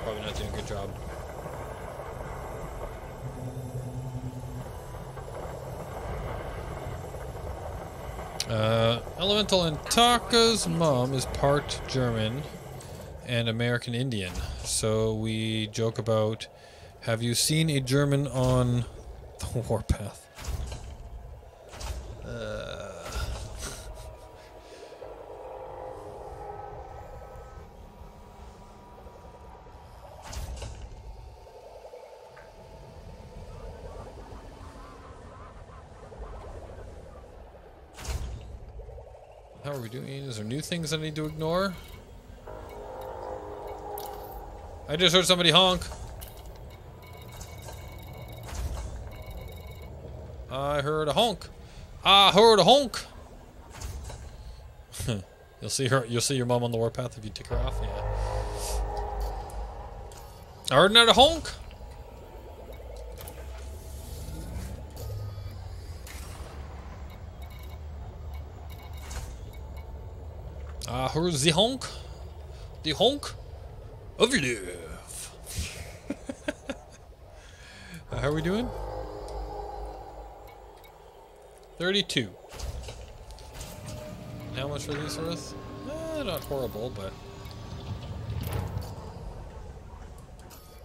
S1: Probably not doing a good job. Elemental and Taka's mom is part German and American Indian. So we joke about, have you seen a German on the warpath? How are we doing? Is there new things I need to ignore? I just heard somebody honk. I heard a honk. I heard a honk. You'll see her. You'll see your mom on the warpath if you take her off. Yeah. I heard another honk. I heard the honk. The honk of love. How are we doing? 32. How much for these worth? Not horrible, but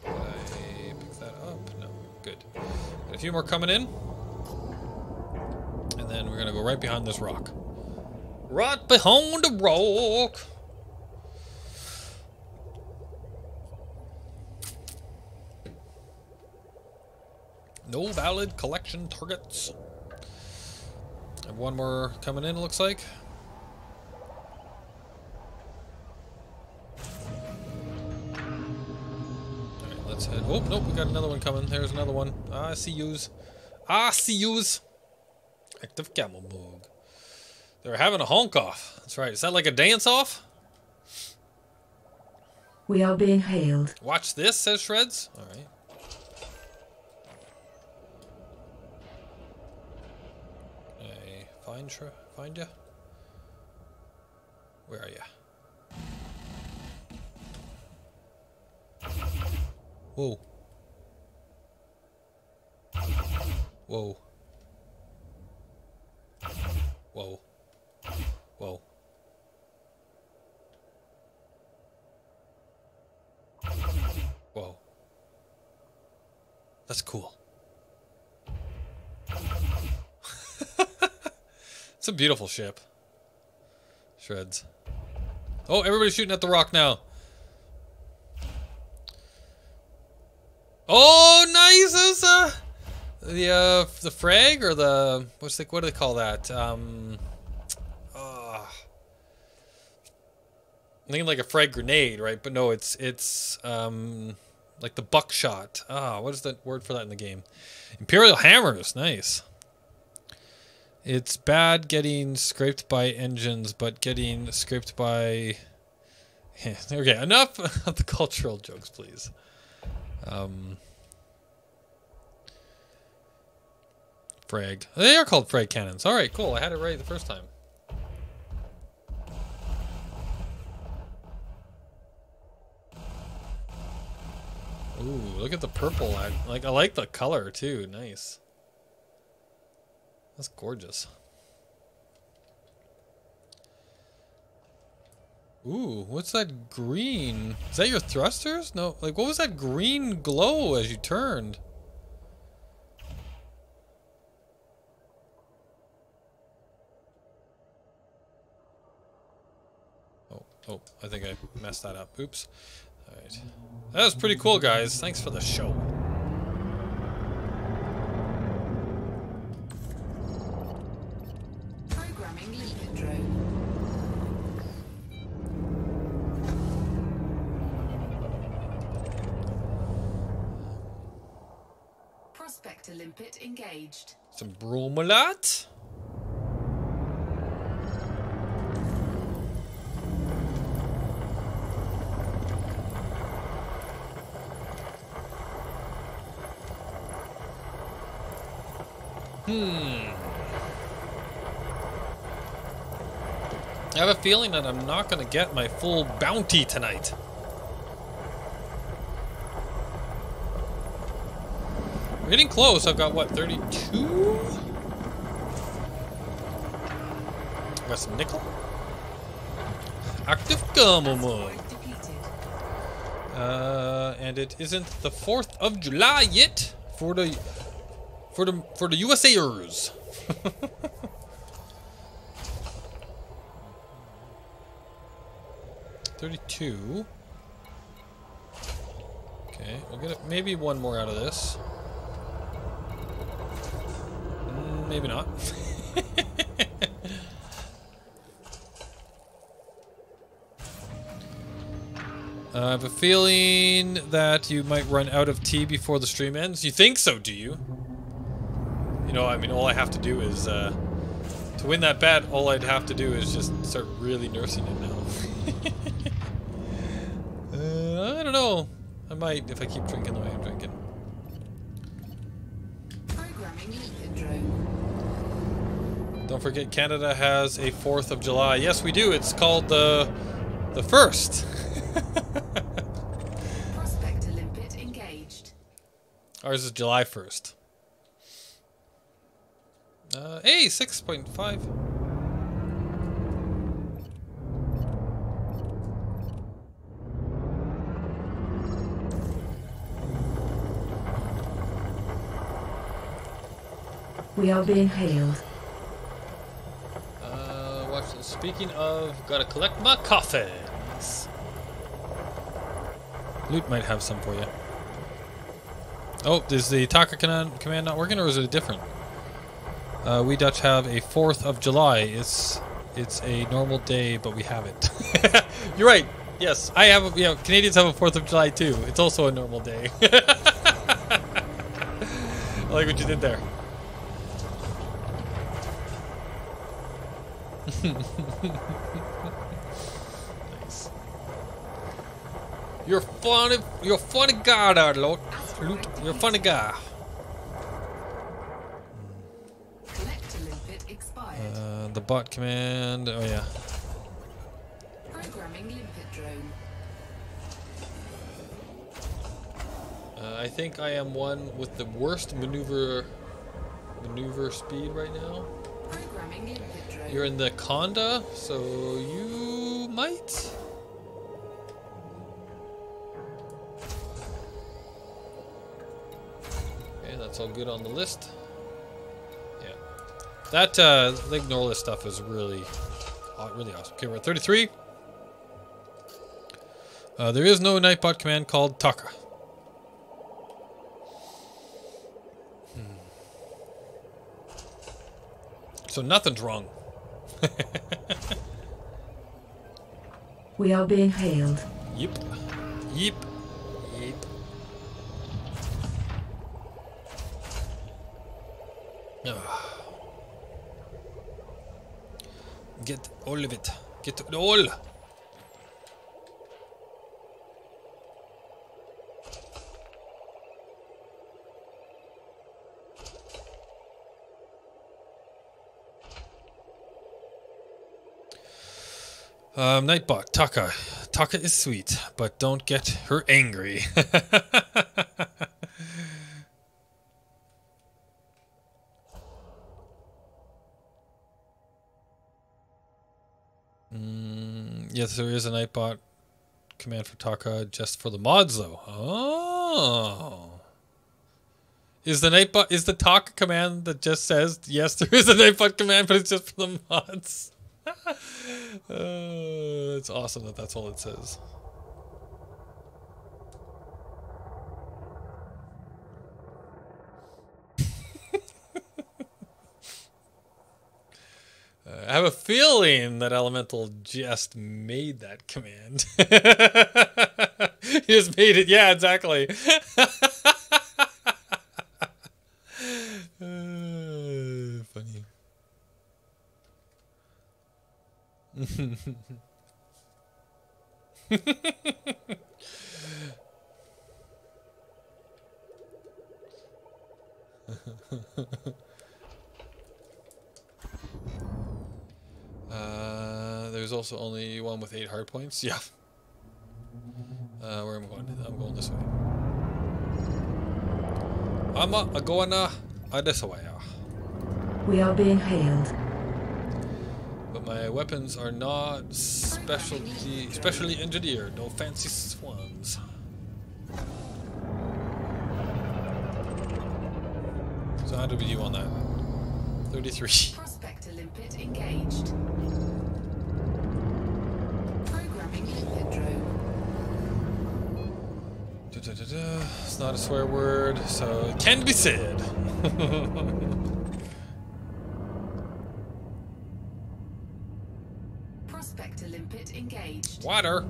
S1: did I pick that up? No. Good. Got a few more coming in. And then we're gonna go right behind this rock. Right behind the rock. No valid collection targets. Have one more coming in, it looks like. Alright, let's head. Oh, nope, we got another one coming. There's another one. I see yous. I see yous. Active camel bug. They're having a honk off. That's right. Is that like a dance off?
S4: We are being hailed.
S1: Watch this, says Shreds. Alright. Find ya? Where are ya? Whoa. Whoa. Whoa. Whoa. Whoa. That's cool. It's a beautiful ship. Shreds. Oh, everybody's shooting at the rock now. Oh, nice! That's the frag or the what do they call that? I'm thinking like a frag grenade, right? But no, it's like the buckshot. What is the word for that in the game? Imperial hammers, nice. It's bad getting scraped by engines, but getting scraped by... Okay, enough of the cultural jokes, please. Frag. They are called frag cannons. Alright, cool. I had it right the first time. Ooh, look at the purple. I like the color, too. Nice. That's gorgeous. Ooh, what's that green? Is that your thrusters? No, like what was that green glow as you turned? Oh, I think I messed that up. Oops. Alright. That was pretty cool, guys. Thanks for the show.
S2: Prospector limpet engaged.
S1: Some Bromellite. I have a feeling that I'm not going to get my full bounty tonight. We're getting close. I've got, what, 32? Got some nickel. Active camel. And it isn't the 4th of July yet for the USAers. 32. Okay, we'll get maybe one more out of this. Maybe not. I have a feeling that you might run out of tea before the stream ends. You think so, do you? You know, I mean, all I have to do is, to win that bet, all I'd have to do is just start really nursing it now. I don't know. I might if I keep drinking the way I'm drinking.
S2: Programming limpet drone.
S1: Don't forget, Canada has a 4th of July. Yes, we do. It's called the 1st.
S2: Prospector limpet engaged.
S1: Ours is July 1st. Hey, 6.5.
S4: We are being hailed.
S1: Watch this. Speaking of, gotta collect my coffins. Loot might have some for you. Oh, is the Taka command not working, or is it different? We Dutch have a 4th of July. It's a normal day, but we have it. You're right. Yes, I have. Canadians have a 4th of July too. It's also a normal day. I like what you did there. Nice. You're funny. You're a funny guy, there, Lord. You're a funny guy. The bot command. Oh yeah.
S2: Programming limpet drone.
S1: I think I am one with the worst maneuver speed right now.
S2: Programming limpet drone.
S1: You're in the Conda, so you might. Okay, that's all good on the list. Yeah, that the ignore list stuff is really awesome. Okay, we're at 33. There is no Nightbot command called Taka. So nothing's wrong.
S4: We are being hailed.
S1: Yep. Yep. Yep. Get all of it. Get it all. Nightbot, Taka. Taka is sweet, but don't get her angry. Yes, there is a Nightbot command for Taka just for the mods, though. Oh. Is the Taka command that just says, yes, there is a Nightbot command, but it's just for the mods? It's awesome that that's all it says. I have a feeling that Elemental just made that command. He just made it. Yeah, exactly. Funny. There's also only one with 8 hard points. Yeah. Where am I going? I'm going this way. I'm going this way.
S4: We are being hailed.
S1: But my weapons are not specially engineered. No fancy swans. So how did we do on that? 33.
S2: Prospector limpet engaged. Programming limpet drone.
S1: It's not a swear word, so it can be said.
S2: Prospector limpet engaged.
S1: Water.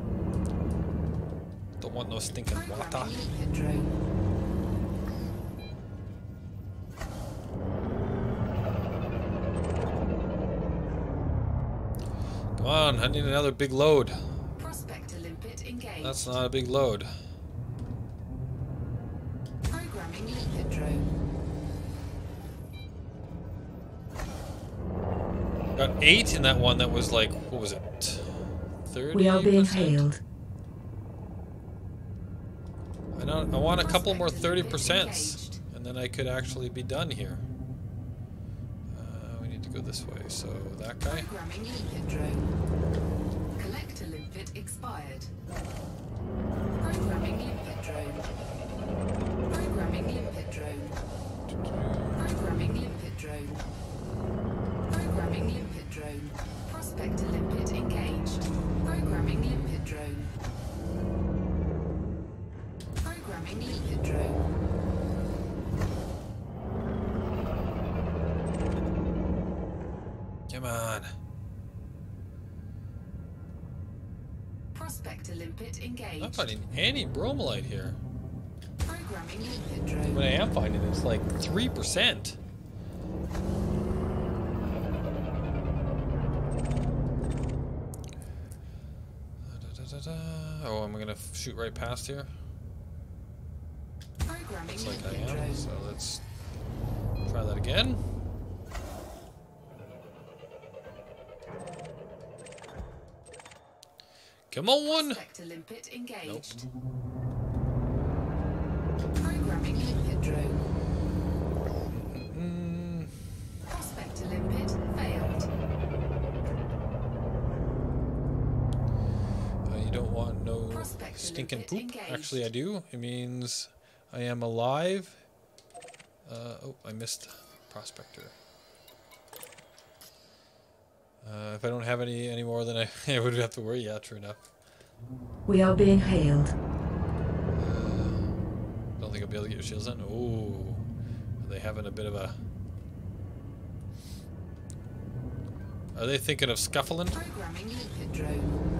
S1: Don't want no stinking water.
S2: Programming limpet drone.
S1: Come on, I need another big load.
S2: Prospector limpet engaged.
S1: That's not a big load.
S2: Programming limpet drone.
S1: Got 8 in that one that was like, what was it? 30%?
S4: We are being hailed.
S1: I want a couple more 30%, and then I could actually be done here. We need to go this way, so that guy.
S2: Programming limpet drone. Collector limpet expired. Programming limpet drone. Programming limpet drone. Programming limpet drone. Programming limpet drone. Prospector limpet engaged. Programming limpet drone. Programming limpet drone.
S1: Come on.
S2: Prospector limpet engaged.
S1: I'm not finding any bromellite here.
S2: Programming limpet drone.
S1: What I am finding is like 3%. Oh, am I gonna shoot right past here?
S2: Programming
S1: Looks like I
S2: limpet
S1: am.
S2: drone.
S1: So let's try that again. Come on!
S2: Prospector limpet engaged.
S1: Nope.
S2: Programming limpet drone. Prospector limpet failed.
S1: You don't want no
S2: Prospector
S1: stinking
S2: limpet
S1: poop.
S2: engaged.
S1: Actually, I do. It means I am alive. Oh, I missed Prospector. If I don't have any more, then I would have to worry. Yeah, true enough.
S4: We are being hailed.
S1: Don't think I'll be able to get your shields on. Oh, are they having a bit of a... Are they thinking of scuffling?
S2: Programming limpet drone.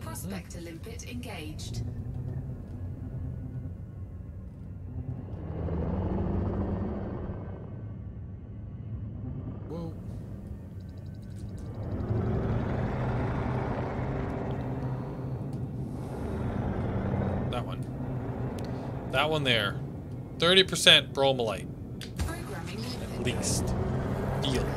S2: Prospector limpet engaged.
S1: Whoa. That one. That one there. 30% bromellite.
S2: Programming limpet
S1: At least. Feel it.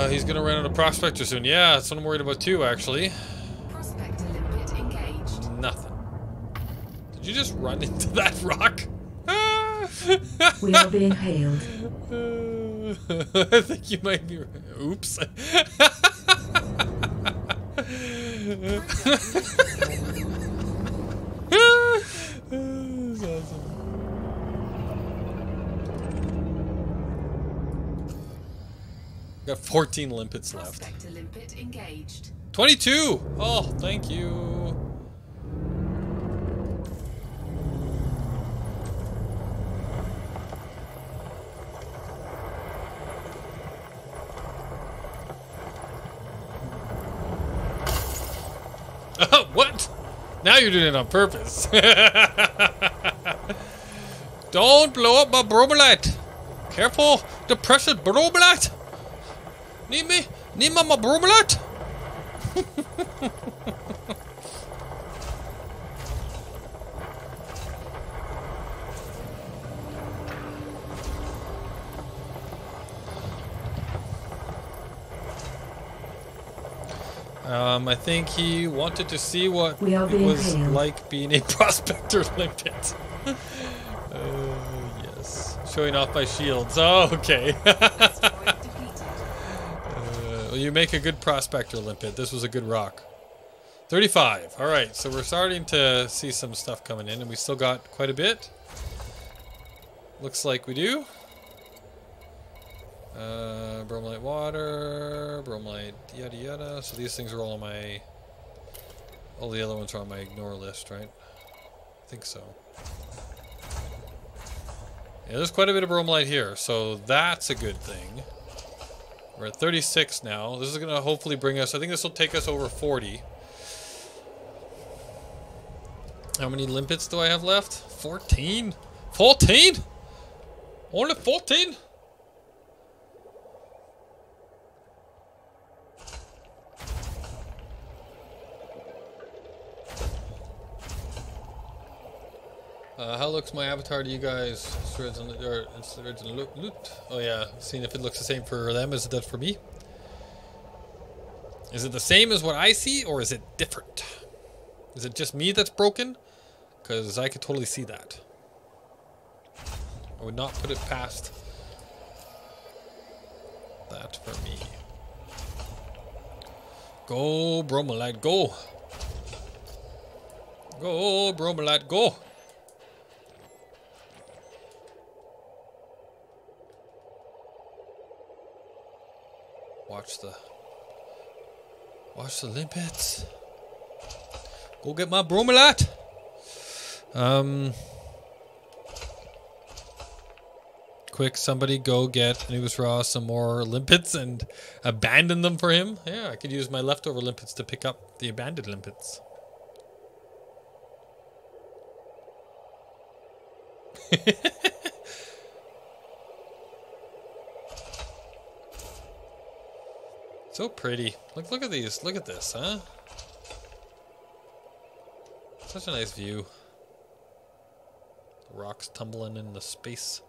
S1: He's gonna run out of prospector soon. Yeah, that's what I'm worried about too, actually.
S2: Prospector limpet engaged.
S1: Nothing. Did you just run into that rock?
S4: We are being hailed.
S1: I think you might be. Oops. That's awesome. Got 14 limpets left.
S2: Prospector limpet engaged.
S1: 22! Oh, thank you. What? Now you're doing it on purpose. Don't blow up my bromellite. Careful, the precious bromellite. Need me? Need my bromellite? I think he wanted to see what
S4: We are
S1: it
S4: being
S1: was
S4: hailed.
S1: like being a prospector limpet. Yes. Showing off my shields. Oh, okay.
S2: Asteroid defeated.
S1: Well, you make a good prospector limpet. This was a good rock. 35. All right, so we're starting to see some stuff coming in, and we still got quite a bit. Looks like we do. Bromellite water, bromellite yada yada. So these things are all on my... All the other ones are on my ignore list, right? I think so. Yeah, there's quite a bit of bromellite here, so that's a good thing. We're at 36 now. This is going to hopefully bring us... I think this will take us over 40. How many limpets do I have left? 14? 14? Only 14? How looks my avatar to you guys? Swords and loot. Oh yeah, seeing if it looks the same for them as it does for me. Is it the same as what I see, or is it different? Is it just me that's broken? Because I could totally see that. I would not put it past that for me. Go, Bromellite, go! Go, Bromellite, go! Watch the limpets. Go get my Bromellite. Quick, somebody go get Anubis Raw some more limpets and abandon them for him. Yeah, I could use my leftover limpets to pick up the abandoned limpets. So pretty. Look at these. Look at this, huh? Such a nice view. The rocks tumbling in the space.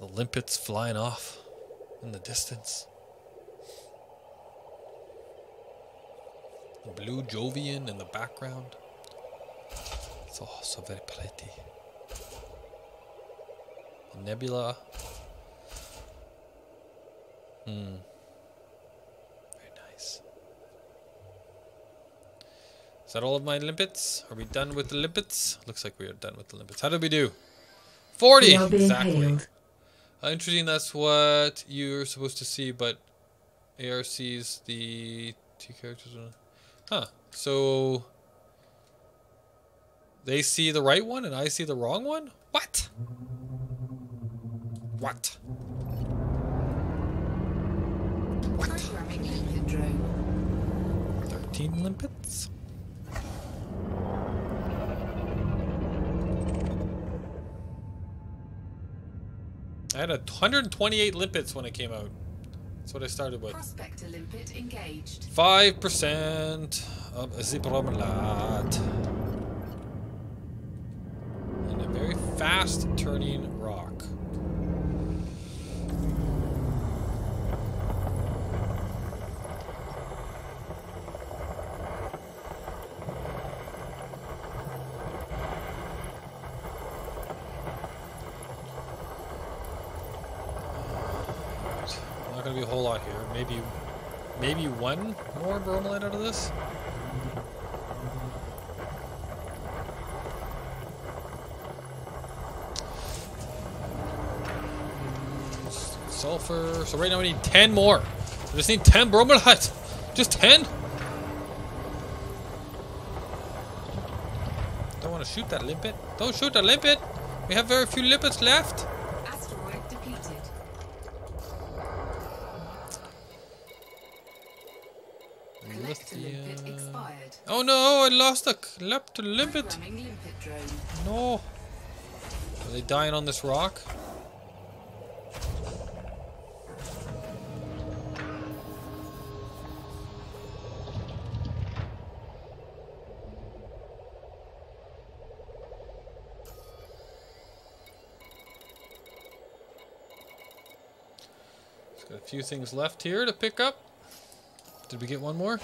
S1: The limpets flying off in the distance. The blue Jovian in the background. It's all so very pretty. The nebula. Very nice. Is that all of my limpets? Are we done with the limpets? Looks like we are done with the limpets. How did we do? 40!
S4: We are being
S1: Exactly.
S4: hailed.
S1: Interesting, that's what you're supposed to see, but AR sees the two characters. Huh. So they see the right one and I see the wrong one? What? What?
S2: Programming limpet drone.
S1: 13 limpets? I had 128 limpets when it came out. That's what I started with.
S2: Prospector limpet engaged.
S1: 5% of the Bromellite. And a very fast turning rock. Not gonna be a whole lot here. Maybe one more Bromellite out of this. Sulfur. So right now we need 10 more. We just need 10 Bromellite. Just 10. Don't want to shoot that limpet. Don't shoot that limpet. We have very few limpets left.
S2: Asteroid depleted. Collect limpet expired.
S1: Oh no, I lost a limpet.
S2: Programming limpet drone.
S1: No. Are they dying on this rock? Just got a few things left here to pick up. Did we get one more?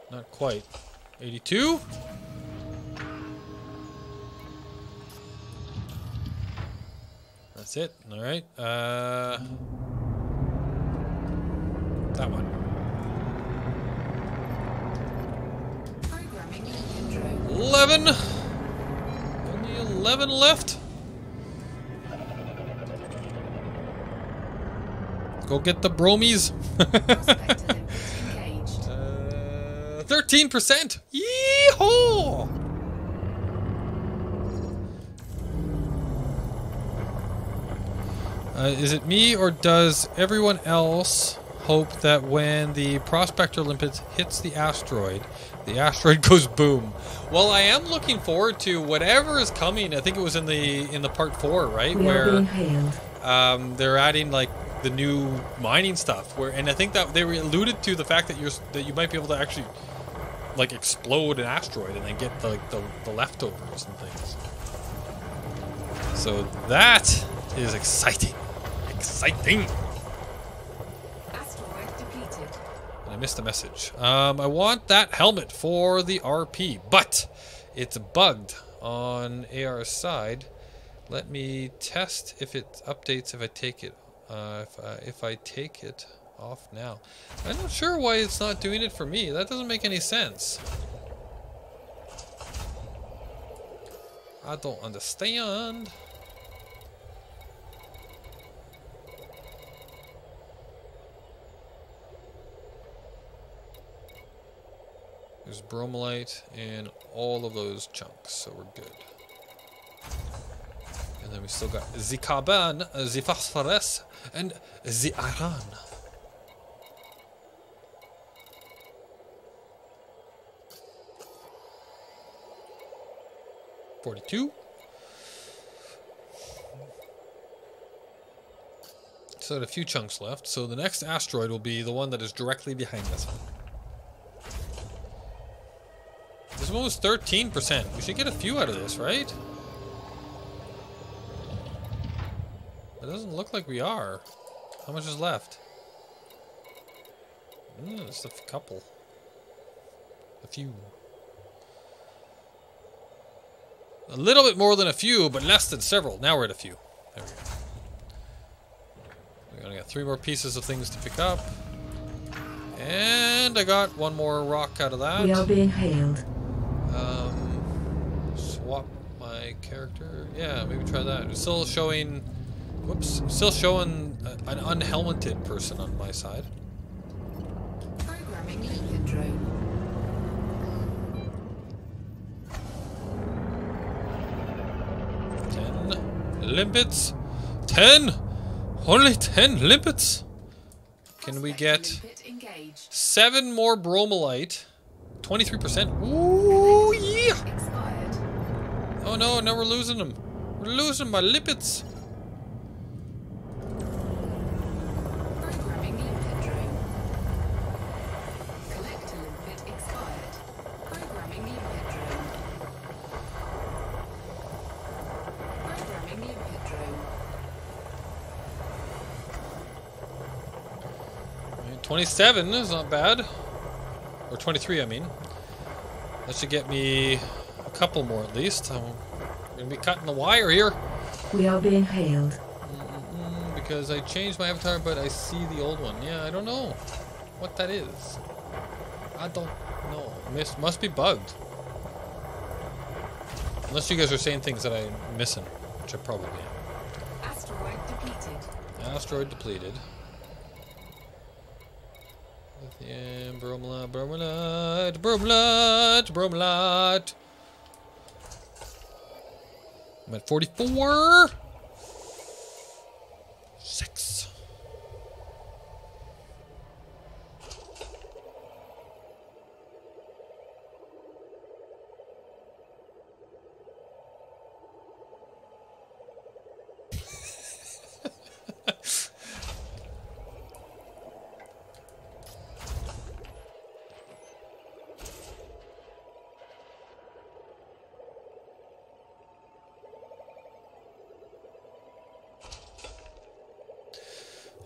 S1: Not quite. 82? That's it. All right. That one.
S2: Programming limpet drone.
S1: 11. Only 11 left. Go get the bromies.
S2: Prospector limpet engaged.
S1: 13%. Yeehaw! Is it me or does everyone else hope that when the prospector limpet hits the asteroid goes boom? Well, I am looking forward to whatever is coming. I think it was in the part 4, right?
S4: We are being hailed.
S1: They're adding like the new mining stuff, and I think that they alluded to the fact that you might be able to actually like explode an asteroid and then get the leftovers and things. So that is exciting. Exciting.
S2: Asteroid depleted.
S1: And I missed a message. I want that helmet for the RP, but it's bugged on AR's side. Let me test if it updates if I take it. If I take it off now. I'm not sure why it's not doing it for me. That doesn't make any sense. I don't understand. There's Bromellite in all of those chunks, so we're good. And then we still got the carbon, the phosphorus, and the iron. $42. So a few chunks left. So the next asteroid will be the one that is directly behind this one. This one was 13%. We should get a few out of this, right? It doesn't look like we are. How much is left? Just a couple. A few. A little bit more than a few, but less than several. Now we're at a few. There we go. We only got 3 more pieces of things to pick up. And I got one more rock out of that.
S4: We are being hailed.
S1: Swap my character. Yeah, maybe try that. It's still showing... Whoops. Still showing an unhelmeted person on my side.
S2: Programming limpet drone.
S1: 10 limpets. 10! Only 10 limpets! Can we get
S2: Limpet engaged.
S1: 7 more Bromellite? 23%? Ooh, yeah!
S2: Expired.
S1: Oh no, now we're losing them. We're losing my limpets.
S2: Programming limpet drone. Collector limpet expired. Programming limpet drone. Programming limpet drone.
S1: 27 is not bad. Or 23, I mean. That should get me a couple more at least. I'm going to be cutting the wire here.
S4: We are being hailed.
S1: Because I changed my avatar, but I see the old one. Yeah, I don't know what that is. I don't know. Must be bugged. Unless you guys are saying things that I'm missing, which I probably am.
S2: Asteroid depleted.
S1: Asteroid depleted. Lithium, bromellite, bromellite, bromellite, bromellite. I'm at 44. 6.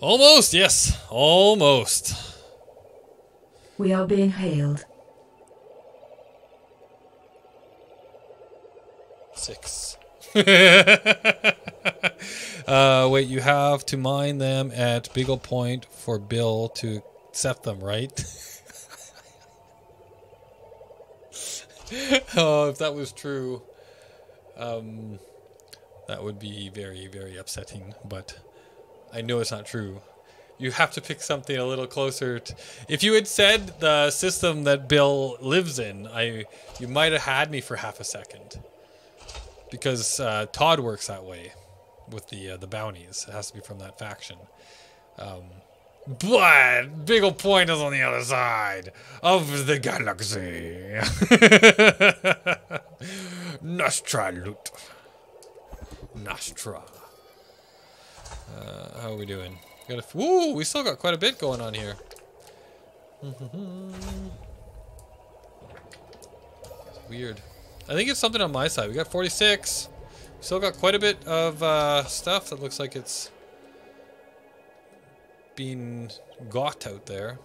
S1: Almost, yes. Almost.
S4: We are being hailed.
S1: 6. Wait, you have to mine them at Beagle Point for Bill to accept them, right? Oh, if that was true, that would be very, very upsetting, but I know it's not true. You have to pick something a little closer to... If you had said the system that Bill lives in, you might have had me for half a second. Because Todd works that way with the bounties. It has to be from that faction. But Big Ol' Point is on the other side of the galaxy. Nostra loot. Nostra. How are we doing? Woo! We still got quite a bit going on here. It's weird. I think it's something on my side. We got 46. Still got quite a bit of stuff that looks like it's being got out there.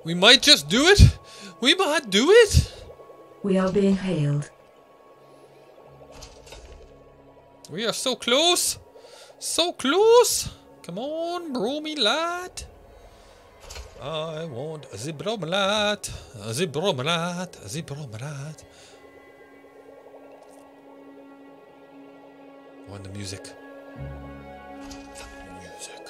S1: We might just do it. We might do it.
S4: We are being hailed.
S1: We are so close. So close. Come on, Bromellite. I want the Bromellite. The Bromellite. The Bromellite. I want the music. Music.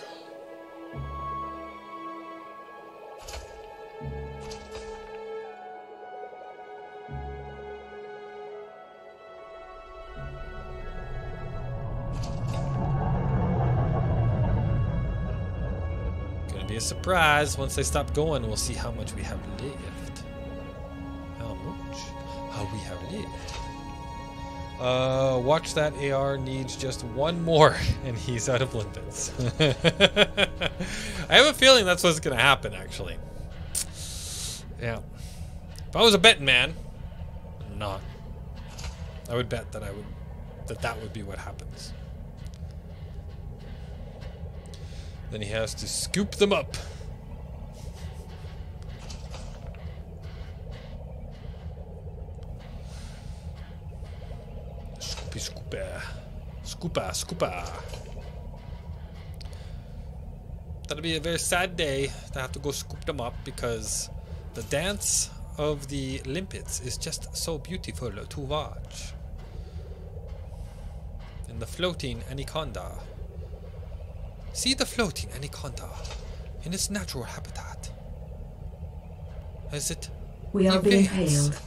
S1: be a surprise. Once they stop going, we'll see how much we have left. How much? How we have left. Watch that. AR needs just one more, and he's out of limpets. I have a feeling that's what's going to happen, actually. Yeah. If I was a betting man, I'm not. I would bet that that would be what happens. Then he has to scoop them up. Scoopy scooper. Scooper, scooper. That'll be a very sad day to have to go scoop them up because the dance of the limpets is just so beautiful to watch. And the floating anaconda. See the floating anaconda in its natural habitat. As it
S4: We are being
S1: evades
S4: hailed.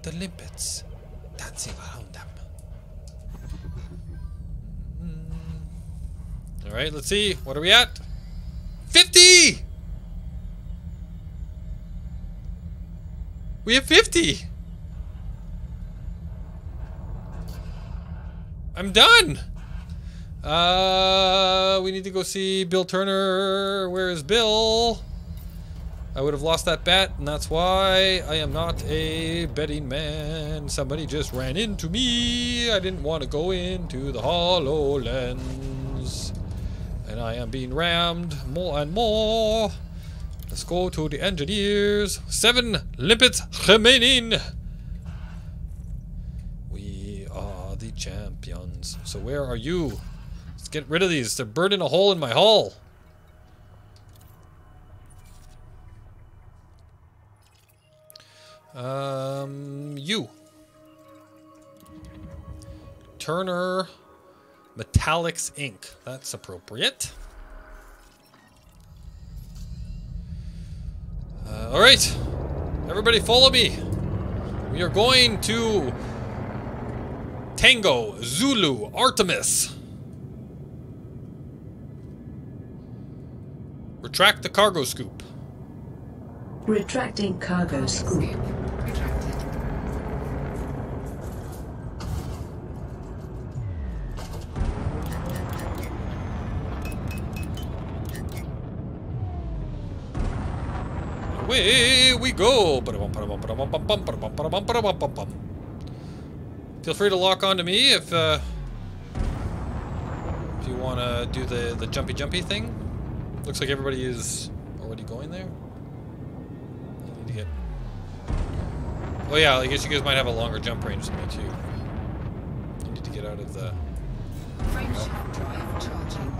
S1: the limpets dancing around them. Alright, let's see. What are we at? 50! We have 50! I'm done! We need to go see Bill Turner. Where is Bill? I would have lost that bet, and that's why I am not a betting man. Somebody just ran into me. I didn't want to go into the HoloLens. And I am being rammed more and more. Let's go to the engineers. 7 limpets remaining. We are the champions. So where are you? Let's get rid of these. They're burning a hole in my hull. You. Turner Metallics Inc. That's appropriate. Alright. Everybody follow me. We are going to Tango, Zulu, Artemis. Retract the cargo scoop.
S4: Retracting cargo scoop.
S2: Retracted.
S1: Away we go. Feel free to lock onto me if you want to do the jumpy thing. Looks like everybody is already going there. I need to get... Oh yeah, I guess you guys might have a longer jump range than me too. I need to get out of the...
S2: Frameshift drive charging.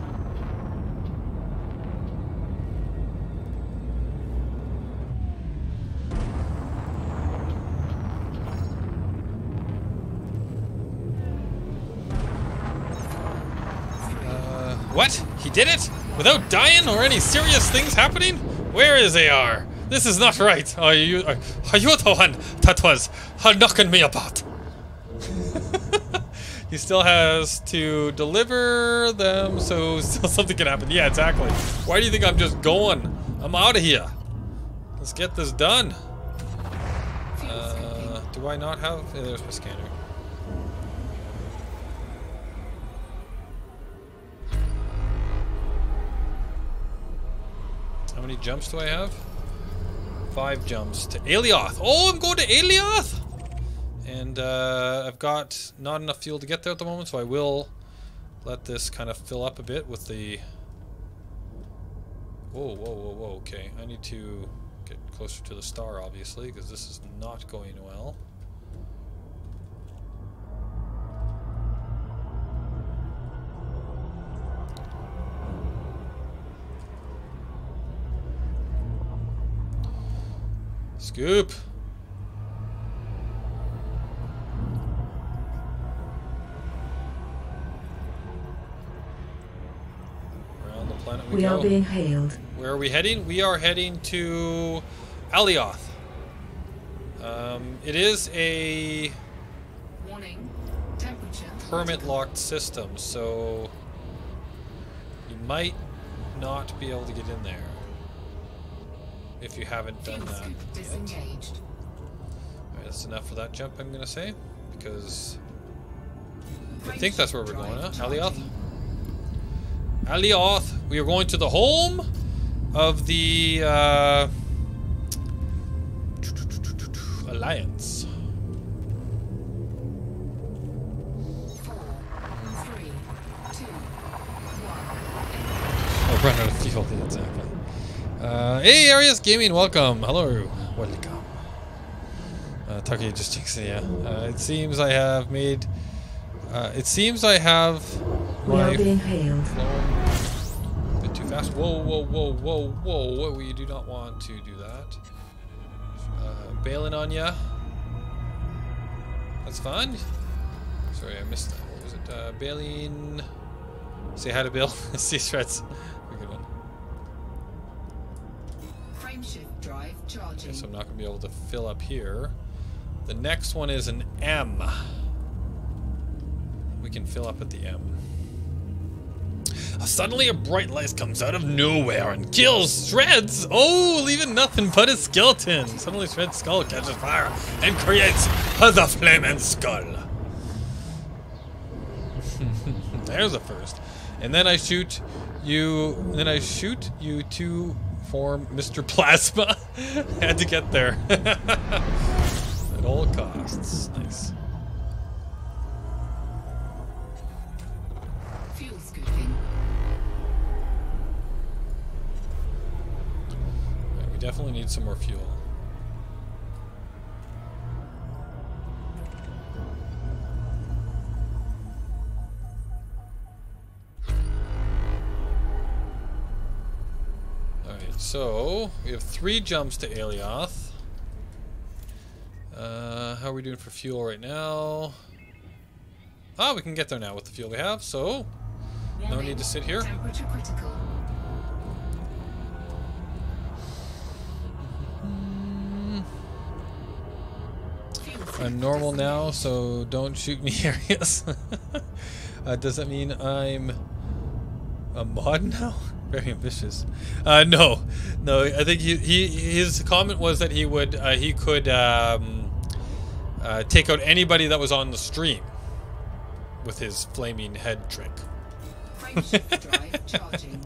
S1: What? He did it? Without dying or any serious things happening? Where is AR? This is not right. Are you the one that was knocking me about? He still has to deliver them, so still something can happen. Yeah, exactly. Why do you think I'm just going? I'm out of here. Let's get this done. Do I not have... there's my scanner. How many jumps do I have? 5 jumps to Alioth. Oh, I'm going to Alioth! And I've got not enough fuel to get there at the moment, so I will let this kind of fill up a bit with the... Whoa, okay. I need to get closer to the star, obviously, because this is not going well. Scoop! Around the planet we
S4: We
S1: go.
S4: are being hailed.
S1: Where are we heading? We are heading to Alioth. It is a
S2: Warning. Temperature.
S1: permit-locked system, so you might not be able to get in there. if you haven't done
S2: Fuel
S1: that
S2: scoop
S1: yet.
S2: disengaged.
S1: Alright, that's enough for that jump, I'm gonna say. Because I think that's where we're going, huh? Alioth? Alioth! We are going to the home of the Alliance.
S2: 4, 3, 2, 1.
S1: Oh, run out of fuel, exactly. Hey, Arius Gaming, welcome. Hello. Welcome. Tucky just jinxed it, yeah. It seems I have made...
S4: We are being hailed.
S1: flown a bit too fast. Whoa, whoa, whoa, whoa, whoa. We do not want to do that. Bailing on ya. That's fun. Sorry, I missed that. What was it? Bailing... Say hi to Bill. See shreds. A good one.
S2: Frameshift drive charging.
S1: Okay, so I'm not going to be able to fill up here. The next one is an M. We can fill up at the M. Suddenly a bright light comes out of nowhere and kills Shred's. Oh, leaving nothing but a skeleton. Suddenly Shred's skull catches fire and creates the flaming skull. There's a first. And then I shoot you. And then I shoot you to form Mr. Plasma. Had to get there. At all costs. Nice.
S2: Fuel scooping.
S1: Right, we definitely need some more fuel. Alright, so we have 3 jumps to Alioth. How are we doing for fuel right now? Ah, we can get there now with the fuel we have, so no need to sit here.
S2: Temperature critical.
S1: I'm normal now, so don't shoot me, Arius. Does that mean I'm a mod now? Very ambitious. No. I think his comment was that he could take out anybody that was on the stream with his flaming head trick.
S2: Frameshift drive charging.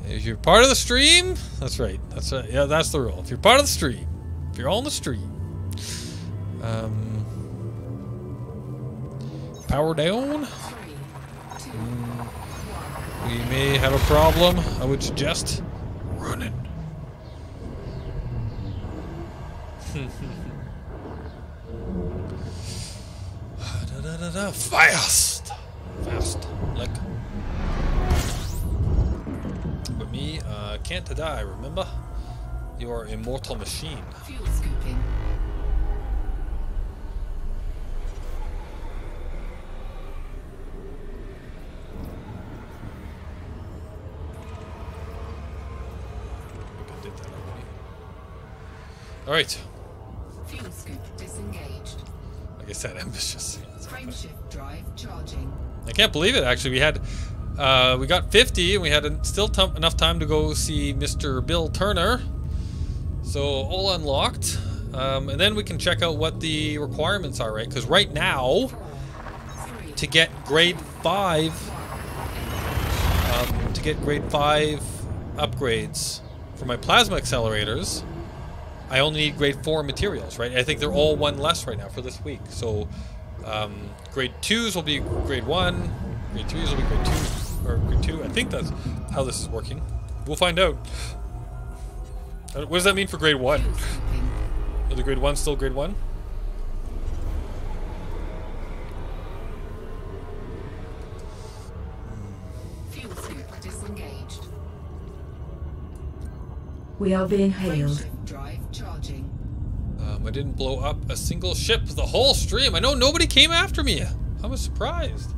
S1: If you're part of the stream, that's right. That's right. Yeah, that's the rule. If you're part of the stream, if you're on the stream, power down.
S2: 3, 2, 1.
S1: We may have a problem. I would suggest running. Fast, like. But me, can't die. Remember, you are immortal machine.
S2: Fuel scooping.
S1: I did that already. All right.
S2: Fuel scoop disengaged.
S1: Like I said, ambitious.
S2: Frameshift drive charging.
S1: I can't believe it. Actually, we got 50, and we had still enough time to go see Mr. Bill Turner. So all unlocked, and then we can check out what the requirements are, right? Because right now,
S2: 4, 3,
S1: to get grade 5, upgrades for my Plasma Accelerators, I only need grade 4 materials, right? I think they're all 1 less right now for this week. So grade 2s will be grade 1, grade 3s will be grade 2, or grade 2. I think that's how this is working. We'll find out. What does that mean for grade 1?
S2: fuel scooping.
S1: Are the grade 1 still grade 1?
S2: Fuel scoop disengaged.
S4: We are being hailed.
S2: Frameshift drive charging.
S1: I didn't blow up a single ship the whole stream. I know nobody came after me. I was surprised.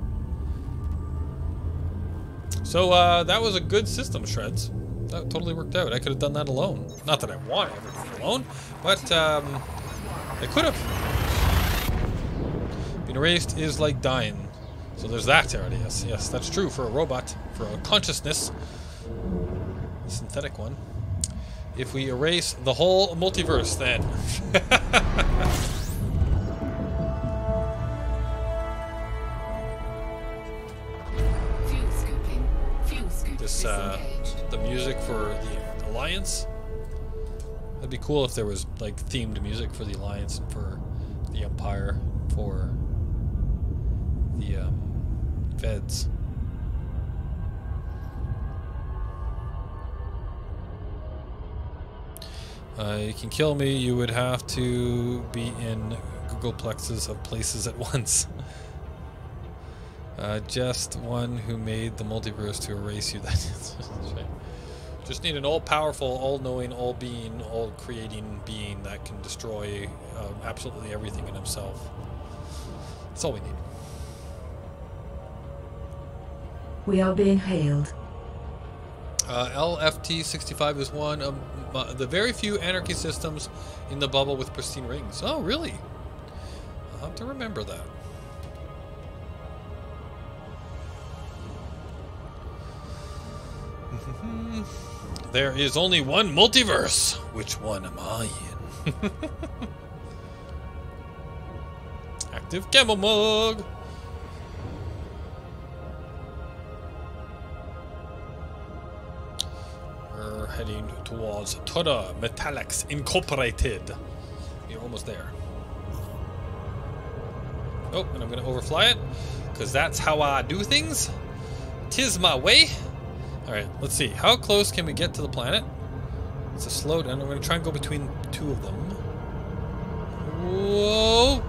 S1: So that was a good system, Shreds. That totally worked out. I could have done that alone. Not that I want everything alone, but I could have. Being erased is like dying. So there's that already. Yes, that's true for a robot, for a consciousness. synthetic one. If we erase the whole multiverse, then.
S2: Fuel scooping. Fuel scoop
S1: This,
S2: disengaged.
S1: the music for the Alliance. It'd be cool if there was, like, themed music for the Alliance and for the Empire, for the, Feds. You can kill me, you would have to be in Googleplexes of places at once. Just one who made the multiverse to erase you. That is right. Just need an all-powerful, all-knowing, all-being, all-creating being that can destroy absolutely everything in himself. That's all we need.
S4: We are being hailed.
S1: LFT-65 is one of the very few anarchy systems in the bubble with pristine rings. Oh, really? I'll have to remember that. There is only one multiverse. Which one am I in? Active camo mug. We're heading towards Tura Metallics Incorporated. You're almost there. Oh, and I'm going to overfly it, because that's how I do things. 'Tis my way. Alright, let's see. How close can we get to the planet? It's a slow down. I'm going to try and go between two of them. Whoa!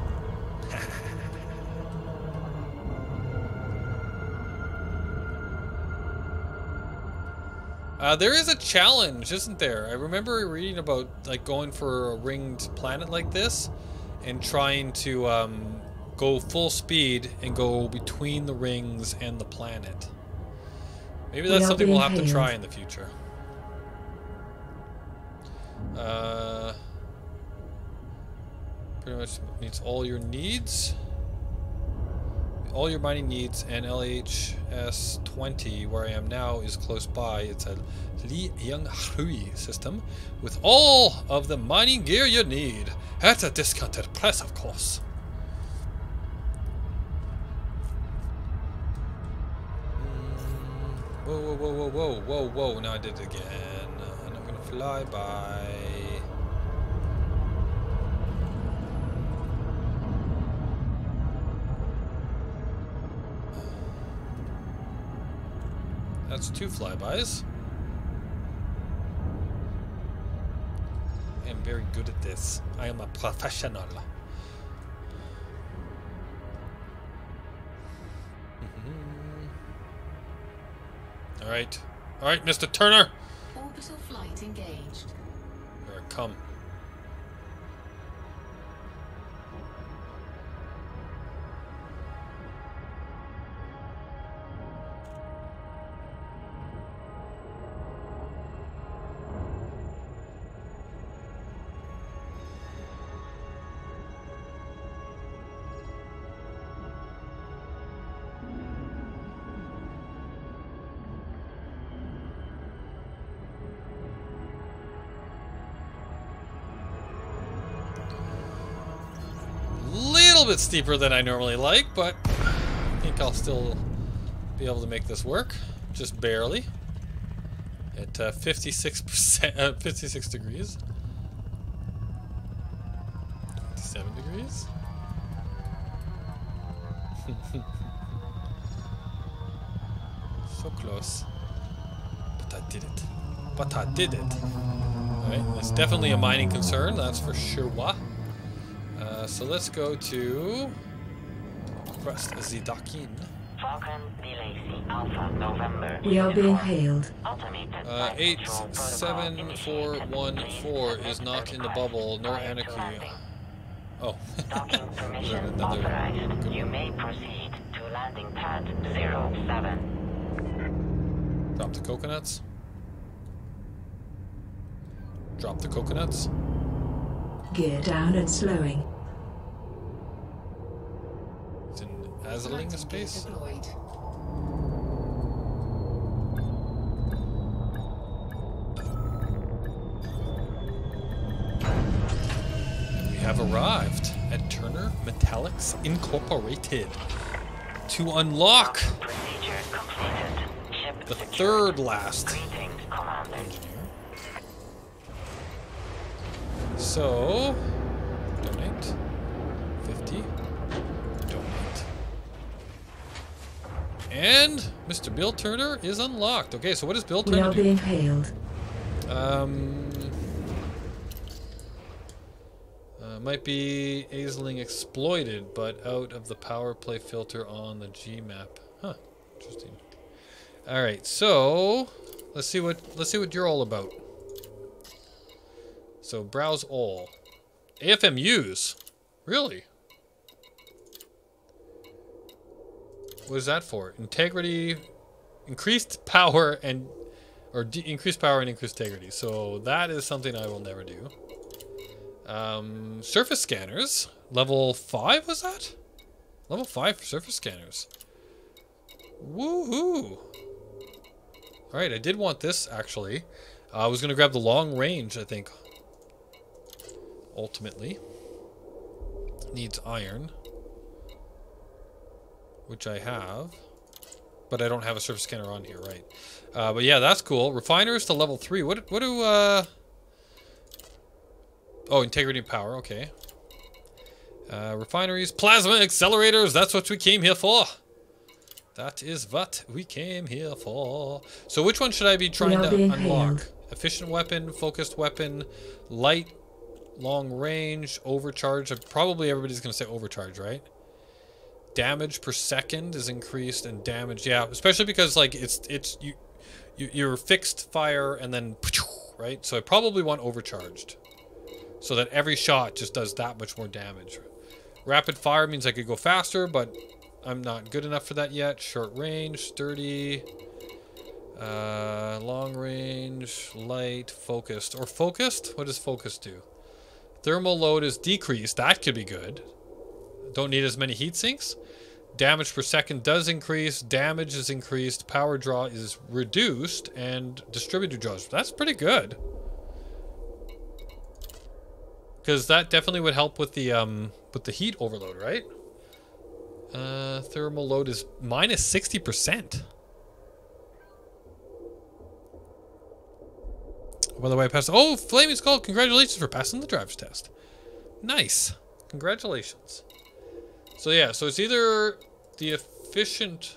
S1: There is a challenge, isn't there? I remember reading about like going for a ringed planet like this and trying to go full speed and go between the rings and the planet. Maybe that's something we'll have to try in the future. Pretty much meets all your needs. All your mining needs, and LHS 20, where I am now, is close by. It's a Li Yang Hui system with all of the mining gear you need at a discounted price, of course. Whoa, whoa, whoa, whoa, whoa, whoa, whoa. Now I did it again. And I'm gonna fly by. That's 2 flybys. I am very good at this. I am a professional. Alright. Alright, Mr. Turner!
S2: Orbital flight engaged.
S1: Here, come. Bit steeper than I normally like, but I think I'll still be able to make this work, just barely. At 56%, 56 degrees, 57 degrees. So close, but I did it. But I did it. All right, it's definitely a mining concern, that's for sure. So let's go to Crest Zidakin.
S6: Falcon Delacy Alpha November.
S4: We are being hailed.
S1: 87414 is not in the bubble, nor anarchy. Oh.
S6: Docking permission authorized. You may proceed to landing pad 07.
S1: Drop the coconuts. Drop the coconuts.
S4: Gear down and slowing.
S1: It's in Azaling space.
S2: Deployed.
S1: have arrived at Turner Metallics Incorporated to unlock
S6: Procedure completed. Ship
S1: the
S6: secured.
S1: third last
S6: Greetings, Commander.
S1: engineer. So, donate. 50. Donate. And Mr. Bill Turner is unlocked. Okay, so what does Bill
S4: We
S1: Turner
S4: are
S1: do?
S4: being hailed.
S1: Might be Aisling exploited, but out of the power play filter on the G map. Huh. Interesting. All right, so let's see what you're all about. So browse all. AFMUs, really? What is that for? Integrity, increased power and increased power and increased integrity. So that is something I will never do. Surface scanners, level 5 was that? Level 5 for surface scanners. Woohoo! Alright, I did want this actually. I was going to grab the long range, I think. Ultimately. Needs iron. Which I have. But I don't have a surface scanner on here, right? But yeah, that's cool. Refiners to level 3. What do, Oh, integrity and power, okay. Refineries, plasma accelerators, that's what we came here for. That is what we came here for. So which one should I be trying to unlock? Efficient weapon, focused weapon, light, long range, overcharge. Probably everybody's going to say overcharge, right? Damage per second is increased and damage, yeah. Especially because like you're fixed fire and then, right? So I probably want overcharged. So that every shot just does that much more damage. Rapid fire means I could go faster, but I'm not good enough for that yet. Short range, sturdy, long range, light, focused. Or focused? What does focused do? Thermal load is decreased. That could be good. Don't need as many heat sinks. Damage per second does increase. Damage is increased. Power draw is reduced. And distributor draws. That's pretty good. Because that definitely would help with the heat overload, right? Thermal load is minus 60%. By the way, I passed. Oh, Flaming Skull! Congratulations for passing the driver's test. Nice, congratulations. So yeah, so it's either the efficient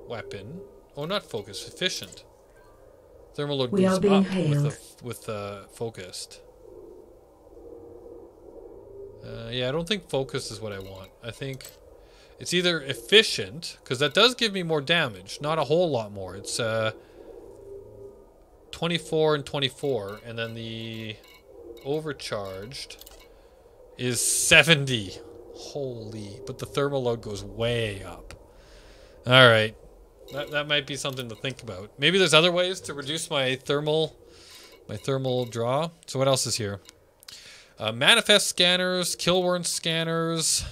S1: weapon. Oh, not focus. Efficient. Thermal load goes up with focused. Yeah, I don't think focus is what I want. I think it's either efficient, because that does give me more damage. Not a whole lot more. It's 24 and 24. And then the overcharged is 70. Holy. But the thermal load goes way up. Alright. That might be something to think about. Maybe there's other ways to reduce my thermal draw. So what else is here? Manifest scanners, kill warrant scanners.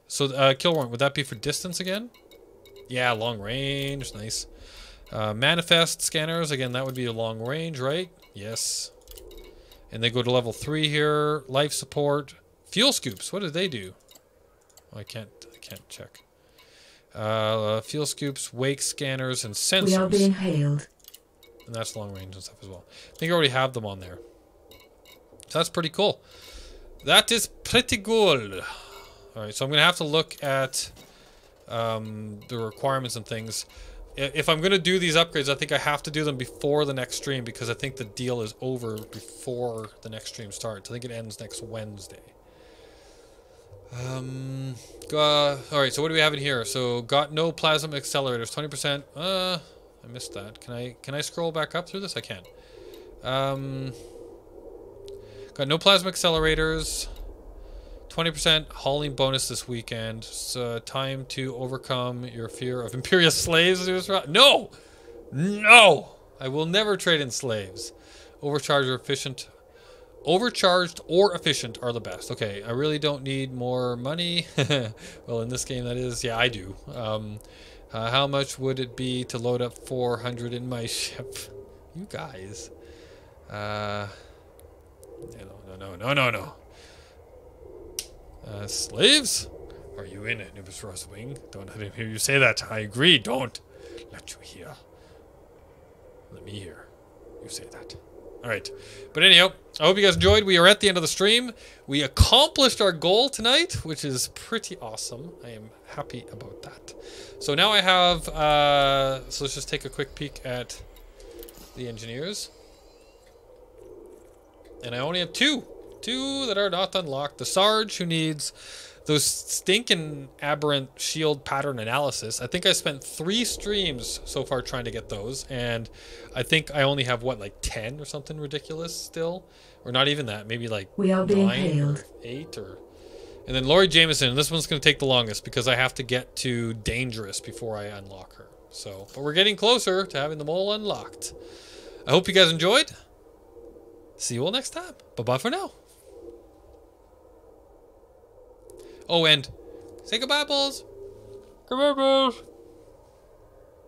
S1: So kill warrant, would that be for distance again? Yeah, long range, nice. Manifest scanners, again, that would be a long range, right? Yes. And they go to level 3 here. Life support. Fuel scoops, what do they do? Oh, I can't check. Fuel scoops, wake scanners, and sensors.
S4: We are being hailed.
S1: And that's long range and stuff as well. I think I already have them on there. So that's pretty cool. That is pretty good. Alright, so I'm going to have to look at the requirements and things. If I'm going to do these upgrades, I think I have to do them before the next stream because I think the deal is over before the next stream starts. I think it ends next Wednesday. Alright, so what do we have in here? So, got no plasma accelerators, 20%. I missed that. Can I scroll back up through this? I can. Got no plasma accelerators. 20% hauling bonus this weekend. So time to overcome your fear of Imperial slaves. No! No! I will never trade in slaves. Overcharged or efficient. Overcharged or efficient are the best. Okay, I really don't need more money. Well, in this game that is. Yeah, I do. How much would it be to load up 400 in my ship? You guys. No. Slaves? Are you in Anubis Raw's wing? Don't let him hear you say that. I agree. Don't let you hear. Let me hear you say that. Alright. But anyhow, I hope you guys enjoyed. We are at the end of the stream. We accomplished our goal tonight, which is pretty awesome. I am happy about that. So now I have... so let's just take a quick peek at the engineers. And I only have two that are not unlocked. The Sarge, who needs those stinking aberrant shield pattern analysis. I think I spent 3 streams so far trying to get those, and I think I only have what, like 10 or something ridiculous still, or not even that. Maybe like
S4: We are being
S1: 9
S4: hailed.
S1: or 8 or. And then Laurie Jameson. And this one's going to take the longest because I have to get to Dangerous before I unlock her. So, but we're getting closer to having them all unlocked. I hope you guys enjoyed. See you all next time. Bye-bye for now. Oh, and say goodbye, Bulls. Goodbye, Bulls.